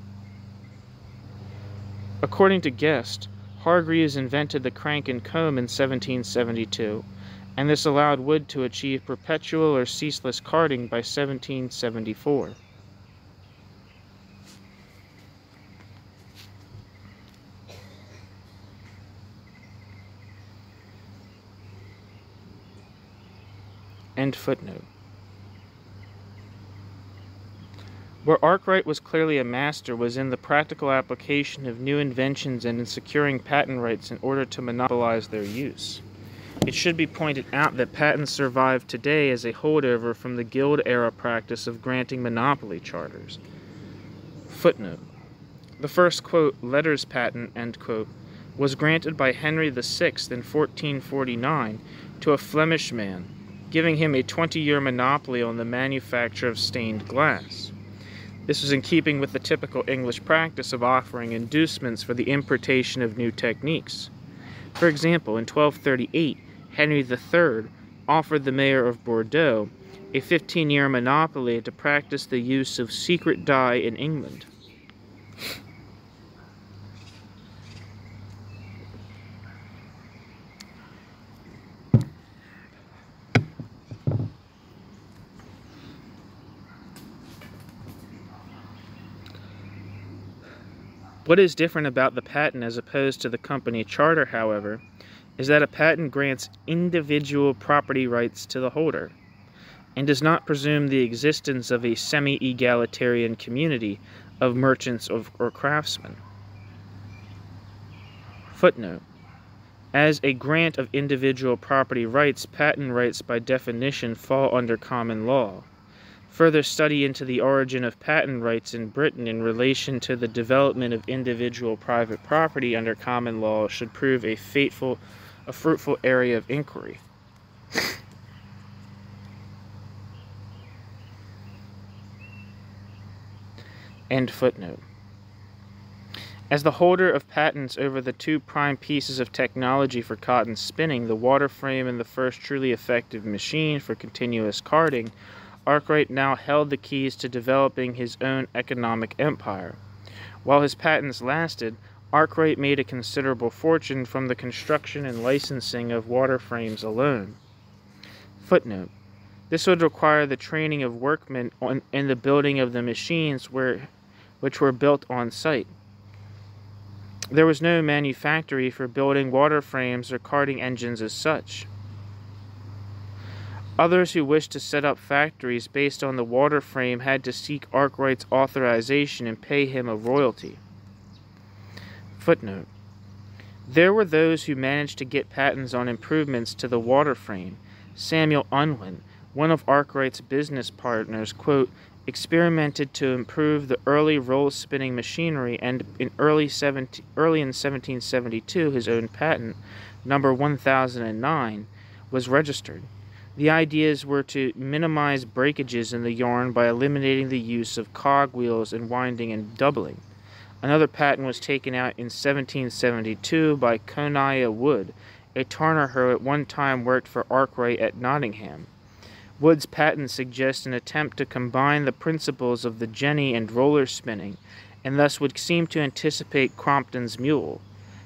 According to Guest, Hargreaves invented the crank and comb in 1772, and this allowed Wood to achieve perpetual or ceaseless carding by 1774. End footnote. Where Arkwright was clearly a master was in the practical application of new inventions and in securing patent rights in order to monopolize their use. It should be pointed out that patents survive today as a holdover from the Guild-era practice of granting monopoly charters. Footnote. The first, quote, letters patent, end quote, was granted by Henry VI in 1449 to a Flemish man, giving him a 20-year monopoly on the manufacture of stained glass. This was in keeping with the typical English practice of offering inducements for the importation of new techniques. For example, in 1238, Henry III offered the mayor of Bordeaux a 15-year monopoly to practice the use of secret dye in England. What is different about the patent as opposed to the company charter, however, is that a patent grants individual property rights to the holder, and does not presume the existence of a semi-egalitarian community of merchants or craftsmen. Footnote. As a grant of individual property rights, patent rights by definition fall under common law. Further study into the origin of patent rights in Britain in relation to the development of individual private property under common law should prove a fruitful area of inquiry. End footnote. As the holder of patents over the two prime pieces of technology for cotton spinning, the water frame and the first truly effective machine for continuous carding, Arkwright now held the keys to developing his own economic empire. While his patents lasted, Arkwright made a considerable fortune from the construction and licensing of water frames alone. Footnote. This would require the training of workmen in the building of the machines which were built on site. There was no manufactory for building water frames or carding engines as such. Others who wished to set up factories based on the water frame had to seek Arkwright's authorization and pay him a royalty. Footnote. There were those who managed to get patents on improvements to the water frame. Samuel Unwin, one of Arkwright's business partners, quote, experimented to improve the early roll-spinning machinery, and early in 1772 his own patent, number 1009, was registered. The ideas were to minimize breakages in the yarn by eliminating the use of cogwheels in winding and doubling. Another patent was taken out in 1772 by Coniah Wood, a tarner who at one time worked for Arkwright at Nottingham. Wood's patent suggests an attempt to combine the principles of the jenny and roller spinning, and thus would seem to anticipate Crompton's mule.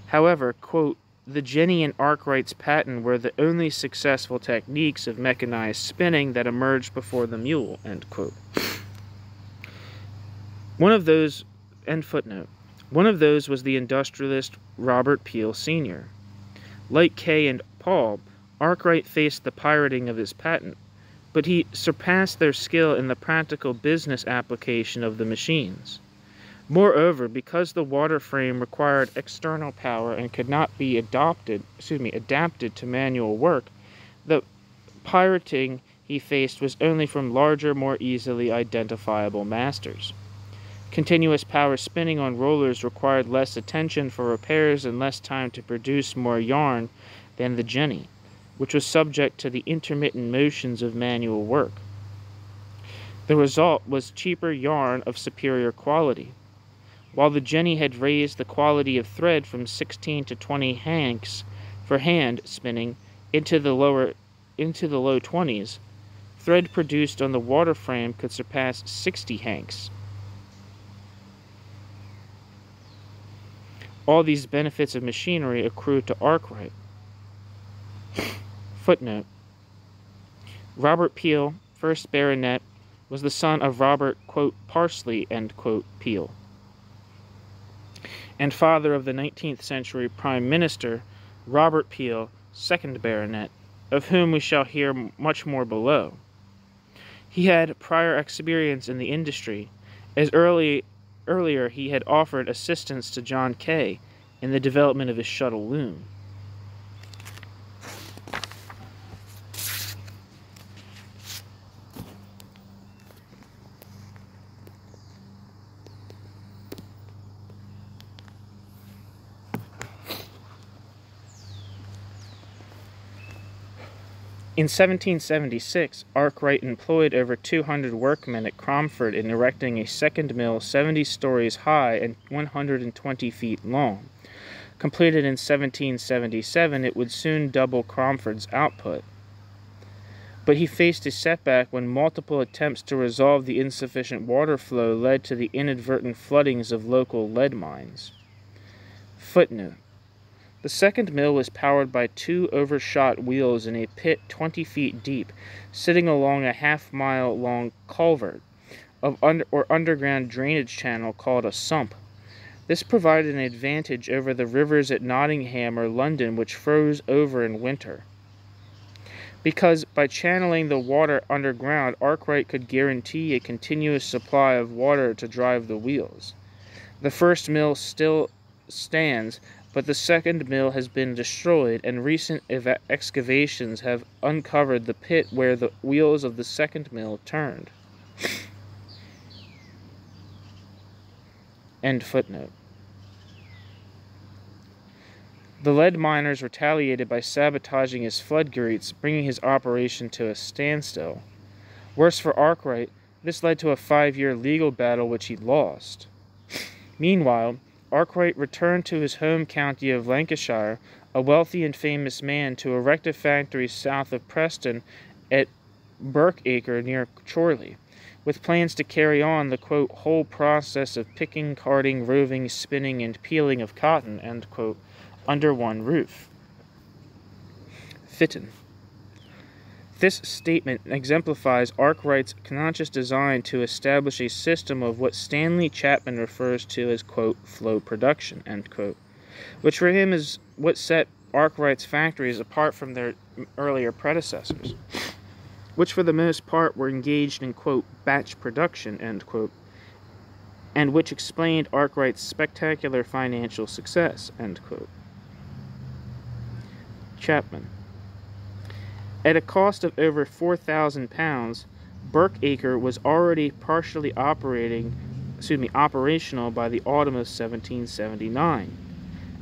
However, quote, the jenny and Arkwright's patent were the only successful techniques of mechanized spinning that emerged before the mule, end quote. One of those was the industrialist Robert Peel Sr. Like Kay and Paul, Arkwright faced the pirating of his patent, but he surpassed their skill in the practical business application of the machines. Moreover, because the water frame required external power and could not be adapted to manual work, the pirating he faced was only from larger, more easily identifiable masters. Continuous power spinning on rollers required less attention for repairs and less time to produce more yarn than the jenny, which was subject to the intermittent motions of manual work. The result was cheaper yarn of superior quality. While the jenny had raised the quality of thread from 16 to 20 hanks for hand spinning into the low 20s, thread produced on the water frame could surpass 60 hanks. All these benefits of machinery accrued to Arkwright. Footnote. Robert Peel, 1st Baronet, was the son of Robert, quote, Parsley, end quote, Peel, and father of the 19th century Prime Minister, Robert Peel, 2nd Baronet, of whom we shall hear much more below. He had prior experience in the industry, as earlier he had offered assistance to John Kay in the development of his shuttle loom. In 1776, Arkwright employed over 200 workmen at Cromford in erecting a second mill 70 stories high and 120 feet long. Completed in 1777, it would soon double Cromford's output. But he faced a setback when multiple attempts to resolve the insufficient water flow led to the inadvertent floodings of local lead mines. Footnote. The second mill was powered by 2 overshot wheels in a pit 20 feet deep, sitting along a half-mile-long culvert or underground drainage channel called a sump. This provided an advantage over the rivers at Nottingham or London, which froze over in winter. Because by channeling the water underground, Arkwright could guarantee a continuous supply of water to drive the wheels. The first mill still stands, but the second mill has been destroyed, and recent excavations have uncovered the pit where the wheels of the second mill turned. End footnote. The lead miners retaliated by sabotaging his flood grates, bringing his operation to a standstill. Worse for Arkwright, this led to a 5-year legal battle which he lost. Meanwhile, Arkwright returned to his home county of Lancashire, a wealthy and famous man, to erect a factory south of Preston at Birkacre near Chorley, with plans to carry on the, quote, whole process of picking, carding, roving, spinning, and peeling of cotton, end quote, under one roof. Fitton. This statement exemplifies Arkwright's conscious design to establish a system of what Stanley Chapman refers to as, quote, flow production, end quote, which for him is what set Arkwright's factories apart from their earlier predecessors, which for the most part were engaged in, quote, batch production, end quote, and which explained Arkwright's spectacular financial success, end quote. Chapman. At a cost of over £4,000, Burkacre was already partially operational by the autumn of 1779,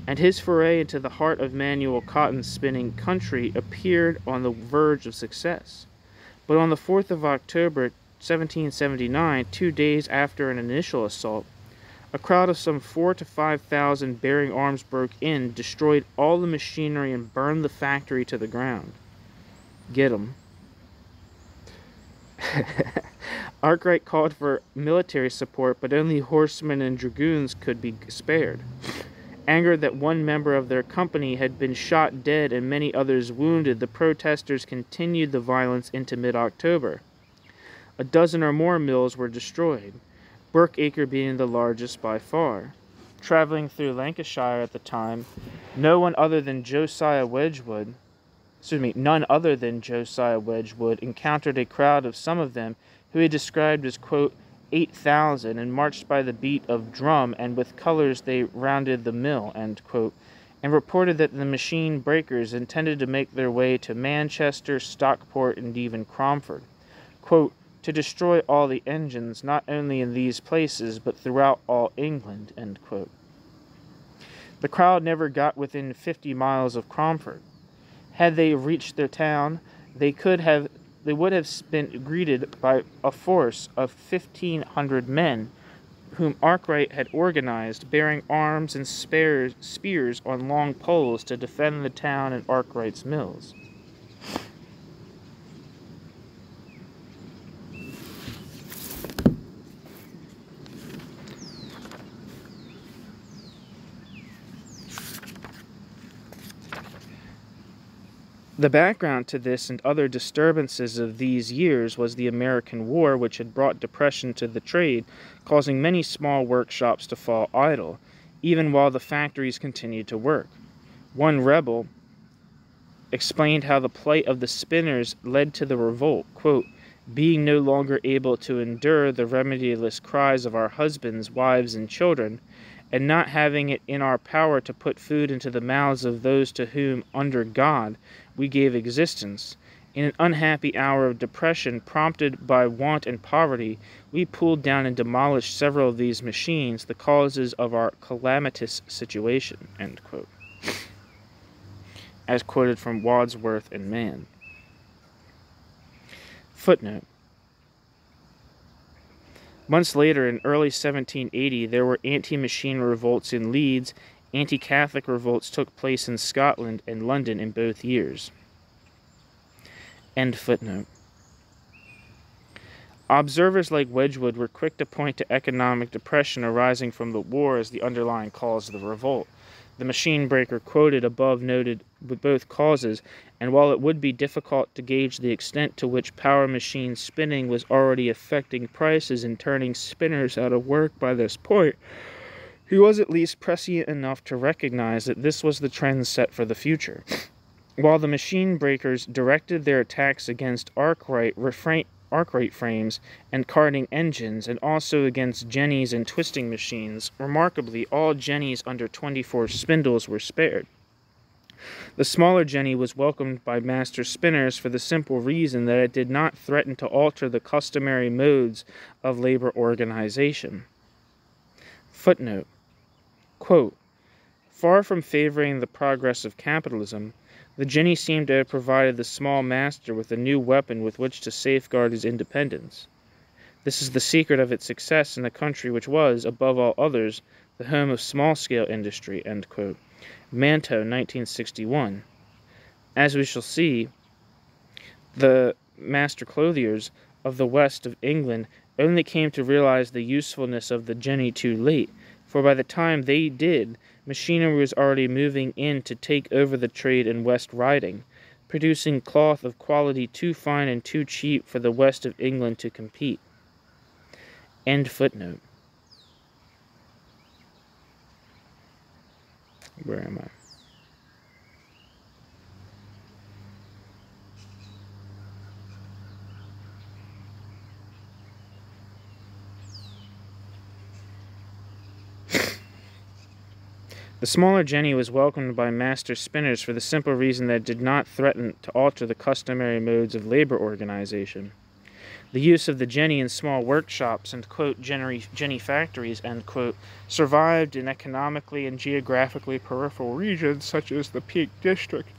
and his foray into the heart of manual cotton spinning country appeared on the verge of success. But on the 4th of October, 1779, 2 days after an initial assault, a crowd of some 4,000 to 5,000 bearing arms broke in, destroyed all the machinery, and burned the factory to the ground. Get 'em. Arkwright called for military support, but only horsemen and dragoons could be spared. Angered that one member of their company had been shot dead and many others wounded, the protesters continued the violence into mid-October. A dozen or more mills were destroyed, Burkacre being the largest by far. Traveling through Lancashire at the time, none other than Josiah Wedgwood encountered a crowd of some of them who he described as, quote, 8,000, and marched by the beat of drum, and with colors they rounded the mill, end quote, and reported that the machine breakers intended to make their way to Manchester, Stockport, and even Cromford, quote, to destroy all the engines, not only in these places, but throughout all England, end quote. The crowd never got within 50 miles of Cromford. Had they reached their town, they would have been greeted by a force of 1,500 men, whom Arkwright had organized, bearing arms and spears on long poles to defend the town and Arkwright's mills. The background to this and other disturbances of these years was the American War, which had brought depression to the trade, causing many small workshops to fall idle, even while the factories continued to work. One rebel explained how the plight of the spinners led to the revolt, quote, being no longer able to endure the remediless cries of our husbands, wives, and children, and not having it in our power to put food into the mouths of those to whom, under God, we gave existence. In an unhappy hour of depression prompted by want and poverty, we pulled down and demolished several of these machines, the causes of our calamitous situation, end quote. As quoted from Wadsworth and Mann. Footnote. Months later, in early 1780, there were anti-machine revolts in Leeds. Anti-Catholic revolts took place in Scotland and London in both years. End footnote. Observers like Wedgwood were quick to point to economic depression arising from the war as the underlying cause of the revolt. The machine breaker quoted above noted with both causes, and while it would be difficult to gauge the extent to which power machine spinning was already affecting prices and turning spinners out of work by this point, he was at least prescient enough to recognize that this was the trend set for the future. While the machine breakers directed their attacks against Arkwright frames and carding engines, and also against jennies and twisting machines, remarkably, all jennies under 24 spindles were spared. The smaller jenny was welcomed by master spinners for the simple reason that it did not threaten to alter the customary modes of labor organization. Footnote. Quote, far from favoring the progress of capitalism, the jenny seemed to have provided the small master with a new weapon with which to safeguard his independence. This is the secret of its success in a country which was, above all others, the home of small-scale industry, end quote. Manto, 1961. As we shall see, the master clothiers of the west of England only came to realize the usefulness of the jenny too late, for by the time they did, machinery was already moving in to take over the trade in West Riding, producing cloth of quality too fine and too cheap for the west of England to compete. End footnote. Where am I? The smaller jenny was welcomed by master spinners for the simple reason that it did not threaten to alter the customary modes of labor organization. The use of the jenny in small workshops and, quote, jenny factories, end quote, survived in economically and geographically peripheral regions such as the Peak District,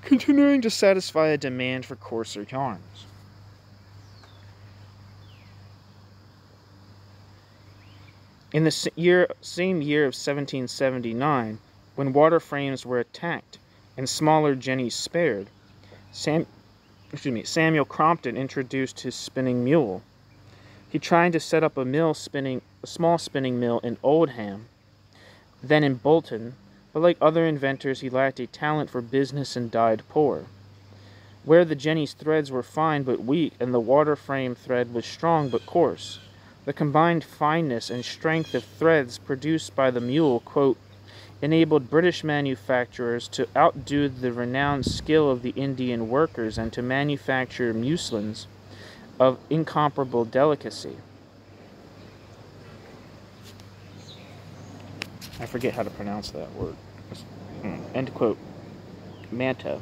continuing to satisfy a demand for coarser yarns. In the same year of 1779, when water frames were attacked and smaller jennies spared, Samuel Crompton introduced his spinning mule. He tried to set up a small spinning mill in Oldham, then in Bolton, but like other inventors, he lacked a talent for business and died poor. Where the jenny's threads were fine but weak, and the water frame thread was strong but coarse, the combined fineness and strength of threads produced by the mule, quote, enabled British manufacturers to outdo the renowned skill of the Indian workers and to manufacture muslins of incomparable delicacy. I forget how to pronounce that word. End quote. Manto.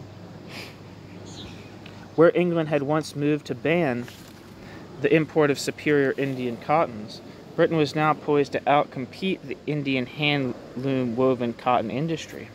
Where England had once moved to ban the import of superior Indian cottons, Britain was now poised to outcompete the Indian hand-loom woven cotton industry.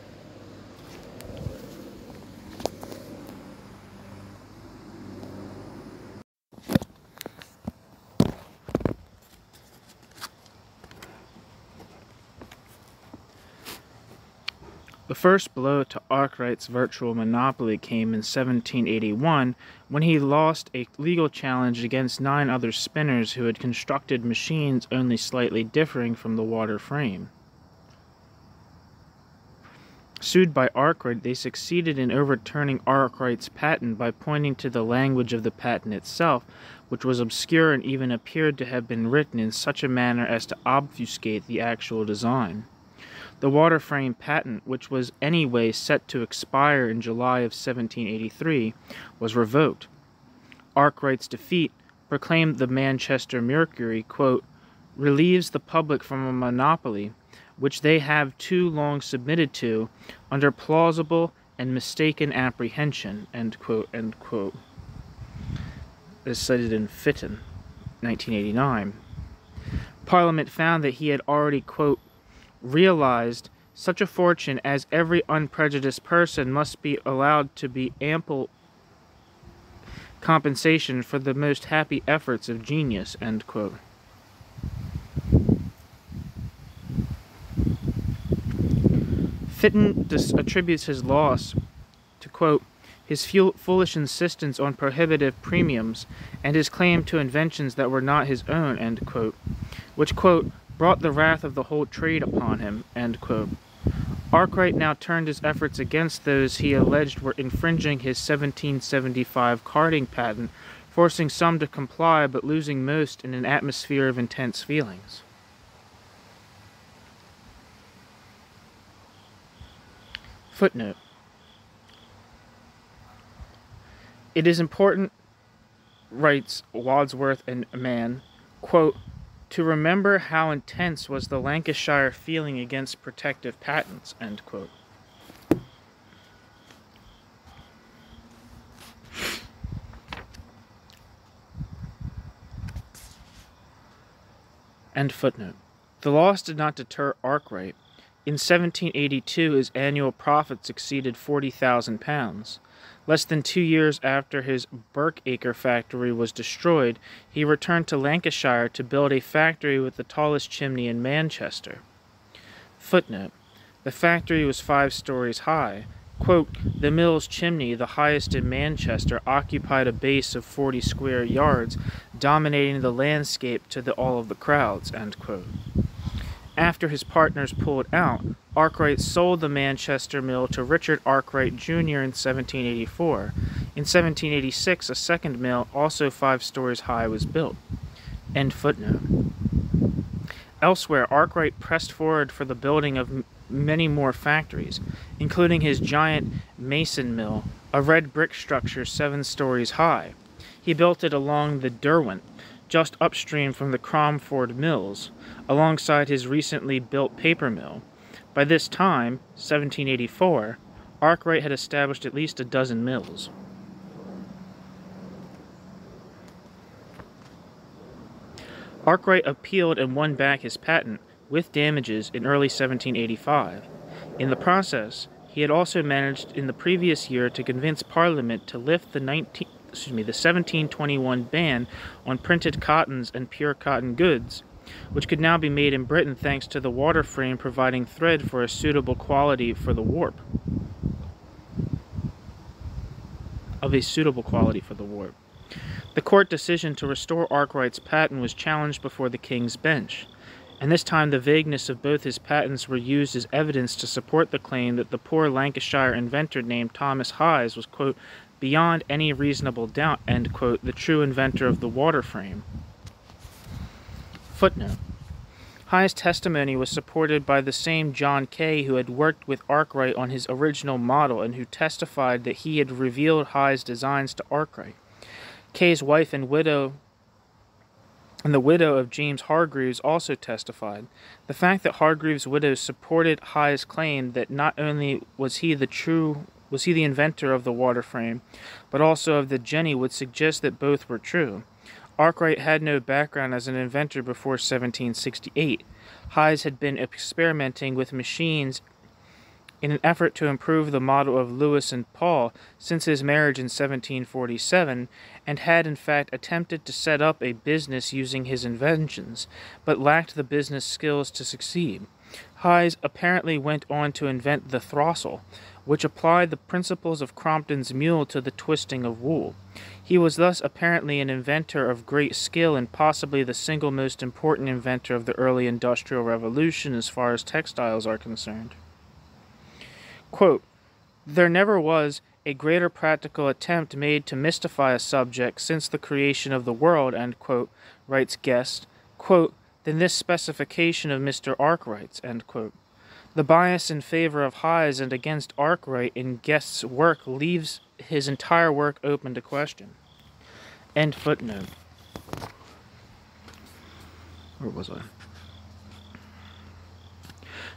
The first blow to Arkwright's virtual monopoly came in 1781 when he lost a legal challenge against 9 other spinners who had constructed machines only slightly differing from the water frame. Sued by Arkwright, they succeeded in overturning Arkwright's patent by pointing to the language of the patent itself, which was obscure and even appeared to have been written in such a manner as to obfuscate the actual design. The water frame patent, which was anyway set to expire in July of 1783, was revoked. Arkwright's defeat, proclaimed the Manchester Mercury, quote, relieves the public from a monopoly which they have too long submitted to under plausible and mistaken apprehension, end quote, end quote. As cited in Fitton, 1989. Parliament found that he had already, quote, realized such a fortune as every unprejudiced person must be allowed to be ample compensation for the most happy efforts of genius, end quote. Fitton attributes his loss to, quote, his foolish insistence on prohibitive premiums and his claim to inventions that were not his own, end quote, which, quote, brought the wrath of the whole trade upon him, end quote. Arkwright now turned his efforts against those he alleged were infringing his 1775 carding patent, forcing some to comply but losing most in an atmosphere of intense feelings. Footnote. It is important, writes Wadsworth and Mann, quote, to remember how intense was the Lancashire feeling against protective patents, end quote. End footnote. The loss did not deter Arkwright. In 1782, his annual profits exceeded £40,000. Less than 2 years after his Birkacre factory was destroyed, he returned to Lancashire to build a factory with the tallest chimney in Manchester. Footnote. The factory was 5 stories high. Quote, the mill's chimney, the highest in Manchester, occupied a base of 40 square yards, dominating the landscape to all of the crowds, end quote. After his partners pulled out, Arkwright sold the Manchester mill to Richard Arkwright Jr. in 1784. In 1786, a second mill, also 5 stories high, was built. End footnote. Elsewhere, Arkwright pressed forward for the building of many more factories, including his giant Mason mill, a red brick structure 7 stories high. He built it along the Derwent, just upstream from the Cromford Mills, alongside his recently built paper mill, By this time, 1784, Arkwright had established at least a dozen mills. Arkwright appealed and won back his patent with damages in early 1785. In the process, he had also managed in the previous year to convince Parliament to lift the 1721 ban on printed cottons and pure cotton goods, which could now be made in Britain thanks to the water frame providing thread for a suitable quality for the warp. The court decision to restore Arkwright's patent was challenged before the King's Bench, and this time the vagueness of both his patents were used as evidence to support the claim that the poor Lancashire inventor named Thomas Hayes was, quote, beyond any reasonable doubt, end quote, the true inventor of the water frame. Footnote. Hayes' testimony was supported by the same John Kay who had worked with Arkwright on his original model and who testified that he had revealed Hayes' designs to Arkwright. Kay's wife and the widow of James Hargreaves also testified. The fact that Hargreaves' widow supported Hayes' claim that not only was he the inventor of the water frame, but also of the jenny would suggest that both were true. Arkwright had no background as an inventor before 1768. Hayes had been experimenting with machines in an effort to improve the model of Lewis and Paul since his marriage in 1747, and had in fact attempted to set up a business using his inventions, but lacked the business skills to succeed. Hayes apparently went on to invent the throstle, which applied the principles of Crompton's mule to the twisting of wool. He was thus apparently an inventor of great skill and possibly the single most important inventor of the early Industrial Revolution as far as textiles are concerned. Quote, there never was a greater practical attempt made to mystify a subject since the creation of the world, end quote, writes Guest, quote, than this specification of Mr. Arkwright's, end quote. The bias in favor of Hayes and against Arkwright in Guest's work leaves his entire work open to question. End footnote. Where was I?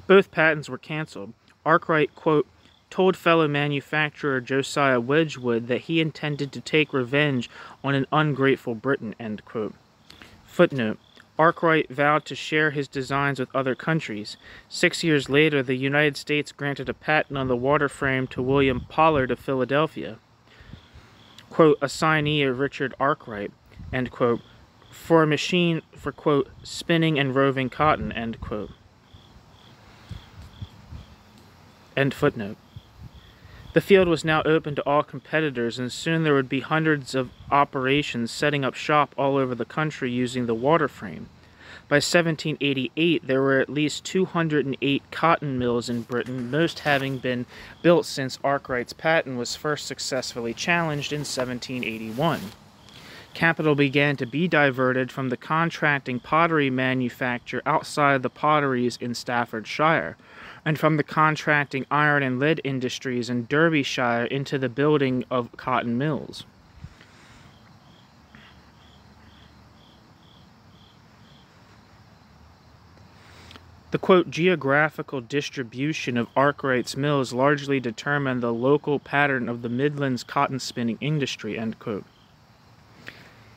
Both patents were canceled. Arkwright, quote, told fellow manufacturer Josiah Wedgwood that he intended to take revenge on an ungrateful Briton, end quote. Footnote. Arkwright vowed to share his designs with other countries. 6 years later, the United States granted a patent on the water frame to William Pollard of Philadelphia, quote, assignee of Richard Arkwright, end quote, for a machine for, quote, spinning and roving cotton, end quote. End footnote. The field was now open to all competitors, and soon there would be hundreds of operations setting up shop all over the country using the water frame. By 1788, there were at least 208 cotton mills in Britain, most having been built since Arkwright's patent was first successfully challenged in 1781. Capital began to be diverted from the contracting pottery manufacture outside the potteries in Staffordshire, and from the contracting iron and lead industries in Derbyshire into the building of cotton mills. The, quote, geographical distribution of Arkwright's mills largely determined the local pattern of the Midlands cotton spinning industry, end quote.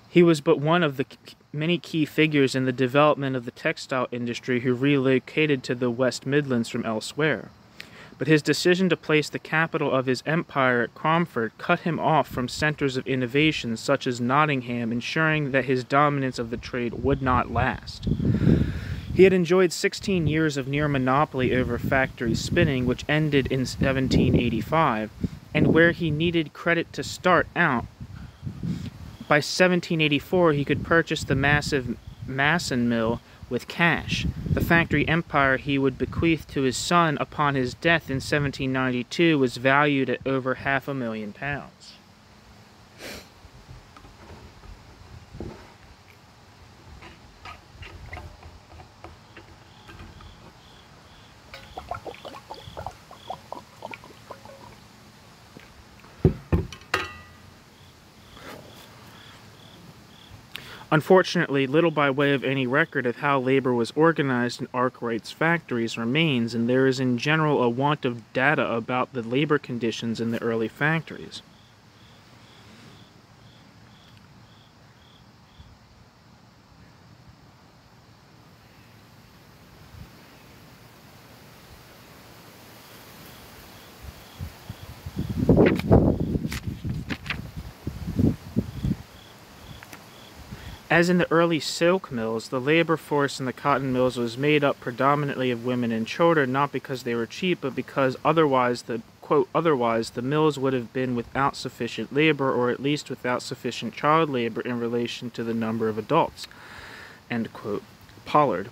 He was but one of the many key figures in the development of the textile industry who relocated to the West Midlands from elsewhere. But his decision to place the capital of his empire at Cromford cut him off from centers of innovation such as Nottingham, ensuring that his dominance of the trade would not last. He had enjoyed 16 years of near monopoly over factory spinning, which ended in 1785, and where he needed credit to start out. By 1784, he could purchase the massive Masson mill with cash. The factory empire he would bequeath to his son upon his death in 1792 was valued at over £500,000. Unfortunately, little by way of any record of how labor was organized in Arkwright's factories remains, and there is in general a want of data about the labor conditions in the early factories. As in the early silk mills, the labor force in the cotton mills was made up predominantly of women and children, not because they were cheap, but because otherwise the mills would have been without sufficient labor, or at least without sufficient child labor in relation to the number of adults. End quote. Pollard.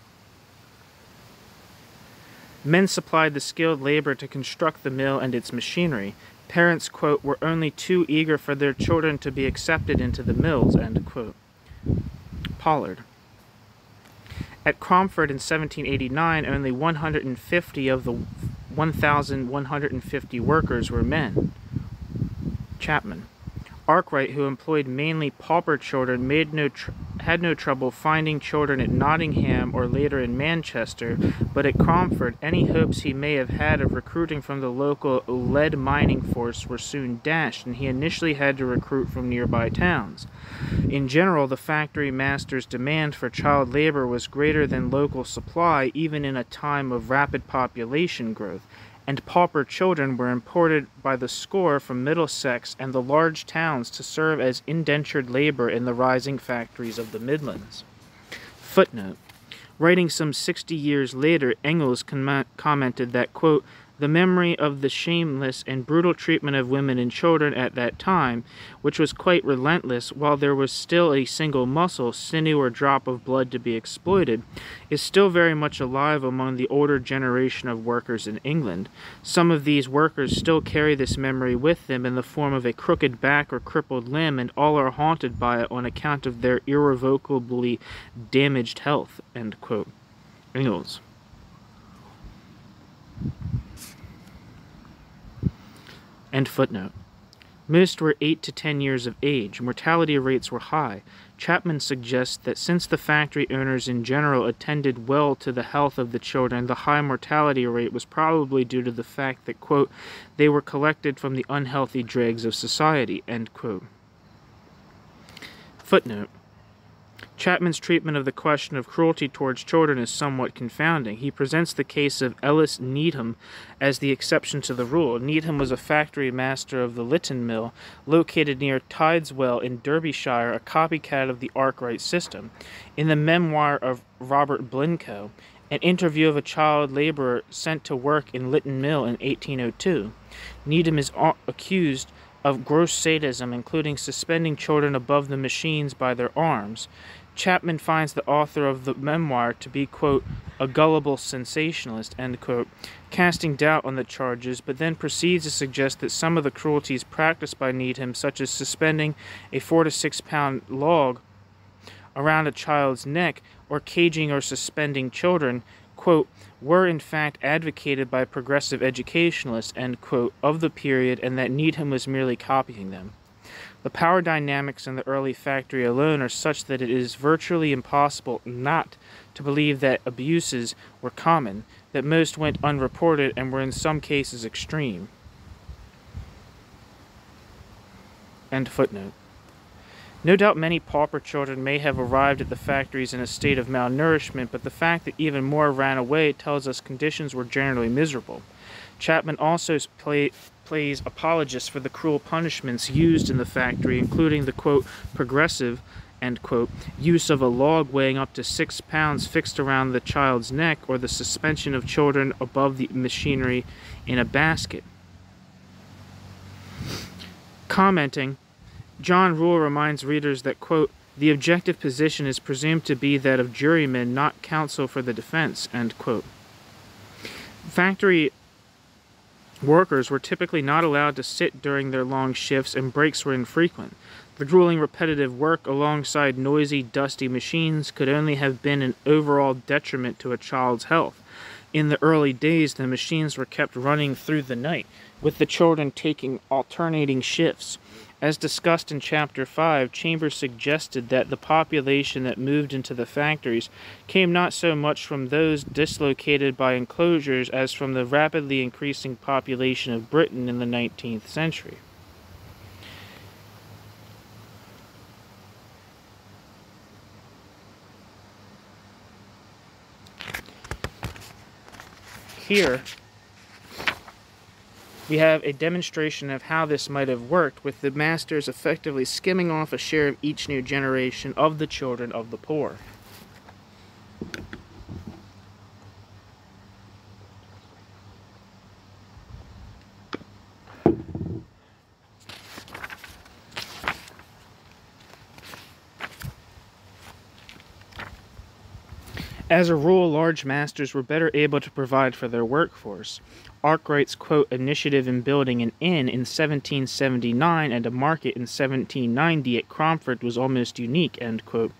Men supplied the skilled labor to construct the mill and its machinery. Parents, quote, were only too eager for their children to be accepted into the mills, end quote. Pollard. At Cromford in 1789, only 150 of the 1,150 workers were men. Chapman. Arkwright, who employed mainly pauper children, had no trouble finding children at Nottingham or later in Manchester, but at Cromford any hopes he may have had of recruiting from the local lead mining force were soon dashed, and he initially had to recruit from nearby towns. In general, the factory master's demand for child labor was greater than local supply, even in a time of rapid population growth, and pauper children were imported by the score from Middlesex and the large towns to serve as indentured labor in the rising factories of the Midlands. Footnote. Writing some 60 years later, Engels commented that, quote, the memory of the shameless and brutal treatment of women and children at that time, which was quite relentless while there was still a single muscle, sinew, or drop of blood to be exploited, is still very much alive among the older generation of workers in England. Some of these workers still carry this memory with them in the form of a crooked back or crippled limb, and all are haunted by it on account of their irrevocably damaged health. End quote. Engels. End footnote. Most were 8 to 10 years of age. Mortality rates were high. Chapman suggests that since the factory owners in general attended well to the health of the children, the high mortality rate was probably due to the fact that, quote, they were collected from the unhealthy dregs of society, end quote. Footnote. Chapman's treatment of the question of cruelty towards children is somewhat confounding. He presents the case of Ellis Needham as the exception to the rule. Needham was a factory master of the Lytton Mill, located near Tideswell in Derbyshire, a copycat of the Arkwright system. In the memoir of Robert Blincoe, an interview of a child laborer sent to work in Lytton Mill in 1802, Needham is accused of gross sadism, including suspending children above the machines by their arms. Chapman finds the author of the memoir to be, quote, a gullible sensationalist, end quote, casting doubt on the charges, but then proceeds to suggest that some of the cruelties practiced by Needham, such as suspending a 4 to 6 pound log around a child's neck or caging or suspending children, quote, were in fact advocated by progressive educationalists, end quote, of the period, and that Needham was merely copying them. The power dynamics in the early factory alone are such that it is virtually impossible not to believe that abuses were common, that most went unreported and were in some cases extreme. End footnote. No doubt many pauper children may have arrived at the factories in a state of malnourishment, but the fact that even more ran away tells us conditions were generally miserable. Chapman also plays apologist for the cruel punishments used in the factory, including the, quote, progressive, end quote, use of a log weighing up to 6 pounds fixed around the child's neck, or the suspension of children above the machinery in a basket. Commenting, John Rule reminds readers that, quote, the objective position is presumed to be that of jurymen, not counsel for the defense, end quote. Factory workers were typically not allowed to sit during their long shifts, and breaks were infrequent. The grueling repetitive work alongside noisy, dusty machines could only have been an overall detriment to a child's health. In the early days, the machines were kept running through the night, with the children taking alternating shifts. As discussed in Chapter 5, Chambers suggested that the population that moved into the factories came not so much from those dislocated by enclosures as from the rapidly increasing population of Britain in the 19th century. Here, we have a demonstration of how this might have worked, with the masters effectively skimming off a share of each new generation of the children of the poor. As a rule, large masters were better able to provide for their workforce. Arkwright's, quote, initiative in building an inn in 1779 and a market in 1790 at Cromford was almost unique, end quote.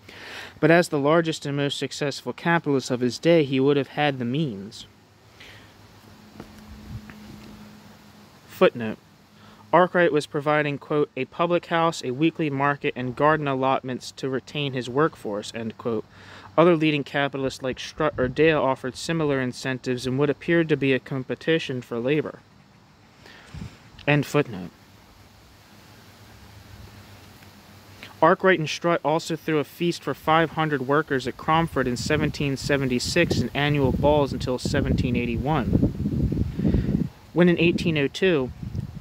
But as the largest and most successful capitalist of his day, he would have had the means. Footnote. Arkwright was providing, quote, a public house, a weekly market, and garden allotments to retain his workforce, end quote. Other leading capitalists like Strutt or Dale offered similar incentives in what appeared to be a competition for labor. End footnote. Arkwright and Strutt also threw a feast for 500 workers at Cromford in 1776 and annual balls until 1781. When in 1802,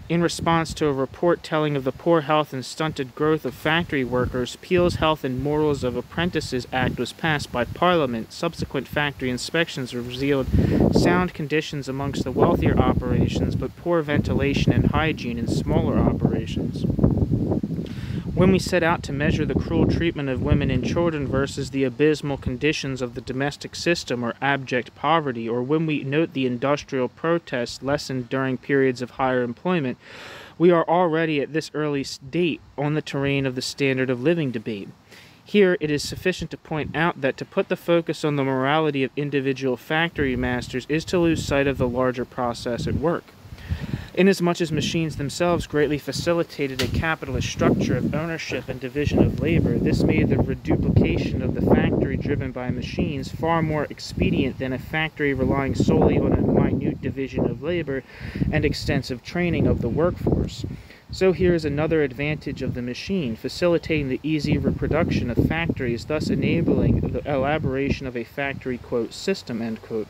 in response to a report telling of the poor health and stunted growth of factory workers, Peel's Health and Morals of Apprentices Act was passed by Parliament. Subsequent factory inspections revealed sound conditions amongst the wealthier operations, but poor ventilation and hygiene in smaller operations. When we set out to measure the cruel treatment of women and children versus the abysmal conditions of the domestic system or abject poverty, or when we note the industrial protests lessened during periods of higher employment, we are already at this early date on the terrain of the standard of living debate. Here it is sufficient to point out that to put the focus on the morality of individual factory masters is to lose sight of the larger process at work. Inasmuch as machines themselves greatly facilitated a capitalist structure of ownership and division of labor, this made the reduplication of the factory driven by machines far more expedient than a factory relying solely on a minute division of labor and extensive training of the workforce. So here is another advantage of the machine, facilitating the easy reproduction of factories, thus enabling the elaboration of a factory, quote, system, end quote.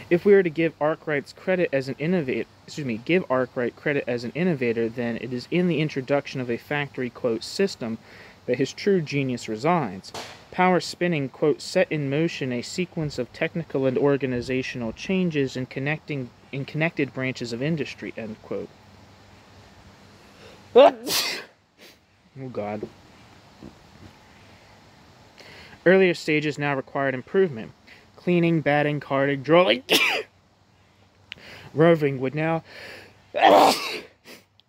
If we are to give Arkwright credit as an innovator, then it is in the introduction of a factory, quote, system that his true genius resides. Power spinning, quote, set in motion a sequence of technical and organizational changes in connected branches of industry, end quote. Oh, God. Earlier stages now required improvement. Cleaning, batting, carting, drawing, roving would now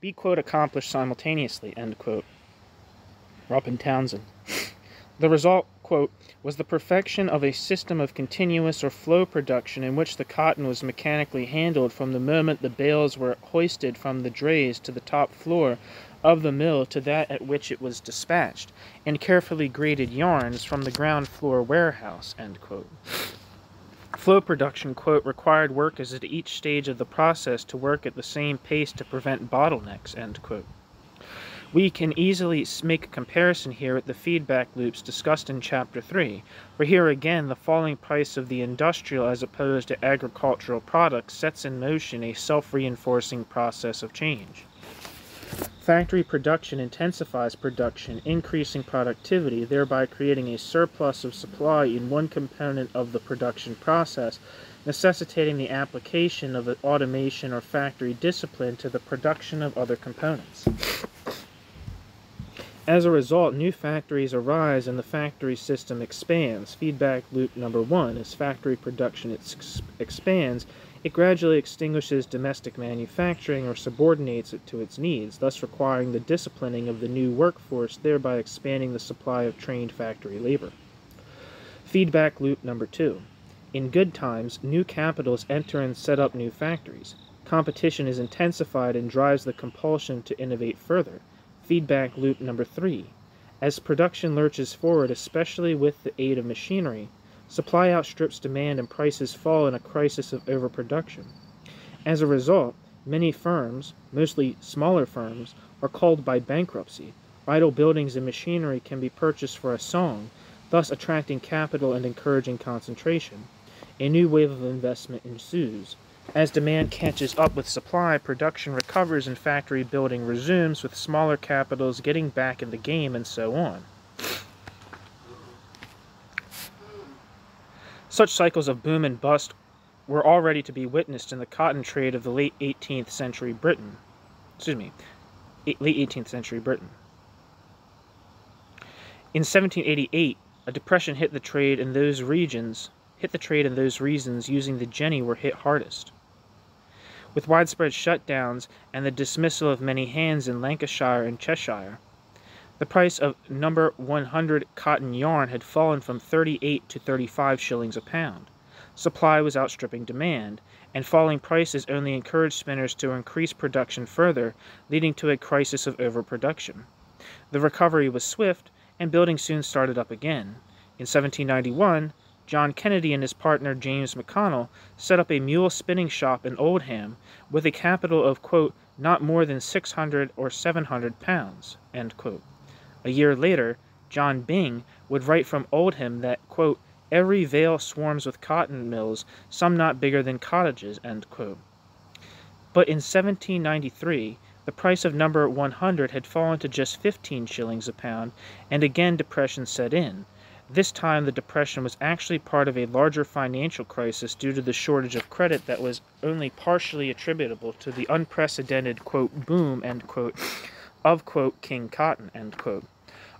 be, quote, accomplished simultaneously, end quote. Rupp and Townsend. The result, quote, was the perfection of a system of continuous or flow production in which the cotton was mechanically handled from the moment the bales were hoisted from the drays to the top floor of the mill to that at which it was dispatched, and carefully graded yarns from the ground floor warehouse, end quote. Flow production, quote, required workers at each stage of the process to work at the same pace to prevent bottlenecks, end quote. We can easily make a comparison here with the feedback loops discussed in Chapter 3, for here again the falling price of the industrial as opposed to agricultural products sets in motion a self-reinforcing process of change. Factory production intensifies production, increasing productivity, thereby creating a surplus of supply in one component of the production process, necessitating the application of automation or factory discipline to the production of other components. As a result, new factories arise and the factory system expands. Feedback loop number 1, as factory production expands, it gradually extinguishes domestic manufacturing or subordinates it to its needs, thus requiring the disciplining of the new workforce, thereby expanding the supply of trained factory labor. Feedback loop number 2. In good times, new capitals enter and set up new factories. Competition is intensified and drives the compulsion to innovate further. Feedback loop number 3. As production lurches forward, especially with the aid of machinery, supply outstrips demand and prices fall in a crisis of overproduction. As a result, many firms, mostly smaller firms, are called by bankruptcy. Idle buildings and machinery can be purchased for a song, thus attracting capital and encouraging concentration. A new wave of investment ensues. As demand catches up with supply, production recovers and factory building resumes, with smaller capitals getting back in the game, and so on. Such cycles of boom and bust were already to be witnessed in the cotton trade of the late 18th century Britain. Late 18th century Britain. In 1788, a depression hit the trade in those regions using the jenny were hit hardest. With widespread shutdowns and the dismissal of many hands in Lancashire and Cheshire, the price of number 100 cotton yarn had fallen from 38 to 35 shillings a pound. Supply was outstripping demand, and falling prices only encouraged spinners to increase production further, leading to a crisis of overproduction. The recovery was swift, and building soon started up again. In 1791, John Kennedy and his partner James McConnell set up a mule spinning shop in Oldham with a capital of, quote, not more than 600 or 700 pounds, end quote. A year later, John Byng would write from Oldham that, quote, every vale swarms with cotton mills, some not bigger than cottages, end quote. But in 1793, the price of number 100 had fallen to just 15 shillings a pound, and again depression set in. This time the depression was actually part of a larger financial crisis due to the shortage of credit that was only partially attributable to the unprecedented, quote, boom, end quote, of, quote, King Cotton, end quote.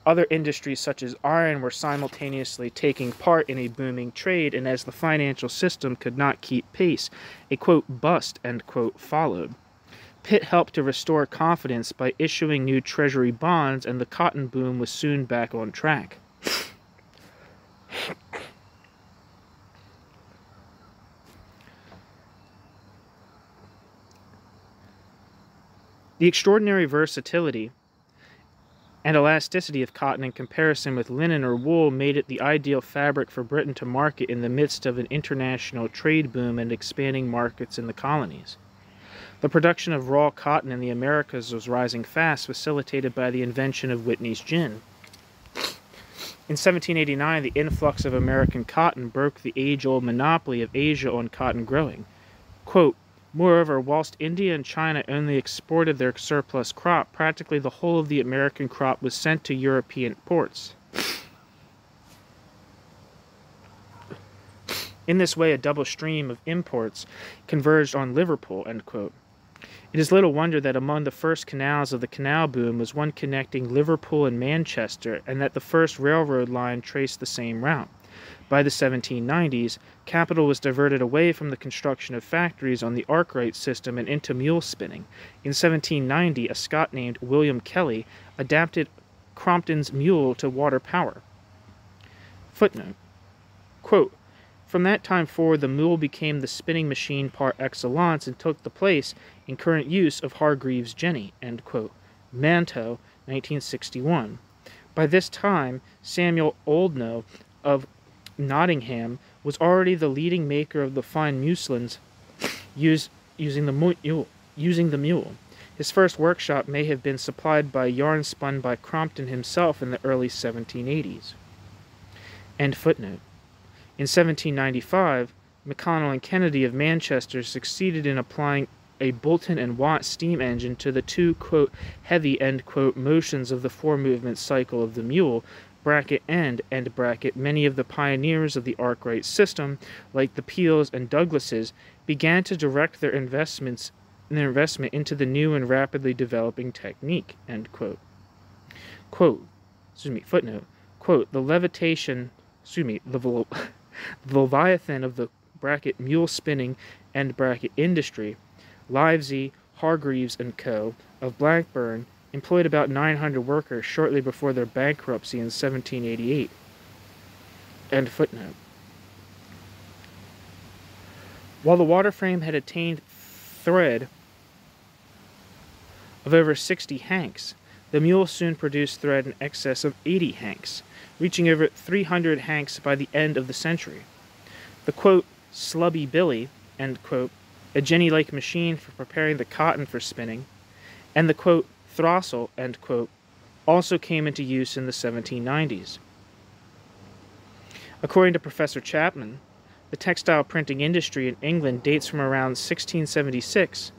Other industries such as iron were simultaneously taking part in a booming trade, and as the financial system could not keep pace, a, quote, bust, end quote, followed. Pitt helped to restore confidence by issuing new treasury bonds, and the cotton boom was soon back on track. The extraordinary versatility and elasticity of cotton in comparison with linen or wool made it the ideal fabric for Britain to market in the midst of an international trade boom and expanding markets in the colonies. The production of raw cotton in the Americas was rising fast, facilitated by the invention of Whitney's gin. In 1789, the influx of American cotton broke the age-old monopoly of Asia on cotton growing. Quote, moreover, whilst India and China only exported their surplus crop, practically the whole of the American crop was sent to European ports. In this way, a double stream of imports converged on Liverpool, end quote. It is little wonder that among the first canals of the canal boom was one connecting Liverpool and Manchester, and that the first railroad line traced the same route. By the 1790s, capital was diverted away from the construction of factories on the Arkwright system and into mule spinning. In 1790, a Scot named William Kelly adapted Crompton's mule to water power. Footnote. Quote, from that time forward, the mule became the spinning machine par excellence and took the place in current use of Hargreaves' jenny, end quote. Manto, 1961. By this time, Samuel Oldknow of Nottingham was already the leading maker of the fine muslins using the mule. His first workshop may have been supplied by yarn spun by Crompton himself in the early 1780s. End footnote. In 1795, McConnell and Kennedy of Manchester succeeded in applying a Boulton and Watt steam engine to the two, quote, heavy, end quote, motions of the four-movement cycle of the mule, bracket and end bracket. Many of the pioneers of the Arkwright system, like the Peels and Douglases, began to direct their investment into the new and rapidly developing technique, end quote. Footnote. Quote, the Leviathan of the bracket mule spinning end bracket industry, Livesey, Hargreaves & Co. of Blackburn, employed about 900 workers shortly before their bankruptcy in 1788. End footnote. While the water frame had attained thread of over 60 hanks, The mule soon produced thread in excess of 80 hanks, reaching over 300 hanks by the end of the century. The, quote, slubby billy, end quote, a jenny-like machine for preparing the cotton for spinning, and the, quote, throstle, end quote, also came into use in the 1790s. According to Professor Chapman, the textile printing industry in England dates from around 1676,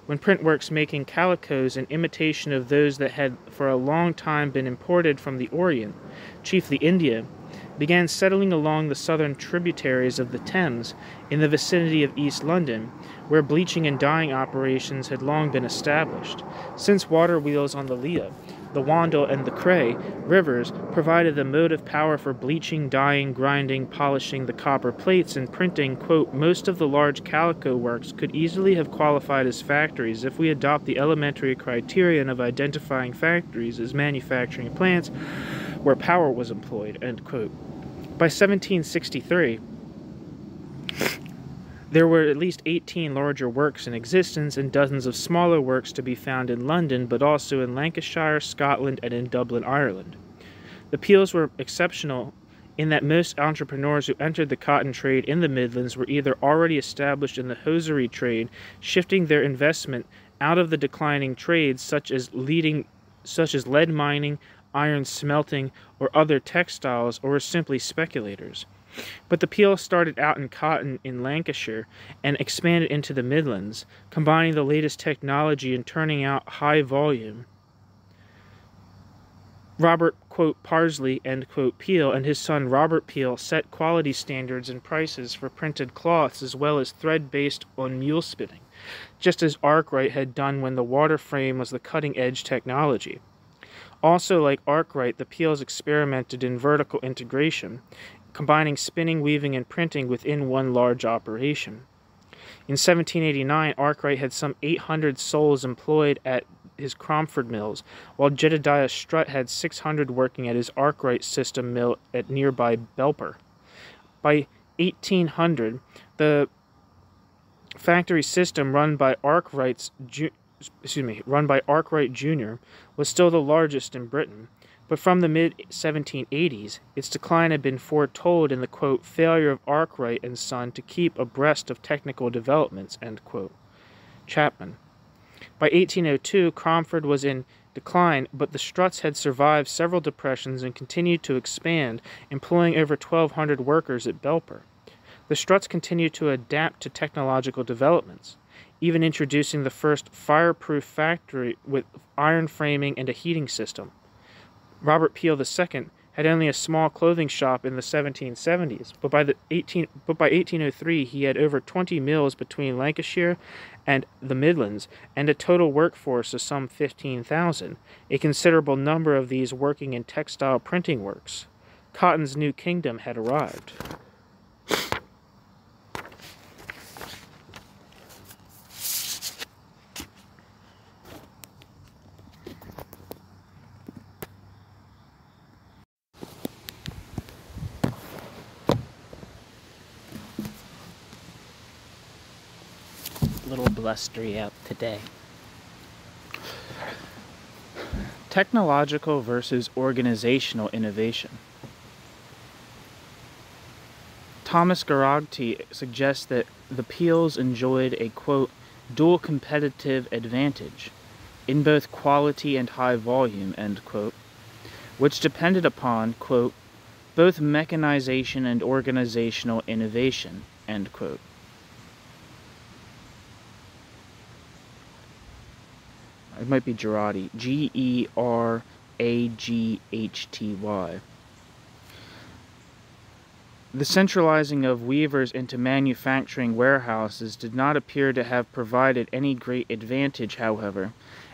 when printworks making calicos in imitation of those that had for a long time been imported from the Orient, chiefly India, began settling along the southern tributaries of the Thames in the vicinity of East London, where bleaching and dyeing operations had long been established. Since water wheels on the Lea, the Wandle, and the Cray rivers provided the motive power for bleaching, dyeing, grinding, polishing the copper plates, and printing, quote, most of the large calico works could easily have qualified as factories if we adopt the elementary criterion of identifying factories as manufacturing plants where power was employed, end quote. By 1763, there were at least 18 larger works in existence and dozens of smaller works to be found in London, but also in Lancashire, Scotland, and in Dublin, Ireland. The Peels were exceptional in that most entrepreneurs who entered the cotton trade in the Midlands were either already established in the hosiery trade, shifting their investment out of the declining trades such as lead mining, iron smelting, or other textiles, or were simply speculators. But the Peels started out in cotton in Lancashire and expanded into the Midlands, combining the latest technology and turning out high volume. Robert, quote, Parsley, end quote, Peel and his son Robert Peel set quality standards and prices for printed cloths as well as thread based on mule spinning, just as Arkwright had done when the water frame was the cutting-edge technology. Also, like Arkwright, the Peels experimented in vertical integration, combining spinning, weaving, and printing within one large operation. In 1789, Arkwright had some 800 souls employed at his Cromford mills, while Jedediah Strutt had 600 working at his Arkwright system mill at nearby Belper. By 1800, the factory system run by Arkwright Jr. was still the largest in Britain, but from the mid-1780s, its decline had been foretold in the, quote, failure of Arkwright and Son to keep abreast of technical developments, end quote. Chapman. By 1802, Cromford was in decline, but the Strutts had survived several depressions and continued to expand, employing over 1,200 workers at Belper. The Strutts continued to adapt to technological developments, even introducing the first fireproof factory with iron framing and a heating system. Robert Peel II had only a small clothing shop in the 1770s, but by 1803 he had over 20 mills between Lancashire and the Midlands, and a total workforce of some 15,000, a considerable number of these working in textile printing works. Cotton's new kingdom had arrived. Little blustery out today. Technological versus organizational innovation. Thomas Garagti suggests that the Peels enjoyed a, quote, dual competitive advantage in both quality and high volume, end quote, which depended upon, quote, both mechanization and organizational innovation, end quote. It might be Gerardi. G-E-R-A-G-H-T-Y. The centralizing of weavers into manufacturing warehouses did not appear to have provided any great advantage, however,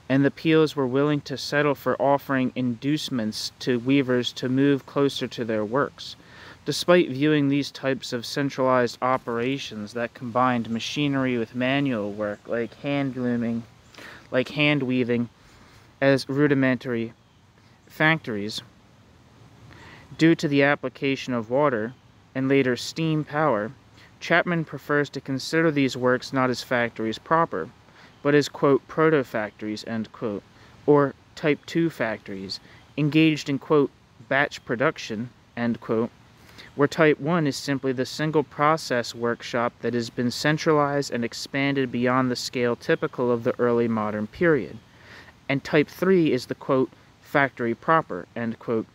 and the Peels were willing to settle for offering inducements to weavers to move closer to their works, despite viewing these types of centralized operations that combined machinery with manual work, like hand weaving, as rudimentary factories. Due to the application of water, and later steam power, Chapman prefers to consider these works not as factories proper, but as, quote, proto-factories, end quote, or Type 2 factories, engaged in, quote, batch production, end quote, where Type 1 is simply the single process workshop that has been centralized and expanded beyond the scale typical of the early modern period. And Type 3 is the, quote, factory proper, end quote,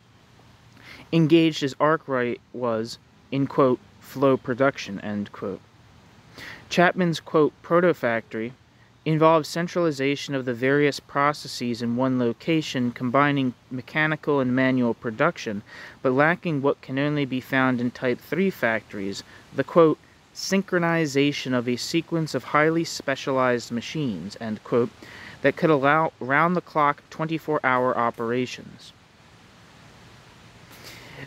engaged as Arkwright was in, quote, flow production, end quote. Chapman's, quote, proto-factory involved centralization of the various processes in one location, combining mechanical and manual production, but lacking what can only be found in Type 3 factories, the, quote, synchronization of a sequence of highly specialized machines, end quote, that could allow round-the-clock 24-hour operations.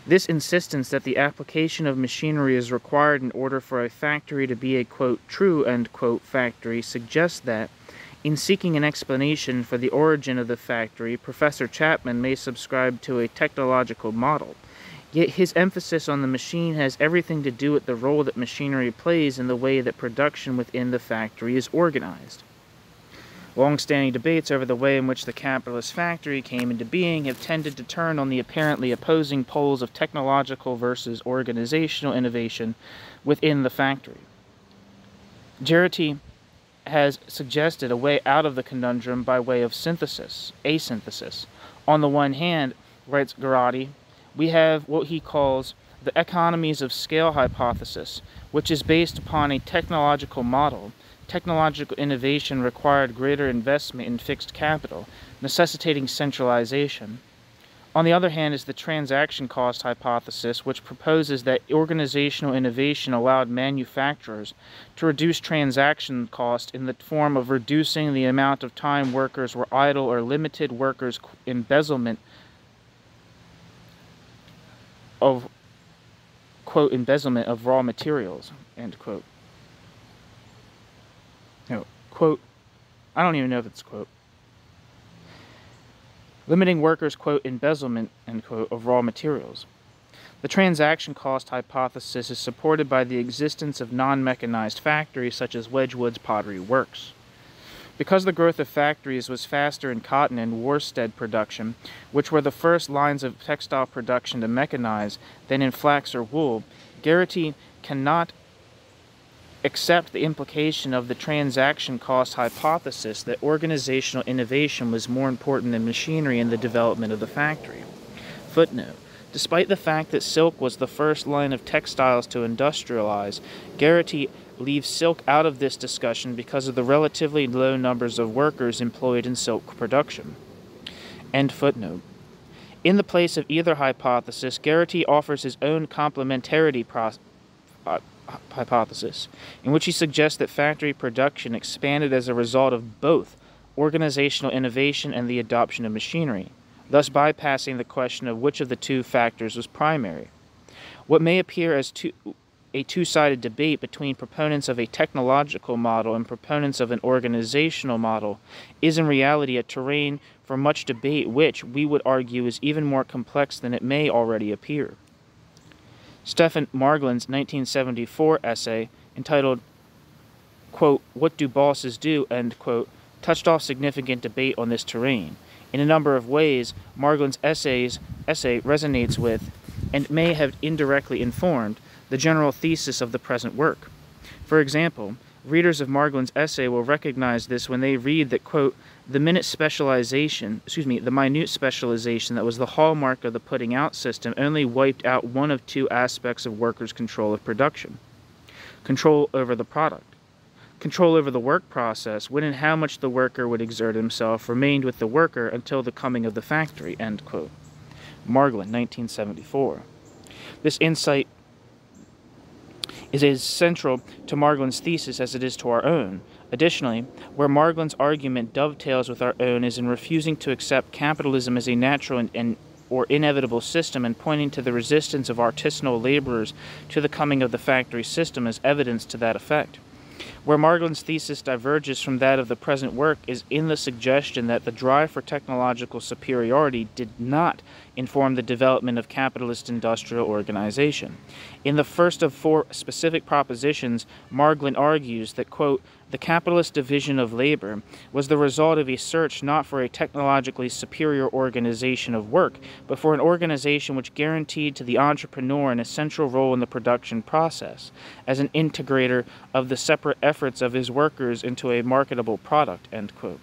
This insistence that the application of machinery is required in order for a factory to be a, quote, true, end quote, factory suggests that, in seeking an explanation for the origin of the factory, Professor Chapman may subscribe to a technological model. Yet his emphasis on the machine has everything to do with the role that machinery plays in the way that production within the factory is organized. Long-standing debates over the way in which the capitalist factory came into being have tended to turn on the apparently opposing poles of technological versus organizational innovation within the factory. Geraghty has suggested a way out of the conundrum by way of asynthesis. On the one hand, writes Geraghty, we have what he calls the economies of scale hypothesis, which is based upon a technological model. Technological innovation required greater investment in fixed capital, necessitating centralization. On the other hand is the transaction cost hypothesis, which proposes that organizational innovation allowed manufacturers to reduce transaction cost in the form of reducing the amount of time workers were idle or limited workers' embezzlement of, quote, embezzlement of raw materials, end quote. No, quote, I don't even know if it's quote. Limiting workers, quote, embezzlement, end quote, of raw materials. The transaction cost hypothesis is supported by the existence of non-mechanized factories such as Wedgwood's Pottery Works. Because the growth of factories was faster in cotton and worsted production, which were the first lines of textile production to mechanize, than in flax or wool, Geraghty cannot accept the implication of the transaction cost hypothesis that organizational innovation was more important than machinery in the development of the factory. Footnote. Despite the fact that silk was the first line of textiles to industrialize, Geraghty leaves silk out of this discussion because of the relatively low numbers of workers employed in silk production. End footnote. In the place of either hypothesis, Geraghty offers his own complementarity hypothesis, in which he suggests that factory production expanded as a result of both organizational innovation and the adoption of machinery, thus bypassing the question of which of the two factors was primary. What may appear as a two-sided debate between proponents of a technological model and proponents of an organizational model is in reality a terrain for much debate which, we would argue, is even more complex than it may already appear. Stephen Marglin's 1974 essay, entitled, quote, What Do Bosses Do, end quote, touched off significant debate on this terrain. In a number of ways, Marglin's essay resonates with, and may have indirectly informed, the general thesis of the present work. For example, readers of Marglin's essay will recognize this when they read that, quote, the minute specialization that was the hallmark of the putting out system only wiped out one of two aspects of workers' control of production. Control over the product. Control over the work process, when and how much the worker would exert himself, remained with the worker until the coming of the factory, end quote. Marglin, 1974. This insight is as central to Marglin's thesis as it is to our own. Additionally, where Marglin's argument dovetails with our own is in refusing to accept capitalism as a natural or inevitable system and pointing to the resistance of artisanal laborers to the coming of the factory system as evidence to that effect. Where Marglin's thesis diverges from that of the present work is in the suggestion that the drive for technological superiority did not inform the development of capitalist industrial organization. In the first of four specific propositions, Marglin argues that, quote, the capitalist division of labor was the result of a search not for a technologically superior organization of work, but for an organization which guaranteed to the entrepreneur an essential role in the production process, as an integrator of the separate efforts of his workers into a marketable product, end quote.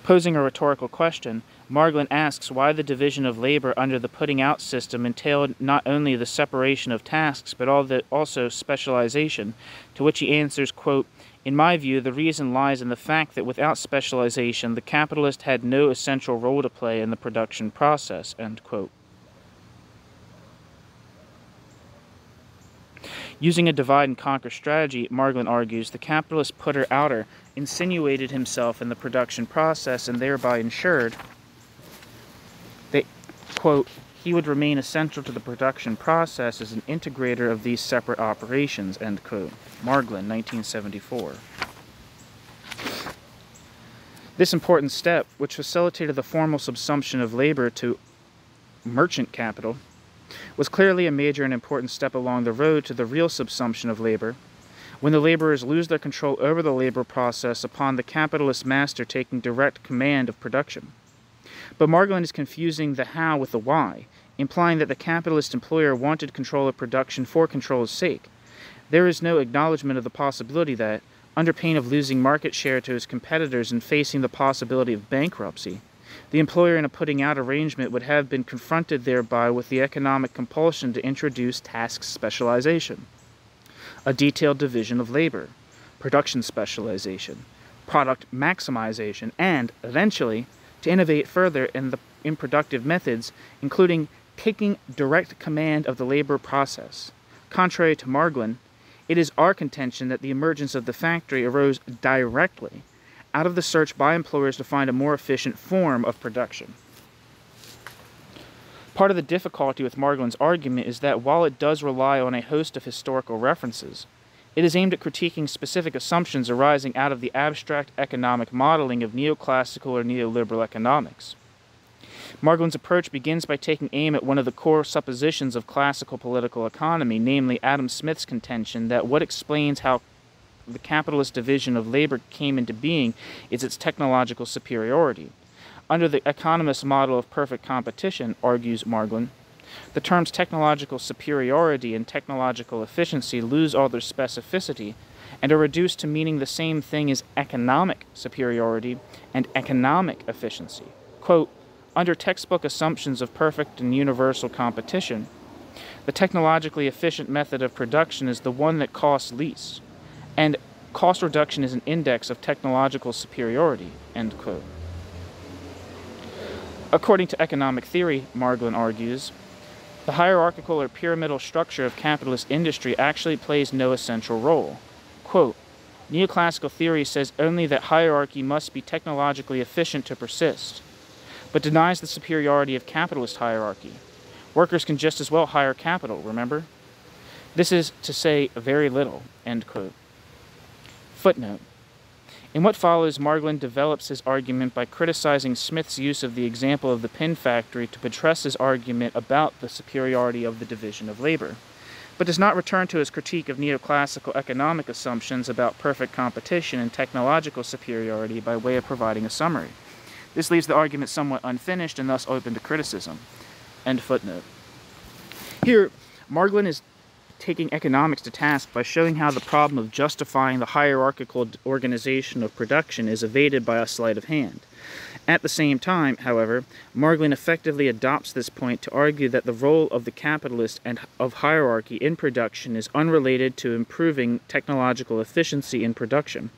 Posing a rhetorical question, Margolin asks why the division of labor under the putting out system entailed not only the separation of tasks, but also specialization, to which he answers, quote, "In my view, the reason lies in the fact that without specialization, the capitalist had no essential role to play in the production process," end quote. Using a divide-and-conquer strategy, Margolin argues, the capitalist putter-outer insinuated himself in the production process and thereby ensured that, quote, he would remain essential to the production process as an integrator of these separate operations, end quote. Margolin, 1974. This important step, which facilitated the formal subsumption of labor to merchant capital, was clearly a major and important step along the road to the real subsumption of labor, when the laborers lose their control over the labor process upon the capitalist master taking direct command of production. But Margolin is confusing the how with the why, implying that the capitalist employer wanted control of production for control's sake. There is no acknowledgement of the possibility that, under pain of losing market share to his competitors and facing the possibility of bankruptcy, the employer in a putting-out arrangement would have been confronted thereby with the economic compulsion to introduce task specialization, a detailed division of labor, production specialization, product maximization, and, eventually, to innovate further in productive methods, including taking direct command of the labor process. Contrary to Margolin, it is our contention that the emergence of the factory arose directly out of the search by employers to find a more efficient form of production. Part of the difficulty with Margolin's argument is that while it does rely on a host of historical references, it is aimed at critiquing specific assumptions arising out of the abstract economic modeling of neoclassical or neoliberal economics. Margolin's approach begins by taking aim at one of the core suppositions of classical political economy, namely Adam Smith's contention that what explains how the capitalist division of labor came into being is its technological superiority. Under the economist model of perfect competition, argues Margolin, the terms technological superiority and technological efficiency lose all their specificity and are reduced to meaning the same thing as economic superiority and economic efficiency. Quote, under textbook assumptions of perfect and universal competition, the technologically efficient method of production is the one that costs least, and cost reduction is an index of technological superiority, end quote. According to economic theory, Margolin argues, the hierarchical or pyramidal structure of capitalist industry actually plays no essential role. Quote, neoclassical theory says only that hierarchy must be technologically efficient to persist, but denies the superiority of capitalist hierarchy. Workers can just as well hire capital, remember? This is to say very little, end quote. Footnote. In what follows, Margolin develops his argument by criticizing Smith's use of the example of the pin factory to buttress his argument about the superiority of the division of labor, but does not return to his critique of neoclassical economic assumptions about perfect competition and technological superiority by way of providing a summary. This leaves the argument somewhat unfinished and thus open to criticism. End footnote. Here, Margolin is taking economics to task by showing how the problem of justifying the hierarchical organization of production is evaded by a sleight of hand. At the same time, however, Margolin effectively adopts this point to argue that the role of the capitalist and of hierarchy in production is unrelated to improving technological efficiency in production.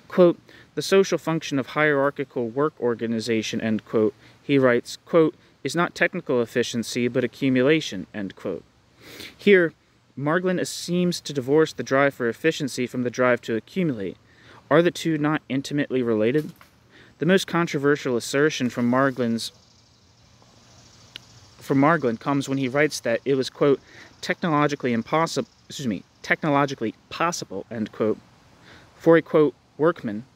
Quote, the social function of hierarchical work organization, end quote, he writes, quote, is not technical efficiency but accumulation, end quote. Here, Margolin seems to divorce the drive for efficiency from the drive to accumulate. Are the two not intimately related? The most controversial assertion from Margolin comes when he writes that it was, quote, technologically possible, end quote, for a, quote, workman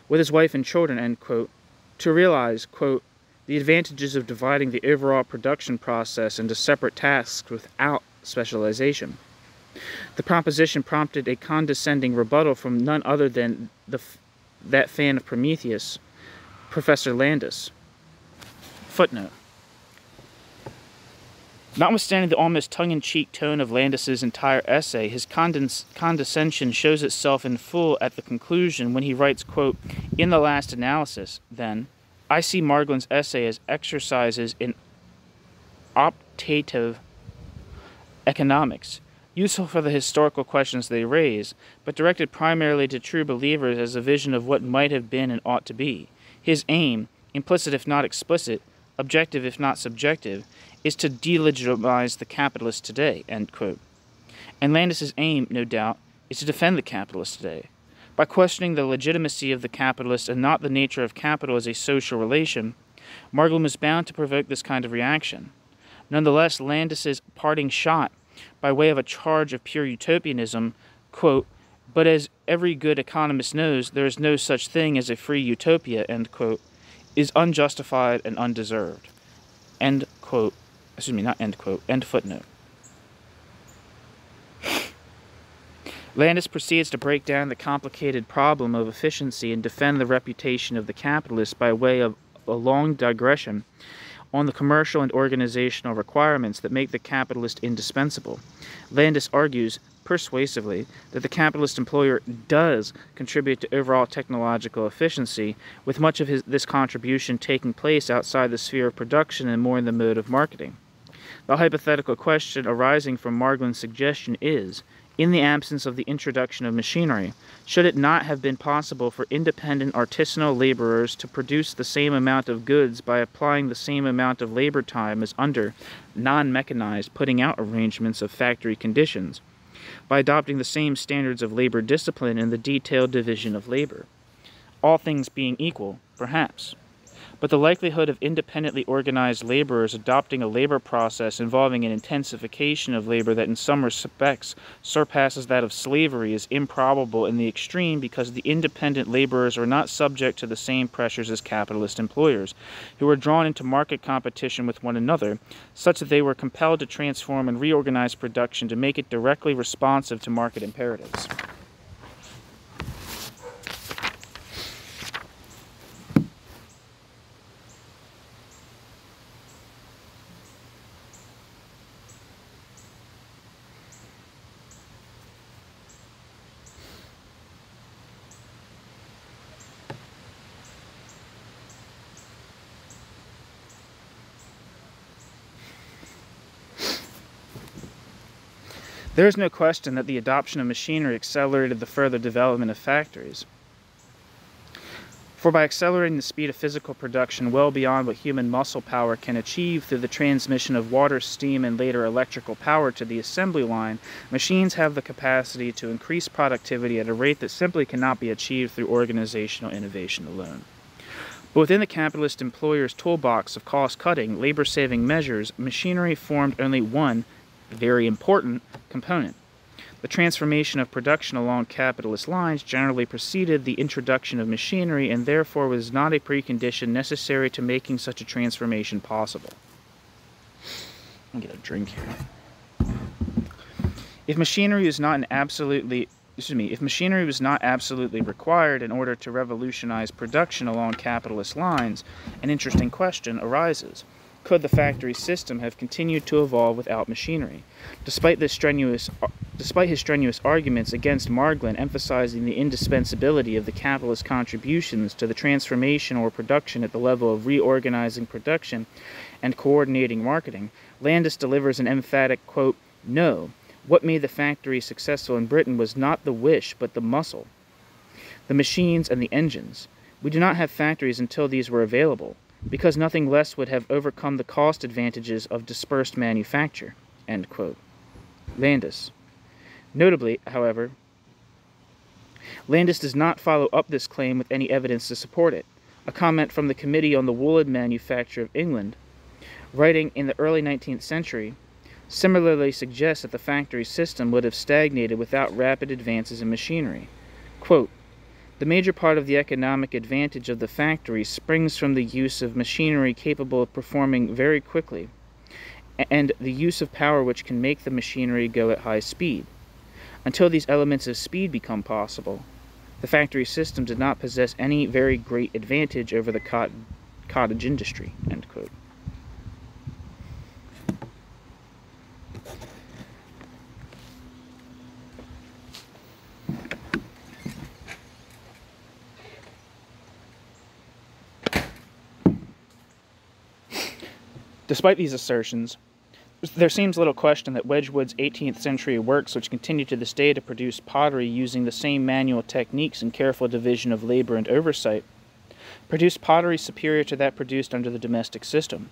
with his wife and children, end quote, to realize, quote, the advantages of dividing the overall production process into separate tasks without specialization. The proposition prompted a condescending rebuttal from none other than that fan of Prometheus, Professor Landis. Footnote. Notwithstanding the almost tongue-in-cheek tone of Landis's entire essay, his condescension shows itself in full at the conclusion when he writes, quote, "In the last analysis, then, I see Marglin's essay as exercises in optative economics, useful for the historical questions they raise, but directed primarily to true believers as a vision of what might have been and ought to be. His aim, implicit if not explicit, objective if not subjective, is to delegitimize the capitalist today," end quote. And Landis's aim, no doubt, is to defend the capitalist today. By questioning the legitimacy of the capitalist and not the nature of capital as a social relation, Marglin was bound to provoke this kind of reaction. Nonetheless, Landis's parting shot, by way of a charge of pure utopianism, quote, "But as every good economist knows, there is no such thing as a free utopia," end quote, is unjustified and undeserved. End quote. Not end quote. End footnote. Landis proceeds to break down the complicated problem of efficiency and defend the reputation of the capitalist by way of a long digression on the commercial and organizational requirements that make the capitalist indispensable. Landis argues, persuasively, that the capitalist employer does contribute to overall technological efficiency, with much of this contribution taking place outside the sphere of production and more in the mode of marketing. The hypothetical question arising from Marglin's suggestion is, in the absence of the introduction of machinery, should it not have been possible for independent artisanal laborers to produce the same amount of goods by applying the same amount of labor time as under non-mechanized putting-out arrangements of factory conditions, by adopting the same standards of labor discipline in the detailed division of labor? All things being equal, perhaps. But the likelihood of independently organized laborers adopting a labor process involving an intensification of labor that in some respects surpasses that of slavery is improbable in the extreme, because the independent laborers are not subject to the same pressures as capitalist employers, who are drawn into market competition with one another, such that they were compelled to transform and reorganize production to make it directly responsive to market imperatives. There is no question that the adoption of machinery accelerated the further development of factories. For by accelerating the speed of physical production well beyond what human muscle power can achieve through the transmission of water, steam, and later electrical power to the assembly line, machines have the capacity to increase productivity at a rate that simply cannot be achieved through organizational innovation alone. But within the capitalist employer's toolbox of cost-cutting, labor-saving measures, machinery formed only one very important component. The transformation of production along capitalist lines generally preceded the introduction of machinery, and therefore was not a precondition necessary to making such a transformation possible. I'll get a drink here. If machinery was not absolutely required in order to revolutionize production along capitalist lines, an interesting question arises. Could the factory system have continued to evolve without machinery? Despite his strenuous arguments against Marglin emphasizing the indispensability of the capitalist contributions to the transformation or production at the level of reorganizing production and coordinating marketing, Landis delivers an emphatic, quote, "No, what made the factory successful in Britain was not the wish, but the muscle, the machines and the engines. We do not have factories until these were available, because nothing less would have overcome the cost advantages of dispersed manufacture," end quote. Landis. Notably, however, Landis does not follow up this claim with any evidence to support it. A comment from the Committee on the Woolen Manufacture of England, writing in the early 19th century, similarly suggests that the factory system would have stagnated without rapid advances in machinery. Quote, "The major part of the economic advantage of the factory springs from the use of machinery capable of performing very quickly, and the use of power which can make the machinery go at high speed. Until these elements of speed become possible, the factory system did not possess any very great advantage over the cottage industry, end quote. Despite these assertions, there seems little question that Wedgwood's 18th century works, which continue to this day to produce pottery using the same manual techniques and careful division of labor and oversight, produced pottery superior to that produced under the domestic system.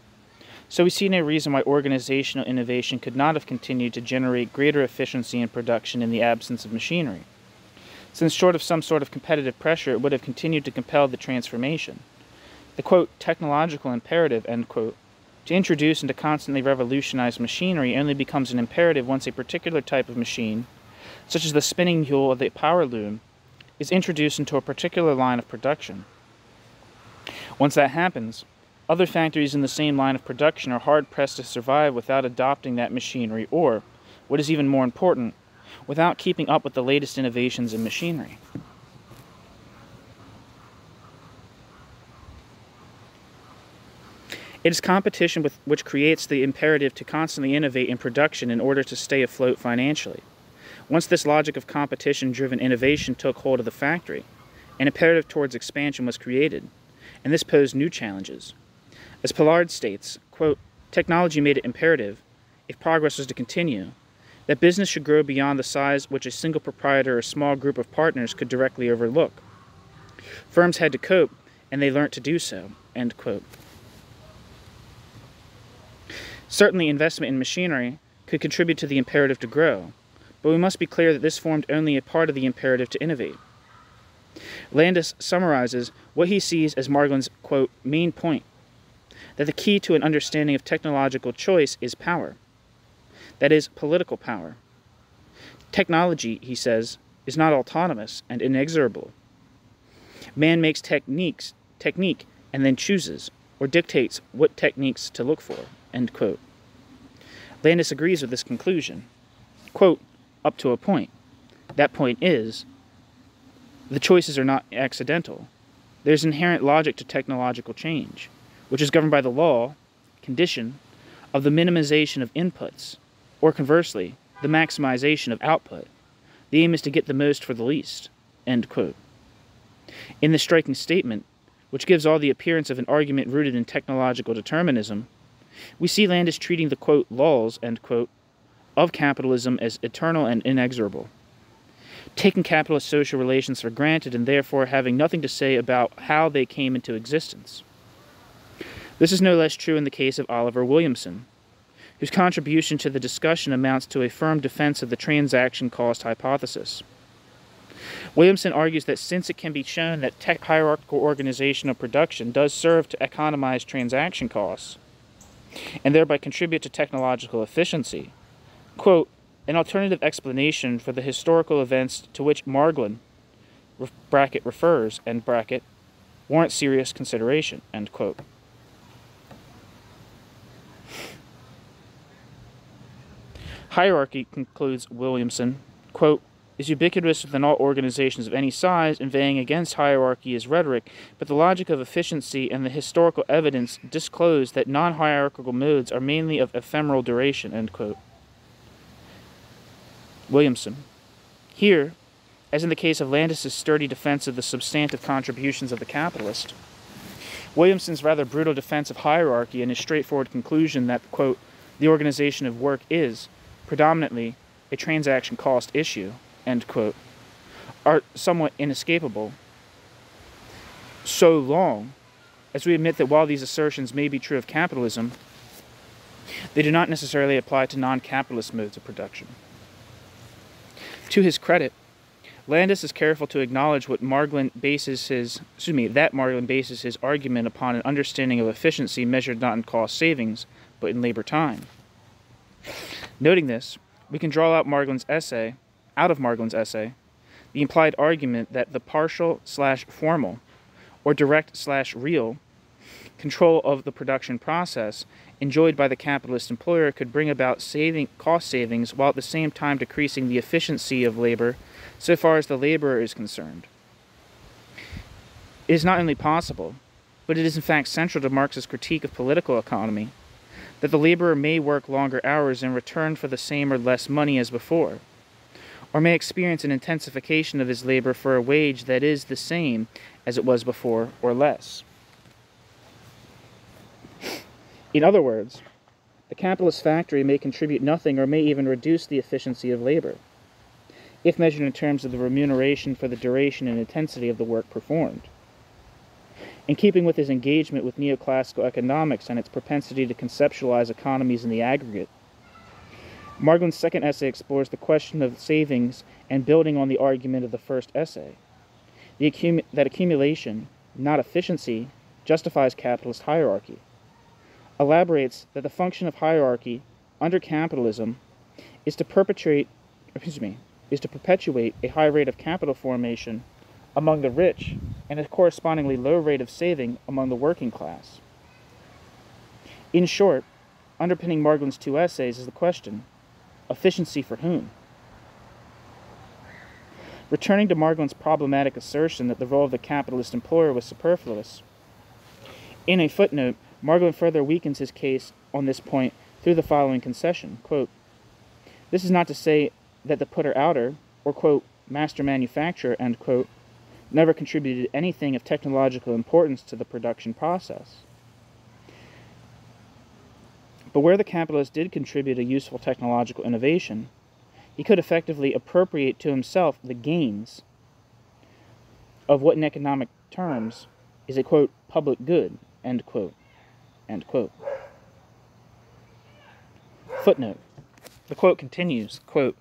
So we see no reason why organizational innovation could not have continued to generate greater efficiency in production in the absence of machinery, since short of some sort of competitive pressure, it would have continued to compel the transformation. The, quote, technological imperative, end quote, to introduce and to constantly revolutionize machinery only becomes an imperative once a particular type of machine, such as the spinning mule or the power loom, is introduced into a particular line of production. Once that happens, other factories in the same line of production are hard-pressed to survive without adopting that machinery or, what is even more important, without keeping up with the latest innovations in machinery. It is competition which creates the imperative to constantly innovate in production in order to stay afloat financially. Once this logic of competition-driven innovation took hold of the factory, an imperative towards expansion was created, and this posed new challenges. As Pollard states, quote, technology made it imperative, if progress was to continue, that business should grow beyond the size which a single proprietor or small group of partners could directly overlook. Firms had to cope, and they learnt to do so, end quote. Certainly, investment in machinery could contribute to the imperative to grow, but we must be clear that this formed only a part of the imperative to innovate. Landis summarizes what he sees as Marglin's, quote, main point, that the key to an understanding of technological choice is power. That is, political power. Technology, he says, is not autonomous and inexorable. Man makes technique and then chooses, or dictates what techniques to look for, end quote. Landis agrees with this conclusion. Quote, up to a point. That point is, the choices are not accidental. There's inherent logic to technological change, which is governed by the law, condition, of the minimization of inputs, or conversely, the maximization of output. The aim is to get the most for the least, end quote. In this striking statement, which gives all the appearance of an argument rooted in technological determinism, we see Landis treating the, quote, laws, end quote, of capitalism as eternal and inexorable, taking capitalist social relations for granted and therefore having nothing to say about how they came into existence. This is no less true in the case of Oliver Williamson, whose contribution to the discussion amounts to a firm defense of the transaction cost hypothesis. Williamson argues that since it can be shown that hierarchical organization of production does serve to economize transaction costs, and thereby contribute to technological efficiency, quote, an alternative explanation for the historical events to which Marglin, bracket refers, end bracket, warrants serious consideration, end quote. Hierarchy, concludes Williamson, quote, is ubiquitous within all organizations of any size, inveighing against hierarchy is rhetoric, but the logic of efficiency and the historical evidence disclose that non-hierarchical modes are mainly of ephemeral duration, end quote. Williamson. Here, as in the case of Landis's sturdy defense of the substantive contributions of the capitalist, Williamson's rather brutal defense of hierarchy and his straightforward conclusion that, quote, the organization of work is, predominantly, a transaction cost issue, end quote, are somewhat inescapable, so long as we admit that while these assertions may be true of capitalism, they do not necessarily apply to non-capitalist modes of production. To his credit, Landis is careful to acknowledge that Marglin bases his argument upon an understanding of efficiency measured not in cost savings, but in labor time. Noting this, we can draw out of Marglin's essay, the implied argument that the partial/formal, or direct/real, control of the production process enjoyed by the capitalist employer could bring about cost savings while at the same time decreasing the efficiency of labor so far as the laborer is concerned. It is not only possible, but it is in fact central to Marx's critique of political economy, that the laborer may work longer hours in return for the same or less money as before, or may experience an intensification of his labor for a wage that is the same as it was before or less. In other words, the capitalist factory may contribute nothing or may even reduce the efficiency of labor, if measured in terms of the remuneration for the duration and intensity of the work performed. In keeping with his engagement with neoclassical economics and its propensity to conceptualize economies in the aggregate, Marglin's second essay explores the question of savings and building on the argument of the first essay, that accumulation, not efficiency, justifies capitalist hierarchy, elaborates that the function of hierarchy under capitalism is to perpetuate a high rate of capital formation among the rich and a correspondingly low rate of saving among the working class. In short, underpinning Marglin's two essays is the question, efficiency for whom? Returning to Marglin's problematic assertion that the role of the capitalist employer was superfluous, in a footnote, Margolin further weakens his case on this point through the following concession, quote, "This is not to say that the putter-outer, or, quote, master manufacturer, end quote, never contributed anything of technological importance to the production process. But where the capitalist did contribute a useful technological innovation, he could effectively appropriate to himself the gains of what in economic terms is a, quote, public good, end quote, end quote." Footnote. The quote continues, quote,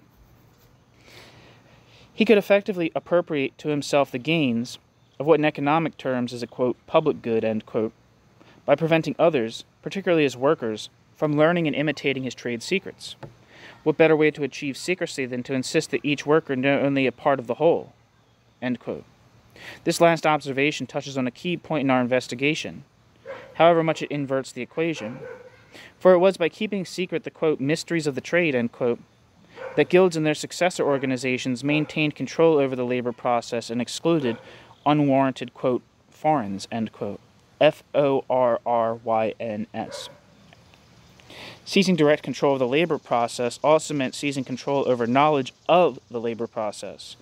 "He could effectively appropriate to himself the gains of what in economic terms is a, quote, public good, end quote, by preventing others, particularly his workers, from learning and imitating his trade secrets. What better way to achieve secrecy than to insist that each worker know only a part of the whole?" End quote. This last observation touches on a key point in our investigation, however much it inverts the equation. For it was by keeping secret the, quote, mysteries of the trade, end quote, that guilds and their successor organizations maintained control over the labor process and excluded unwarranted, quote, foreigners, end quote, Forryns. Seizing direct control of the labor process also meant seizing control over knowledge of the labor process,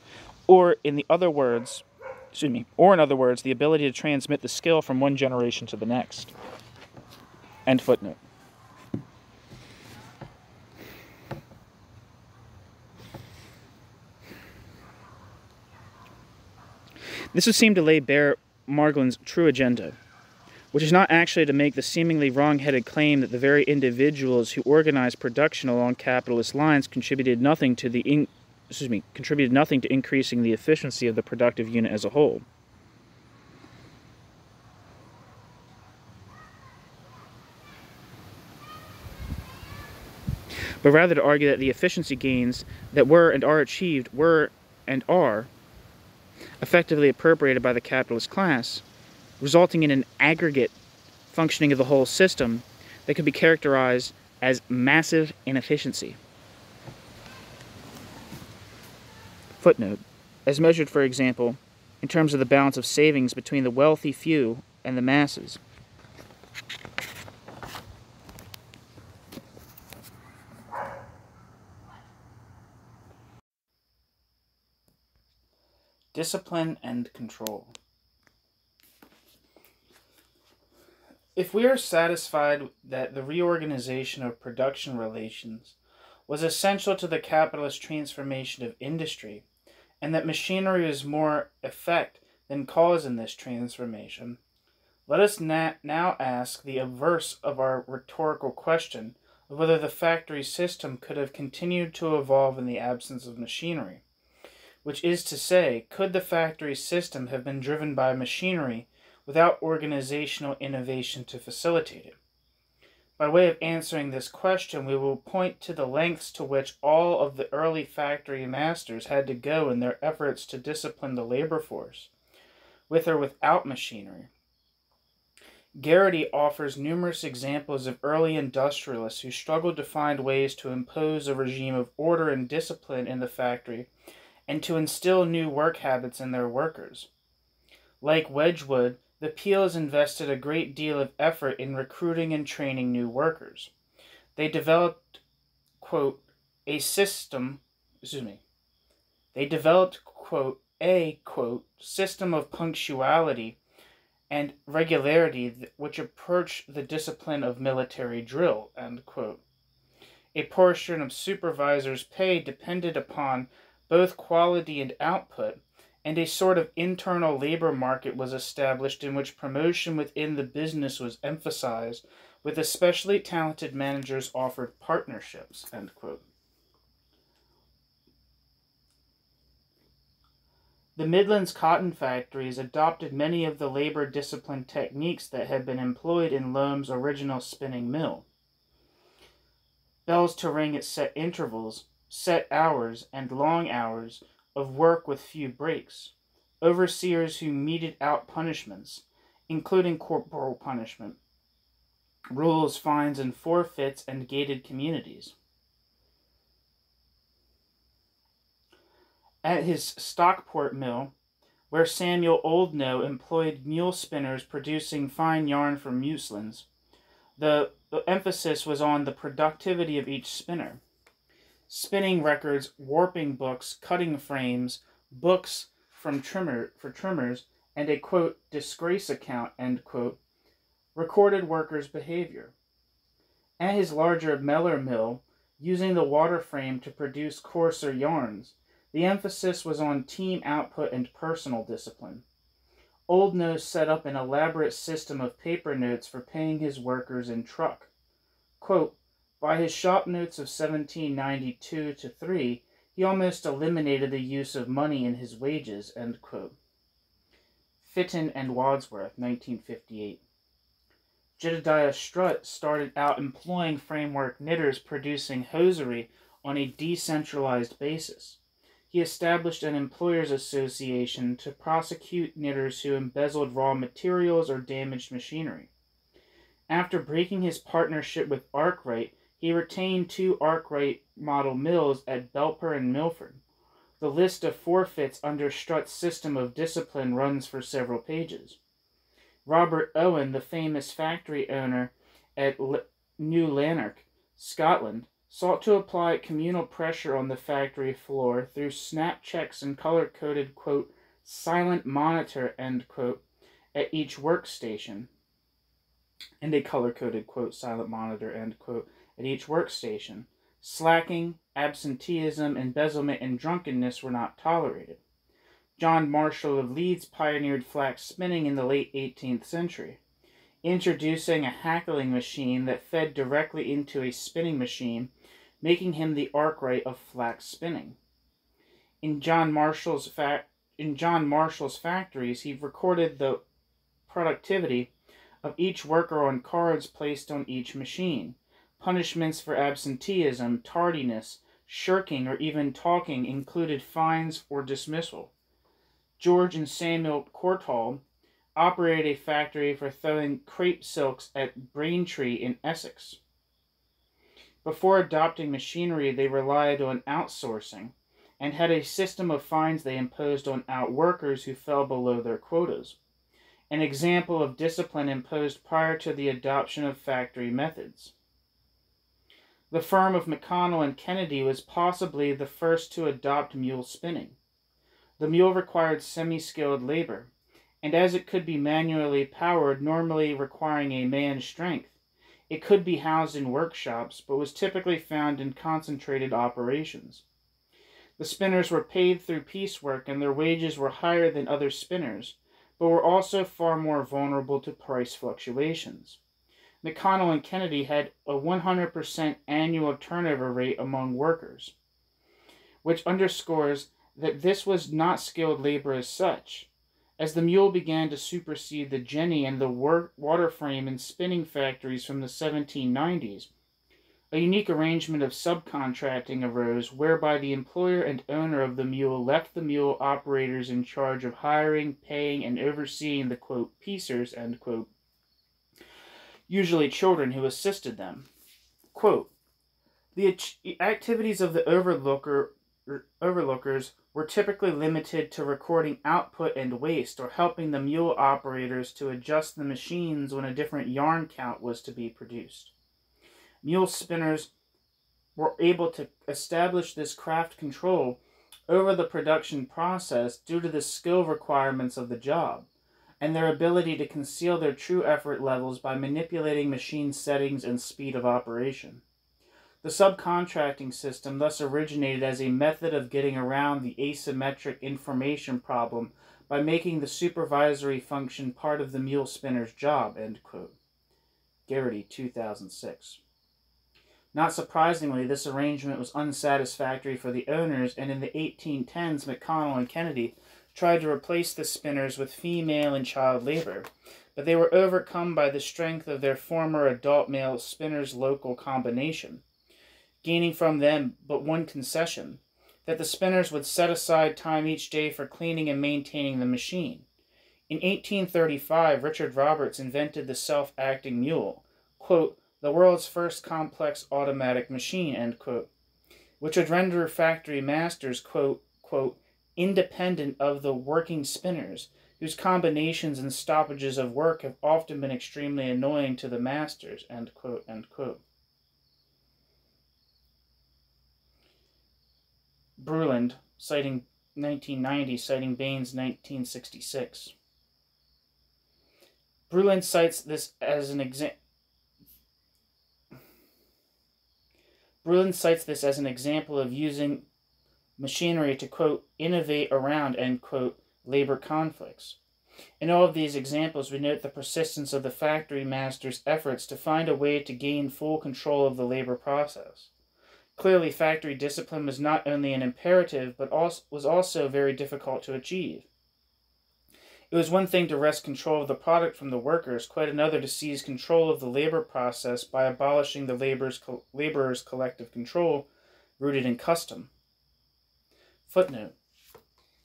or in other words, the ability to transmit the skill from one generation to the next. End footnote. This would seem to lay bare Marglin's true agenda, which is not actually to make the seemingly wrong-headed claim that the very individuals who organized production along capitalist lines contributed nothing to increasing the efficiency of the productive unit as a whole. But rather to argue that the efficiency gains that were and are achieved were and are effectively appropriated by the capitalist class, resulting in an aggregate functioning of the whole system that could be characterized as massive inefficiency. Footnote. As measured, for example, in terms of the balance of savings between the wealthy few and the masses. Discipline and control. If we are satisfied that the reorganization of production relations was essential to the capitalist transformation of industry, and that machinery is more effect than cause in this transformation, let us now ask the inverse of our rhetorical question of whether the factory system could have continued to evolve in the absence of machinery. Which is to say, could the factory system have been driven by machinery without organizational innovation to facilitate it? By way of answering this question, we will point to the lengths to which all of the early factory masters had to go in their efforts to discipline the labor force, with or without machinery. Garrity offers numerous examples of early industrialists who struggled to find ways to impose a regime of order and discipline in the factory and to instill new work habits in their workers. Like Wedgwood, the Peels invested a great deal of effort in recruiting and training new workers. They developed, quote, a system of punctuality and regularity which approached the discipline of military drill, end quote. A portion of supervisors' pay depended upon both quality and output, and a sort of internal labor market was established in which promotion within the business was emphasized, with especially talented managers offered partnerships, end quote. The Midlands cotton factories adopted many of the labor discipline techniques that had been employed in Loam's original spinning mill. Bells to ring at set intervals, set hours, and long hours of work with few breaks. Overseers who meted out punishments, including corporal punishment, rules, fines, and forfeits, and gated communities. At his Stockport mill, where Samuel Oldknow employed mule spinners producing fine yarn from muslins, the emphasis was on the productivity of each spinner. Spinning records, warping books, cutting frames, books for trimmers, and a, quote, disgrace account, end quote, recorded workers' behavior. At his larger Meller mill, using the water frame to produce coarser yarns, the emphasis was on team output and personal discipline. Oldknow set up an elaborate system of paper notes for paying his workers in truck. Quote, by his shop notes of 1792-3, he almost eliminated the use of money in his wages, end quote. Fitton and Wadsworth, 1958. Jedediah Strutt started out employing framework knitters producing hosiery on a decentralized basis. He established an employers' association to prosecute knitters who embezzled raw materials or damaged machinery. After breaking his partnership with Arkwright, he retained 2 Arkwright model mills at Belper and Milford. The list of forfeits under Strutt's system of discipline runs for several pages. Robert Owen, the famous factory owner at New Lanark, Scotland, sought to apply communal pressure on the factory floor through snap checks and color-coded, quote, silent monitor, end quote, at each workstation, and a color-coded, quote, silent monitor, end quote, at each workstation. Slacking, absenteeism, embezzlement, and drunkenness were not tolerated. John Marshall of Leeds pioneered flax spinning in the late 18th century, introducing a hackling machine that fed directly into a spinning machine, making him the Arkwright of flax spinning. In John Marshall's factories, he recorded the productivity of each worker on cards placed on each machine. Punishments for absenteeism, tardiness, shirking, or even talking included fines or dismissal. George and Samuel Courtauld operated a factory for throwing crepe silks at Braintree in Essex. Before adopting machinery, they relied on outsourcing and had a system of fines they imposed on outworkers who fell below their quotas, an example of discipline imposed prior to the adoption of factory methods. The firm of McConnell and Kennedy was possibly the first to adopt mule spinning. The mule required semi-skilled labor, and as it could be manually powered, normally requiring a man's strength, it could be housed in workshops, but was typically found in concentrated operations. The spinners were paid through piecework, and their wages were higher than other spinners, but were also far more vulnerable to price fluctuations. McConnell and Kennedy had a 100% annual turnover rate among workers, which underscores that this was not skilled labor as such. As the mule began to supersede the jenny and the water frame in spinning factories from the 1790s, a unique arrangement of subcontracting arose whereby the employer and owner of the mule left the mule operators in charge of hiring, paying, and overseeing the, quote, piecers, end quote, usually children who assisted them. Quote, the activities of the overlookers were typically limited to recording output and waste, or helping the mule operators to adjust the machines when a different yarn count was to be produced. Mule spinners were able to establish this craft control over the production process due to the skill requirements of the job, and their ability to conceal their true effort levels by manipulating machine settings and speed of operation. The subcontracting system thus originated as a method of getting around the asymmetric information problem by making the supervisory function part of the mule spinner's job, end quote. Garrity, 2006. Not surprisingly, this arrangement was unsatisfactory for the owners, and in the 1810s, McConnell and Kennedy tried to replace the spinners with female and child labor, but they were overcome by the strength of their former adult male spinners' local combination, gaining from them but one concession, that the spinners would set aside time each day for cleaning and maintaining the machine. In 1835, Richard Roberts invented the self-acting mule, quote, the world's first complex automatic machine, end quote, which would render factory masters, quote, independent of the working spinners, whose combinations and stoppages of work have often been extremely annoying to the masters, end quote, end quote. Bruland, citing 1990, citing Bain's 1966. Bruland cites this as an example. Bruland cites this as an example of using machinery to, quote, innovate around, end quote, labor conflicts. In all of these examples, we note the persistence of the factory master's efforts to find a way to gain full control of the labor process. Clearly, factory discipline was not only an imperative, but was also very difficult to achieve. It was one thing to wrest control of the product from the workers, quite another to seize control of the labor process by abolishing the laborers' collective control rooted in custom. Footnote.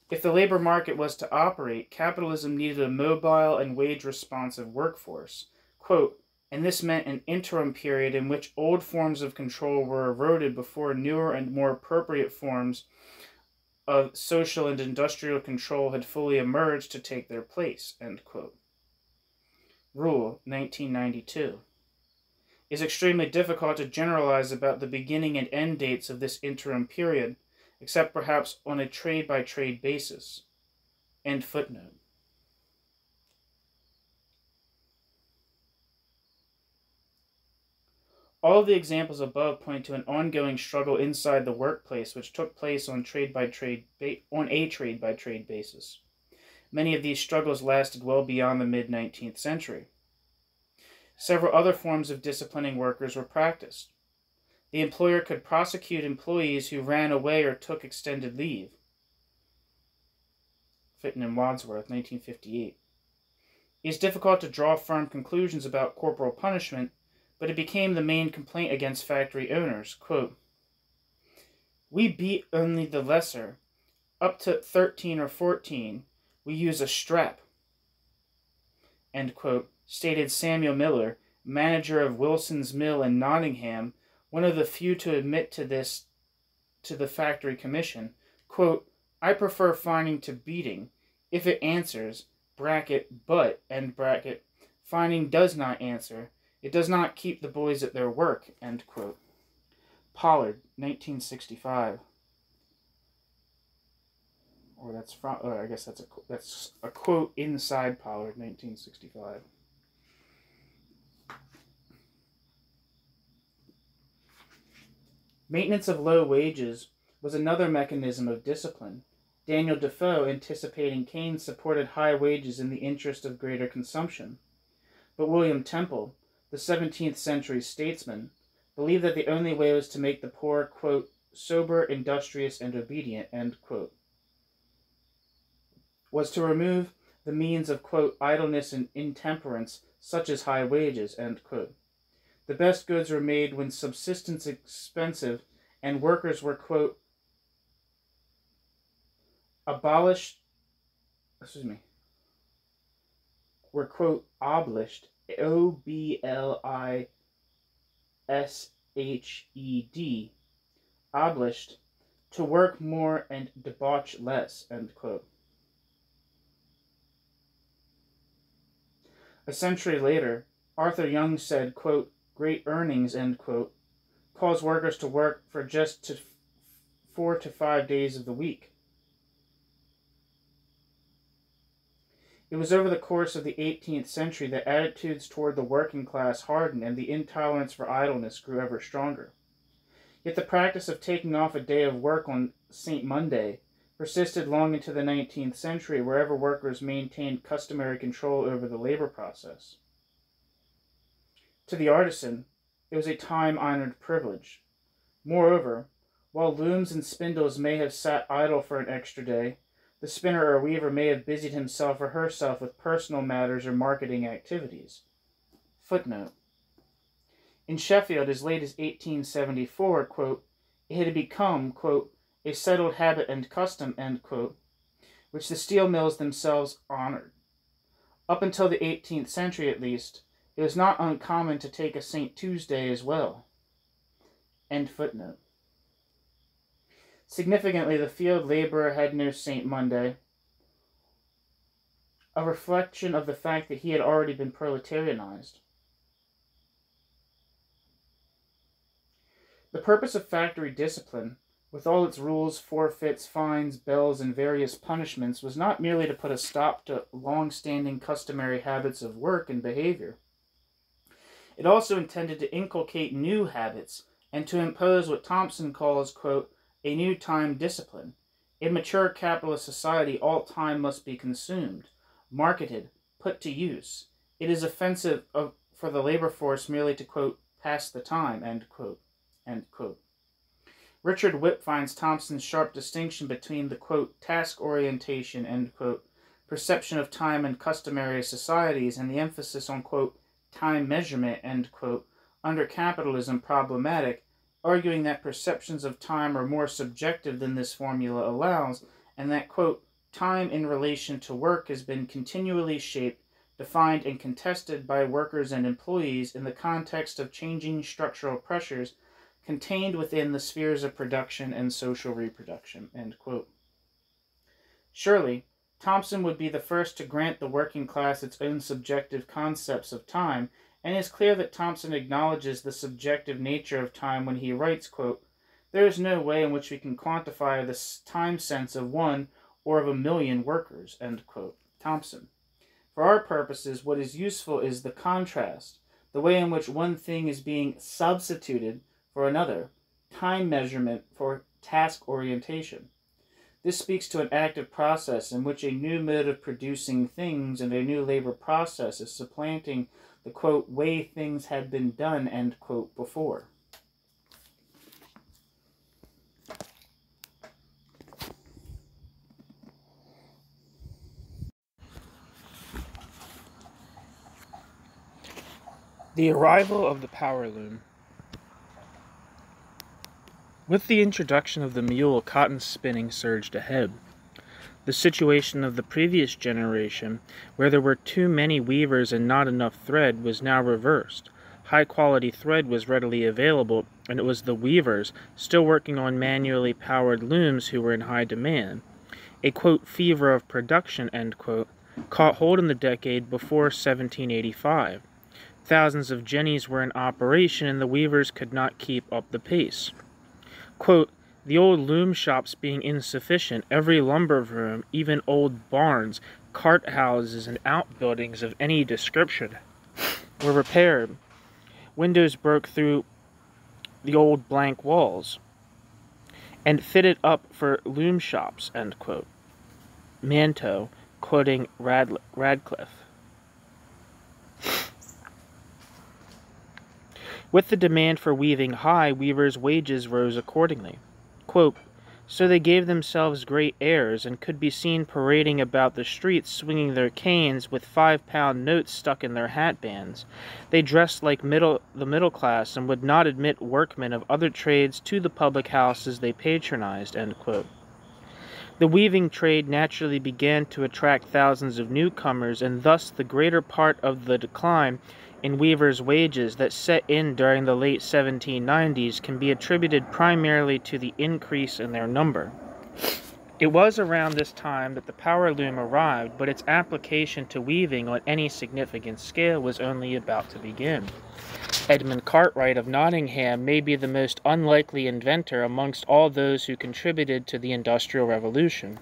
If the labor market was to operate, capitalism needed a mobile and wage-responsive workforce. Quote, and this meant an interim period in which old forms of control were eroded before newer and more appropriate forms of social and industrial control had fully emerged to take their place, end quote. Rule, 1992. It is extremely difficult to generalize about the beginning and end dates of this interim period, except perhaps on a trade-by-trade basis. End footnote. All of the examples above point to an ongoing struggle inside the workplace, which took place on a trade-by-trade basis. Many of these struggles lasted well beyond the mid-19th century. Several other forms of disciplining workers were practiced. The employer could prosecute employees who ran away or took extended leave. Fitton and Wadsworth, 1958. It is difficult to draw firm conclusions about corporal punishment, but it became the main complaint against factory owners. Quote, we beat only the lesser. Up to 13 or 14, we use a strap. End quote, stated Samuel Miller, manager of Wilson's Mill in Nottingham, one of the few to admit to this to the factory commission. Quote, I prefer fining to beating. If it answers, bracket, but, end bracket, fining does not answer. It does not keep the boys at their work, end quote. Pollard, 1965. Or that's from, I guess that's a quote inside Pollard, 1965. Maintenance of low wages was another mechanism of discipline. Daniel Defoe, anticipating Keynes, supported high wages in the interest of greater consumption. But William Temple, the 17th century statesman, believed that the only way was to make the poor, quote, sober, industrious, and obedient, end quote, was to remove the means of, quote, idleness and intemperance, such as high wages, end quote. The best goods were made when subsistence expensive and workers were, quote, obliged O-B-L-I-S-H-E-D, obliged, to work more and debauch less, end quote. A century later, Arthur Young said, quote, great earnings, end quote, calls workers to work for just 4 to 5 days of the week. It was over the course of the 18th century that attitudes toward the working class hardened and the intolerance for idleness grew ever stronger. Yet the practice of taking off a day of work on St. Monday persisted long into the 19th century wherever workers maintained customary control over the labor process. To the artisan, it was a time-honored privilege. Moreover, while looms and spindles may have sat idle for an extra day, the spinner or weaver may have busied himself or herself with personal matters or marketing activities. Footnote. In Sheffield, as late as 1874, quote, it had become, quote, a settled habit and custom, end quote, which the steel mills themselves honored. Up until the 18th century, at least, it was not uncommon to take a St. Tuesday as well. End footnote. Significantly, the field laborer had no St. Monday, a reflection of the fact that he had already been proletarianized. The purpose of factory discipline, with all its rules, forfeits, fines, bells, and various punishments, was not merely to put a stop to long-standing customary habits of work and behavior. It also intended to inculcate new habits and to impose what Thompson calls, quote, a new time discipline. In mature capitalist society, all time must be consumed, marketed, put to use. It is offensive for the labor force merely to, quote, pass the time, end quote, end quote. Richard Whip finds Thompson's sharp distinction between the, quote, task orientation, end quote, perception of time in customary societies, and the emphasis on, quote, time measurement, end quote, under capitalism problematic, arguing that perceptions of time are more subjective than this formula allows, and that, quote, time in relation to work has been continually shaped, defined, and contested by workers and employees in the context of changing structural pressures contained within the spheres of production and social reproduction, end quote. Surely, Thompson would be the first to grant the working class its own subjective concepts of time, and it is clear that Thompson acknowledges the subjective nature of time when he writes, quote, there is no way in which we can quantify the time sense of 1 or of 1,000,000 workers, end quote. Thompson. For our purposes, what is useful is the contrast, the way in which one thing is being substituted for another, time measurement for task orientation. This speaks to an active process in which a new mode of producing things and a new labor process is supplanting the, quote, way things had been done, end quote, before. The arrival of the power loom. With the introduction of the mule, cotton spinning surged ahead. The situation of the previous generation, where there were too many weavers and not enough thread, was now reversed. High-quality thread was readily available, and it was the weavers, still working on manually powered looms, who were in high demand. A, quote, fever of production, end quote, caught hold in the decade before 1785. Thousands of jennies were in operation, and the weavers could not keep up the pace. Quote, the old loom shops being insufficient, every lumber room, even old barns, cart houses, and outbuildings of any description were repaired. Windows broke through the old blank walls and fitted up for loom shops, end quote. Manto, quoting Radcliffe. With the demand for weaving high, weavers' wages rose accordingly. Quote, so they gave themselves great airs, and could be seen parading about the streets, swinging their canes, with 5-pound notes stuck in their hatbands. They dressed like the middle class, and would not admit workmen of other trades to the public houses they patronized, end quote. The weaving trade naturally began to attract thousands of newcomers, and thus the greater part of the decline in weavers' wages that set in during the late 1790s can be attributed primarily to the increase in their number. It was around this time that the power loom arrived, but its application to weaving on any significant scale was only about to begin. Edmund Cartwright of Nottingham may be the most unlikely inventor amongst all those who contributed to the Industrial Revolution.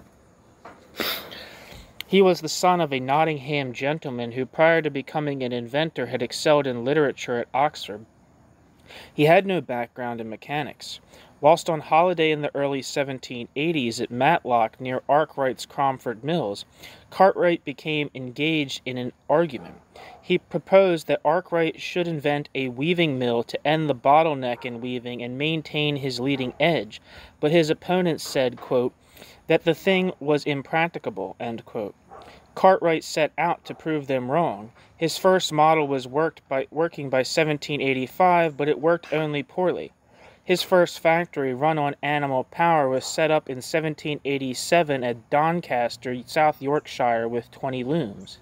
He was the son of a Nottingham gentleman who, prior to becoming an inventor, had excelled in literature at Oxford. He had no background in mechanics. Whilst on holiday in the early 1780s at Matlock near Arkwright's Cromford Mills, Cartwright became engaged in an argument. He proposed that Arkwright should invent a weaving mill to end the bottleneck in weaving and maintain his leading edge, but his opponents said, quote, that the thing was impracticable, end quote. Cartwright set out to prove them wrong. His first model was working by 1785, but it worked only poorly. His first factory, run on animal power, was set up in 1787 at Doncaster, South Yorkshire, with 20 looms.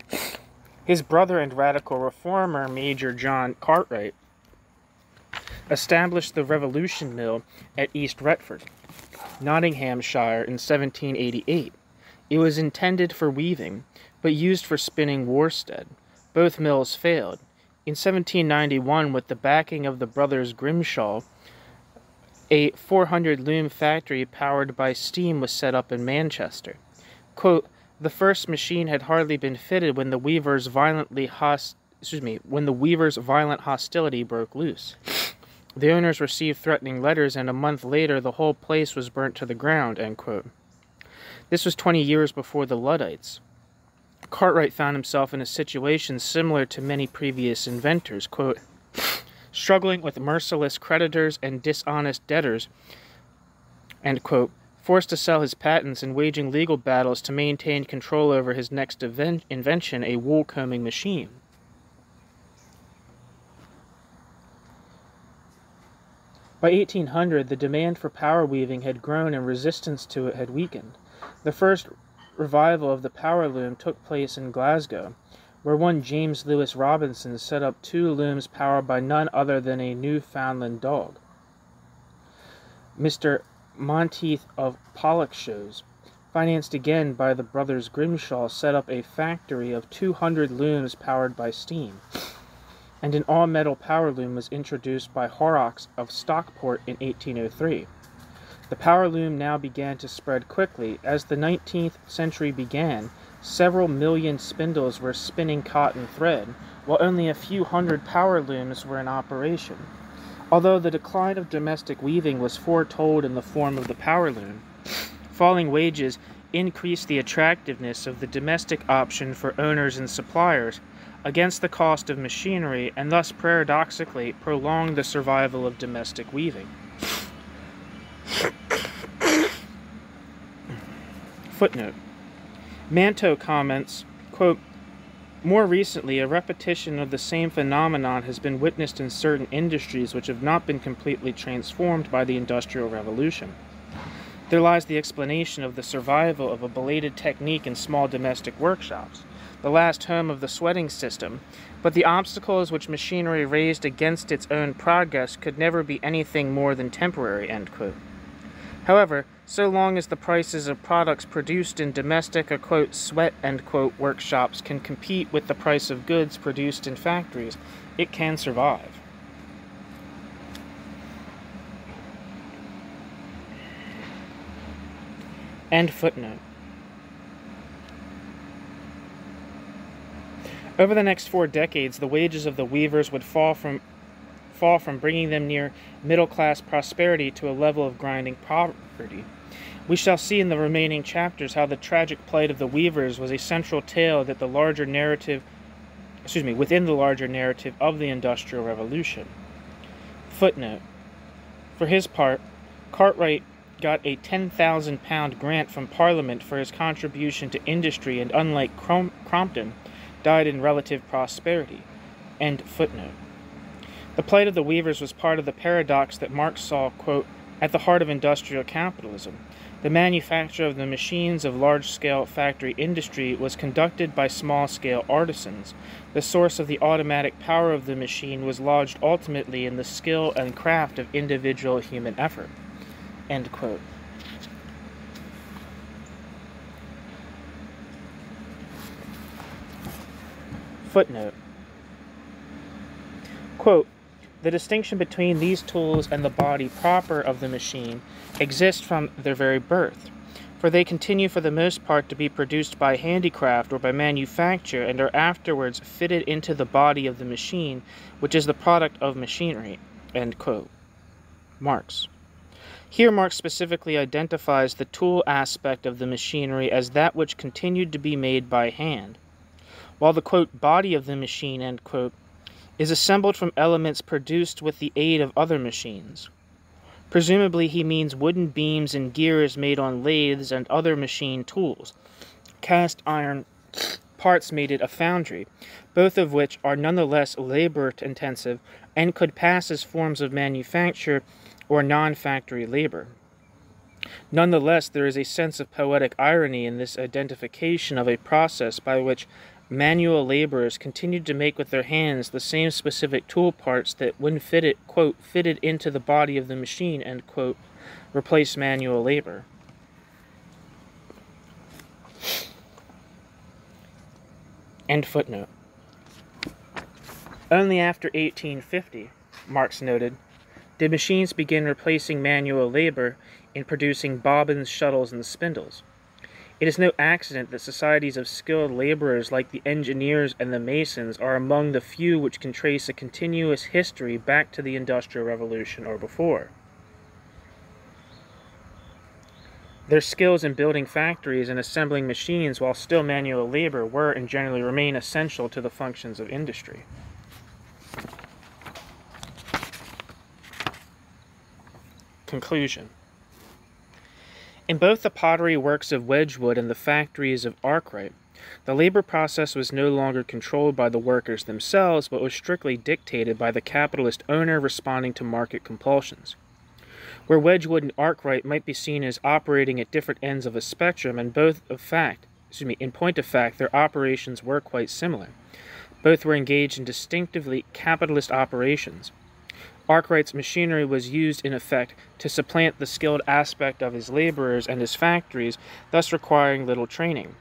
His brother and radical reformer, Major John Cartwright, established the Revolution Mill at East Retford, Nottinghamshire, in 1788. It was intended for weaving, but used for spinning worsted. Both mills failed. In 1791, with the backing of the brothers Grimshaw, a 400-loom factory powered by steam was set up in Manchester. Quote, the first machine had hardly been fitted when the weavers' violent hostility broke loose. The owners received threatening letters, and a month later the whole place was burnt to the ground, end quote. This was 20 years before the Luddites. Cartwright found himself in a situation similar to many previous inventors, quote, struggling with merciless creditors and dishonest debtors, end quote, forced to sell his patents and waging legal battles to maintain control over his next invention, a wool-combing machine. By 1800, the demand for power weaving had grown and resistance to it had weakened. The first revival of the power loom took place in Glasgow, where one James Lewis Robinson set up 2 looms powered by none other than a Newfoundland dog. Mr. Monteith of Pollokshaws, financed again by the brothers Grimshaw, set up a factory of 200 looms powered by steam, and an all-metal power loom was introduced by Horrocks of Stockport in 1803. The power loom now began to spread quickly. As the 19th century began, several million spindles were spinning cotton thread, while only a few hundred power looms were in operation. Although the decline of domestic weaving was foretold in the form of the power loom, falling wages increased the attractiveness of the domestic option for owners and suppliers against the cost of machinery, and thus paradoxically prolonged the survival of domestic weaving. Footnote. Manto comments, quote, more recently, a repetition of the same phenomenon has been witnessed in certain industries which have not been completely transformed by the Industrial Revolution. There lies the explanation of the survival of a belated technique in small domestic workshops, the last home of the sweating system, but the obstacles which machinery raised against its own progress could never be anything more than temporary, end quote. However, so long as the prices of products produced in domestic, quote, sweat, end quote, workshops can compete with the price of goods produced in factories, it can survive. End footnote. Over the next 4 decades, the wages of the weavers would fall from bringing them near middle-class prosperity to a level of grinding poverty. We shall see in the remaining chapters how the tragic plight of the weavers was a central tale that within the larger narrative of the Industrial Revolution. Footnote. For his part, Cartwright got a £10,000 grant from Parliament for his contribution to industry, and unlike Crompton, died in relative prosperity. End footnote. The plight of the weavers was part of the paradox that Marx saw, quote, at the heart of industrial capitalism. The manufacture of the machines of large-scale factory industry was conducted by small-scale artisans. The source of the automatic power of the machine was lodged ultimately in the skill and craft of individual human effort." End quote. Footnote. Quote, "The distinction between these tools and the body proper of the machine exists from their very birth, for they continue for the most part to be produced by handicraft or by manufacture, and are afterwards fitted into the body of the machine, which is the product of machinery." End quote. Marx. Here Marx specifically identifies the tool aspect of the machinery as that which continued to be made by hand, while the, quote, "body of the machine," end quote, is assembled from elements produced with the aid of other machines. Presumably he means wooden beams and gears made on lathes and other machine tools, cast iron parts made at a foundry, both of which are nonetheless labor-intensive and could pass as forms of manufacture or non-factory labor. Nonetheless, there is a sense of poetic irony in this identification of a process by which manual laborers continued to make with their hands the same specific tool parts that, when fitted, quote, "fitted into the body of the machine," end quote, replace manual labor. End footnote. Only after 1850, Marx noted, did machines begin replacing manual labor in producing bobbins, shuttles, and spindles. It is no accident that societies of skilled laborers like the engineers and the masons are among the few which can trace a continuous history back to the Industrial Revolution or before. Their skills in building factories and assembling machines while still manual labor were and generally remain essential to the functions of industry. Conclusion. In both the pottery works of Wedgwood and the factories of Arkwright, the labor process was no longer controlled by the workers themselves, but was strictly dictated by the capitalist owner responding to market compulsions. Where Wedgwood and Arkwright might be seen as operating at different ends of a spectrum, in point of fact, their operations were quite similar. Both were engaged in distinctively capitalist operations. Arkwright's machinery was used, in effect, to supplant the skilled aspect of his laborers and his factories, thus requiring little training.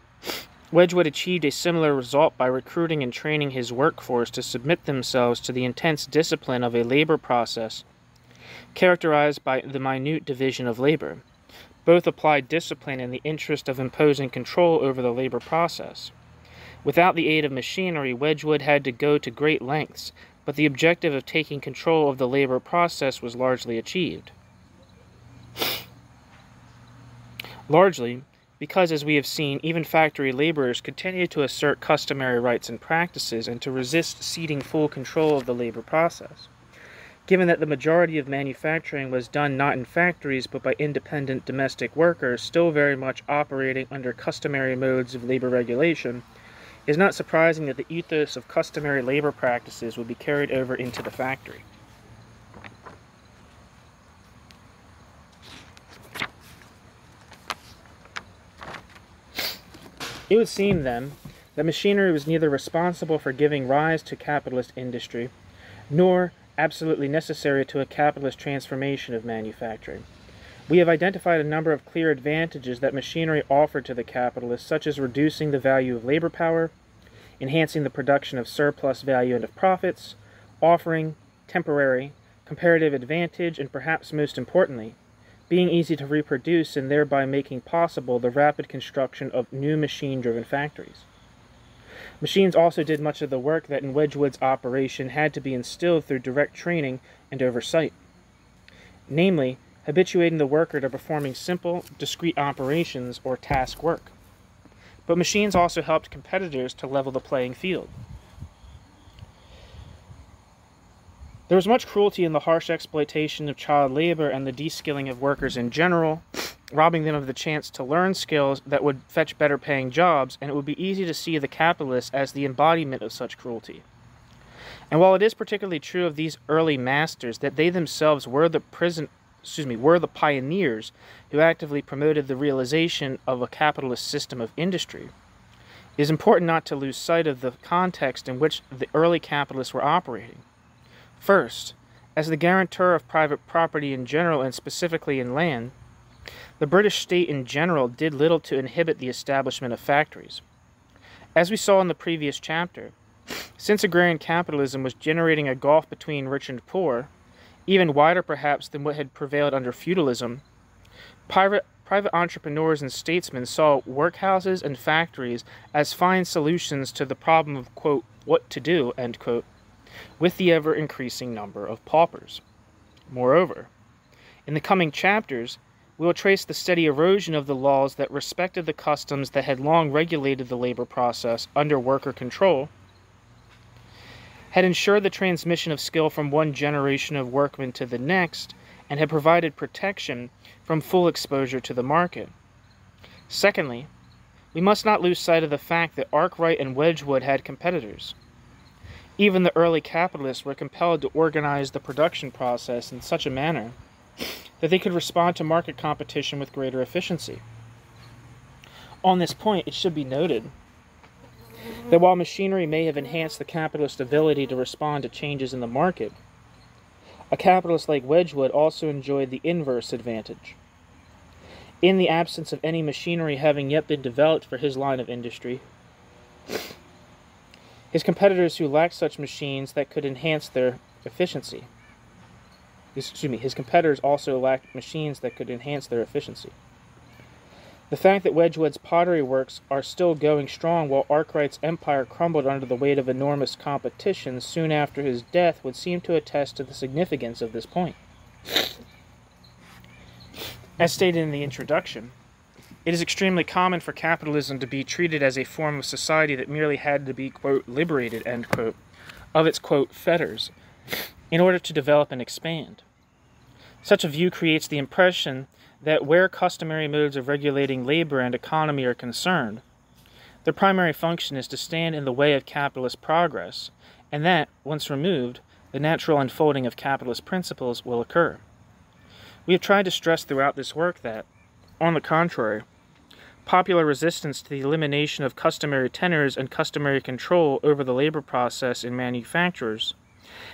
Wedgwood achieved a similar result by recruiting and training his workforce to submit themselves to the intense discipline of a labor process characterized by the minute division of labor. Both applied discipline in the interest of imposing control over the labor process. Without the aid of machinery, Wedgwood had to go to great lengths, but the objective of taking control of the labor process was largely achieved. Largely, because, as we have seen, even factory laborers continued to assert customary rights and practices and to resist ceding full control of the labor process. Given that the majority of manufacturing was done not in factories but by independent domestic workers still very much operating under customary modes of labor regulation, it is not surprising that the ethos of customary labor practices would be carried over into the factory. It would seem, then, that machinery was neither responsible for giving rise to capitalist industry, nor absolutely necessary to a capitalist transformation of manufacturing. We have identified a number of clear advantages that machinery offered to the capitalists, such as reducing the value of labor power, enhancing the production of surplus value and of profits, offering temporary, comparative advantage, and perhaps most importantly, being easy to reproduce and thereby making possible the rapid construction of new machine-driven factories. Machines also did much of the work that in Wedgwood's operation had to be instilled through direct training and oversight, namely, habituating the worker to performing simple, discrete operations or task work. But machines also helped competitors to level the playing field. There was much cruelty in the harsh exploitation of child labor and the de-skilling of workers in general, robbing them of the chance to learn skills that would fetch better paying jobs, and it would be easy to see the capitalists as the embodiment of such cruelty. And while it is particularly true of these early masters that they themselves were the the pioneers who actively promoted the realization of a capitalist system of industry, it is important not to lose sight of the context in which the early capitalists were operating. First, as the guarantor of private property in general and specifically in land, the British state in general did little to inhibit the establishment of factories. As we saw in the previous chapter, since agrarian capitalism was generating a gulf between rich and poor, even wider perhaps than what had prevailed under feudalism, private entrepreneurs and statesmen saw workhouses and factories as fine solutions to the problem of, quote, what to do, end quote, with the ever-increasing number of paupers. Moreover, in the coming chapters, we will trace the steady erosion of the laws that respected the customs that had long regulated the labor process under worker control, had ensured the transmission of skill from one generation of workmen to the next, and had provided protection from full exposure to the market. Secondly, we must not lose sight of the fact that Arkwright and Wedgwood had competitors. Even the early capitalists were compelled to organize the production process in such a manner that they could respond to market competition with greater efficiency. On this point, it should be noted that while machinery may have enhanced the capitalist ability to respond to changes in the market, a capitalist like Wedgwood also enjoyed the inverse advantage. In the absence of any machinery having yet been developed for his line of industry, his competitors who lacked such machines that could enhance their efficiency. His competitors also lacked machines that could enhance their efficiency. The fact that Wedgwood's pottery works are still going strong while Arkwright's empire crumbled under the weight of enormous competition soon after his death would seem to attest to the significance of this point. As stated in the introduction, it is extremely common for capitalism to be treated as a form of society that merely had to be, quote, liberated, end quote, of its, quote, fetters, in order to develop and expand. Such a view creates the impression that where customary modes of regulating labor and economy are concerned, their primary function is to stand in the way of capitalist progress, and that, once removed, the natural unfolding of capitalist principles will occur. We have tried to stress throughout this work that, on the contrary, popular resistance to the elimination of customary tenors and customary control over the labor process in manufacturers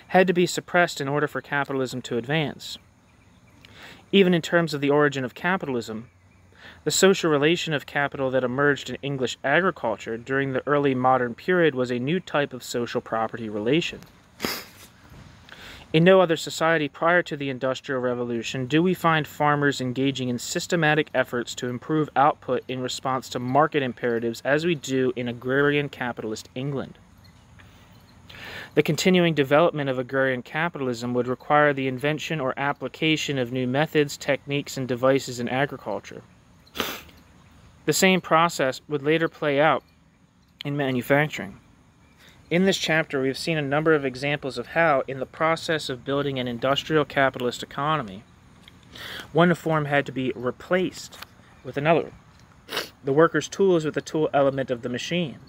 had to be suppressed in order for capitalism to advance. Even in terms of the origin of capitalism, the social relation of capital that emerged in English agriculture during the early modern period was a new type of social property relation. In no other society prior to the Industrial Revolution do we find farmers engaging in systematic efforts to improve output in response to market imperatives as we do in agrarian capitalist England. The continuing development of agrarian capitalism would require the invention or application of new methods, techniques, and devices in agriculture. The same process would later play out in manufacturing. In this chapter, we have seen a number of examples of how, in the process of building an industrial capitalist economy, one form had to be replaced with another. The worker's tools with the tool element of the machine.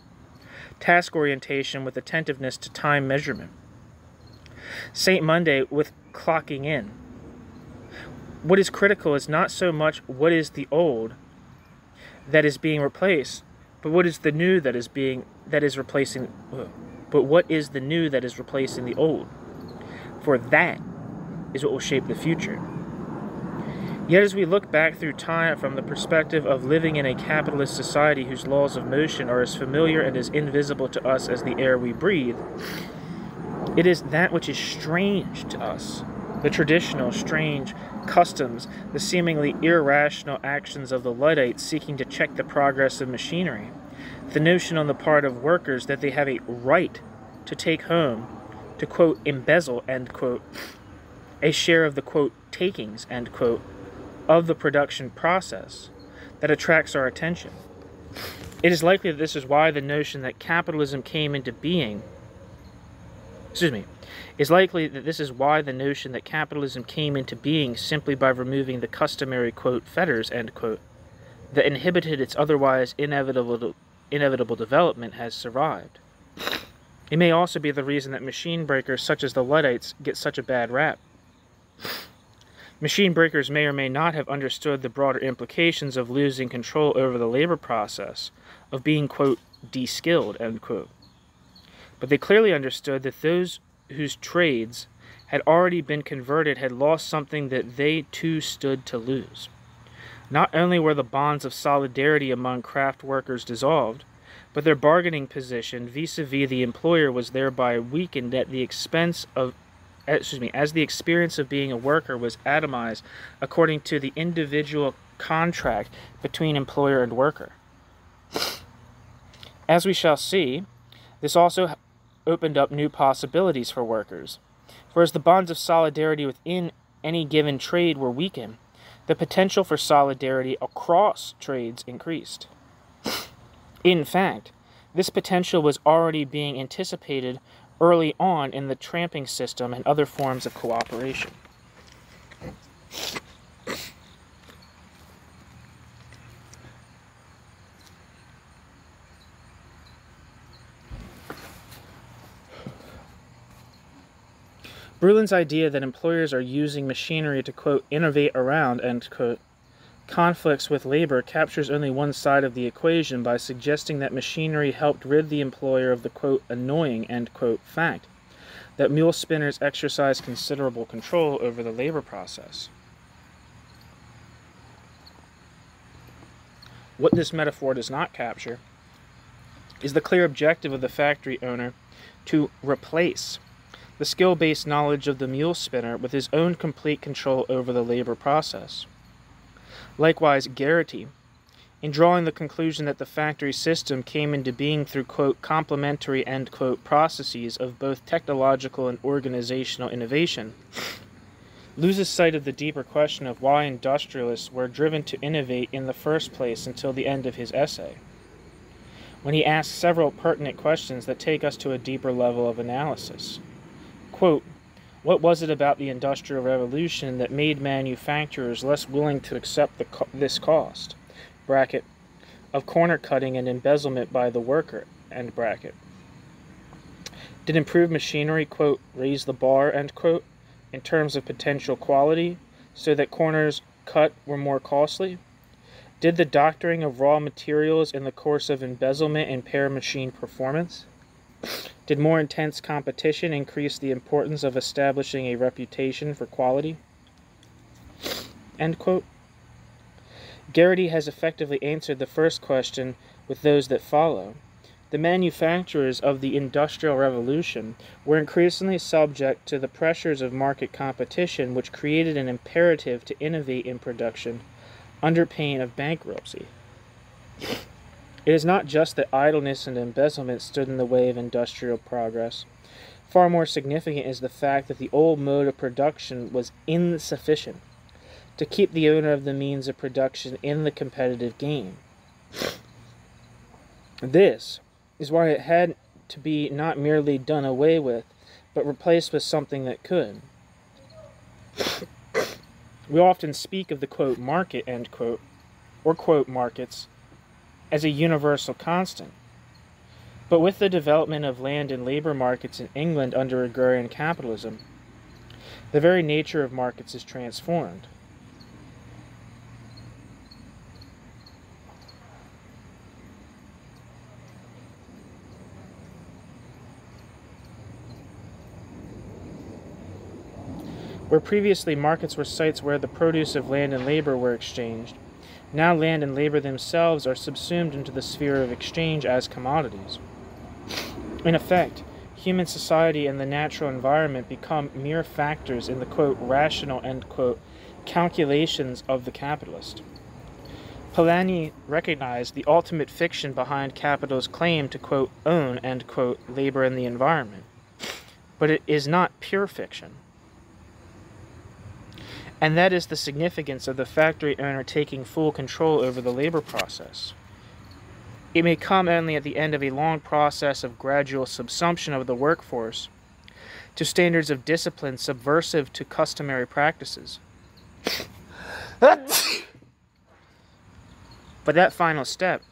Task orientation with attentiveness to time measurement. St. Monday with clocking in. What is critical is not so much what is the old that is being replaced, but what is the new that is replacing the old. For that is what will shape the future. Yet as we look back through time from the perspective of living in a capitalist society whose laws of motion are as familiar and as invisible to us as the air we breathe, it is that which is strange to us, the traditional, strange customs, the seemingly irrational actions of the Luddites seeking to check the progress of machinery, the notion on the part of workers that they have a right to take home, to, quote, embezzle, end quote, a share of the, quote, takings, end quote, of the production process that attracts our attention. It is likely that this is why the notion that capitalism came into being, simply by removing the customary, quote, fetters, end quote, that inhibited its otherwise inevitable development has survived. It may also be the reason that machine breakers such as the Luddites get such a bad rap. Machine breakers may or may not have understood the broader implications of losing control over the labor process, of being, quote, de-skilled, end quote. But they clearly understood that those whose trades had already been converted had lost something that they too stood to lose. Not only were the bonds of solidarity among craft workers dissolved, but their bargaining position vis-a-vis the employer was thereby weakened at the expense of as the experience of being a worker was atomized according to the individual contract between employer and worker. As we shall see, this also opened up new possibilities for workers. For as the bonds of solidarity within any given trade were weakened, the potential for solidarity across trades increased. In fact, this potential was already being anticipated early on in the tramping system and other forms of cooperation. Berlin's idea that employers are using machinery to, quote, innovate around, end quote, conflicts with labor captures only one side of the equation by suggesting that machinery helped rid the employer of the, quote, annoying, end quote, fact that mule spinners exercise considerable control over the labor process. What this metaphor does not capture is the clear objective of the factory owner to replace the skill-based knowledge of the mule spinner with his own complete control over the labor process. Likewise, Garrity, in drawing the conclusion that the factory system came into being through, quote, complementary, end quote, processes of both technological and organizational innovation, loses sight of the deeper question of why industrialists were driven to innovate in the first place until the end of his essay, when he asks several pertinent questions that take us to a deeper level of analysis. Quote, what was it about the Industrial Revolution that made manufacturers less willing to accept this cost, bracket, of corner cutting and embezzlement by the worker, end bracket? Did improved machinery, quote, raise the bar, end quote, in terms of potential quality, so that corners cut were more costly? Did the doctoring of raw materials in the course of embezzlement impair machine performance? Did more intense competition increase the importance of establishing a reputation for quality? End quote. Garrity has effectively answered the first question with those that follow. The manufacturers of the Industrial Revolution were increasingly subject to the pressures of market competition, which created an imperative to innovate in production under pain of bankruptcy. It is not just that idleness and embezzlement stood in the way of industrial progress. Far more significant is the fact that the old mode of production was insufficient to keep the owner of the means of production in the competitive game. This is why it had to be not merely done away with, but replaced with something that could. We often speak of the, quote, market, end quote, or, quote, markets, as a universal constant. But with the development of land and labor markets in England under agrarian capitalism, the very nature of markets is transformed. Where previously markets were sites where the produce of land and labor were exchanged, now land and labor themselves are subsumed into the sphere of exchange as commodities. In effect, human society and the natural environment become mere factors in the, quote, rational, end quote, calculations of the capitalist. Polanyi recognized the ultimate fiction behind capital's claim to, quote, own, end quote, labor and the environment. But it is not pure fiction. And that is the significance of the factory owner taking full control over the labor process. It may come only at the end of a long process of gradual subsumption of the workforce to standards of discipline subversive to customary practices. But that final step,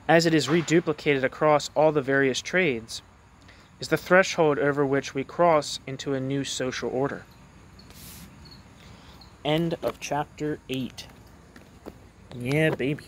as it is reduplicated across all the various trades, is the threshold over which we cross into a new social order. end of chapter 8. Yeah, baby.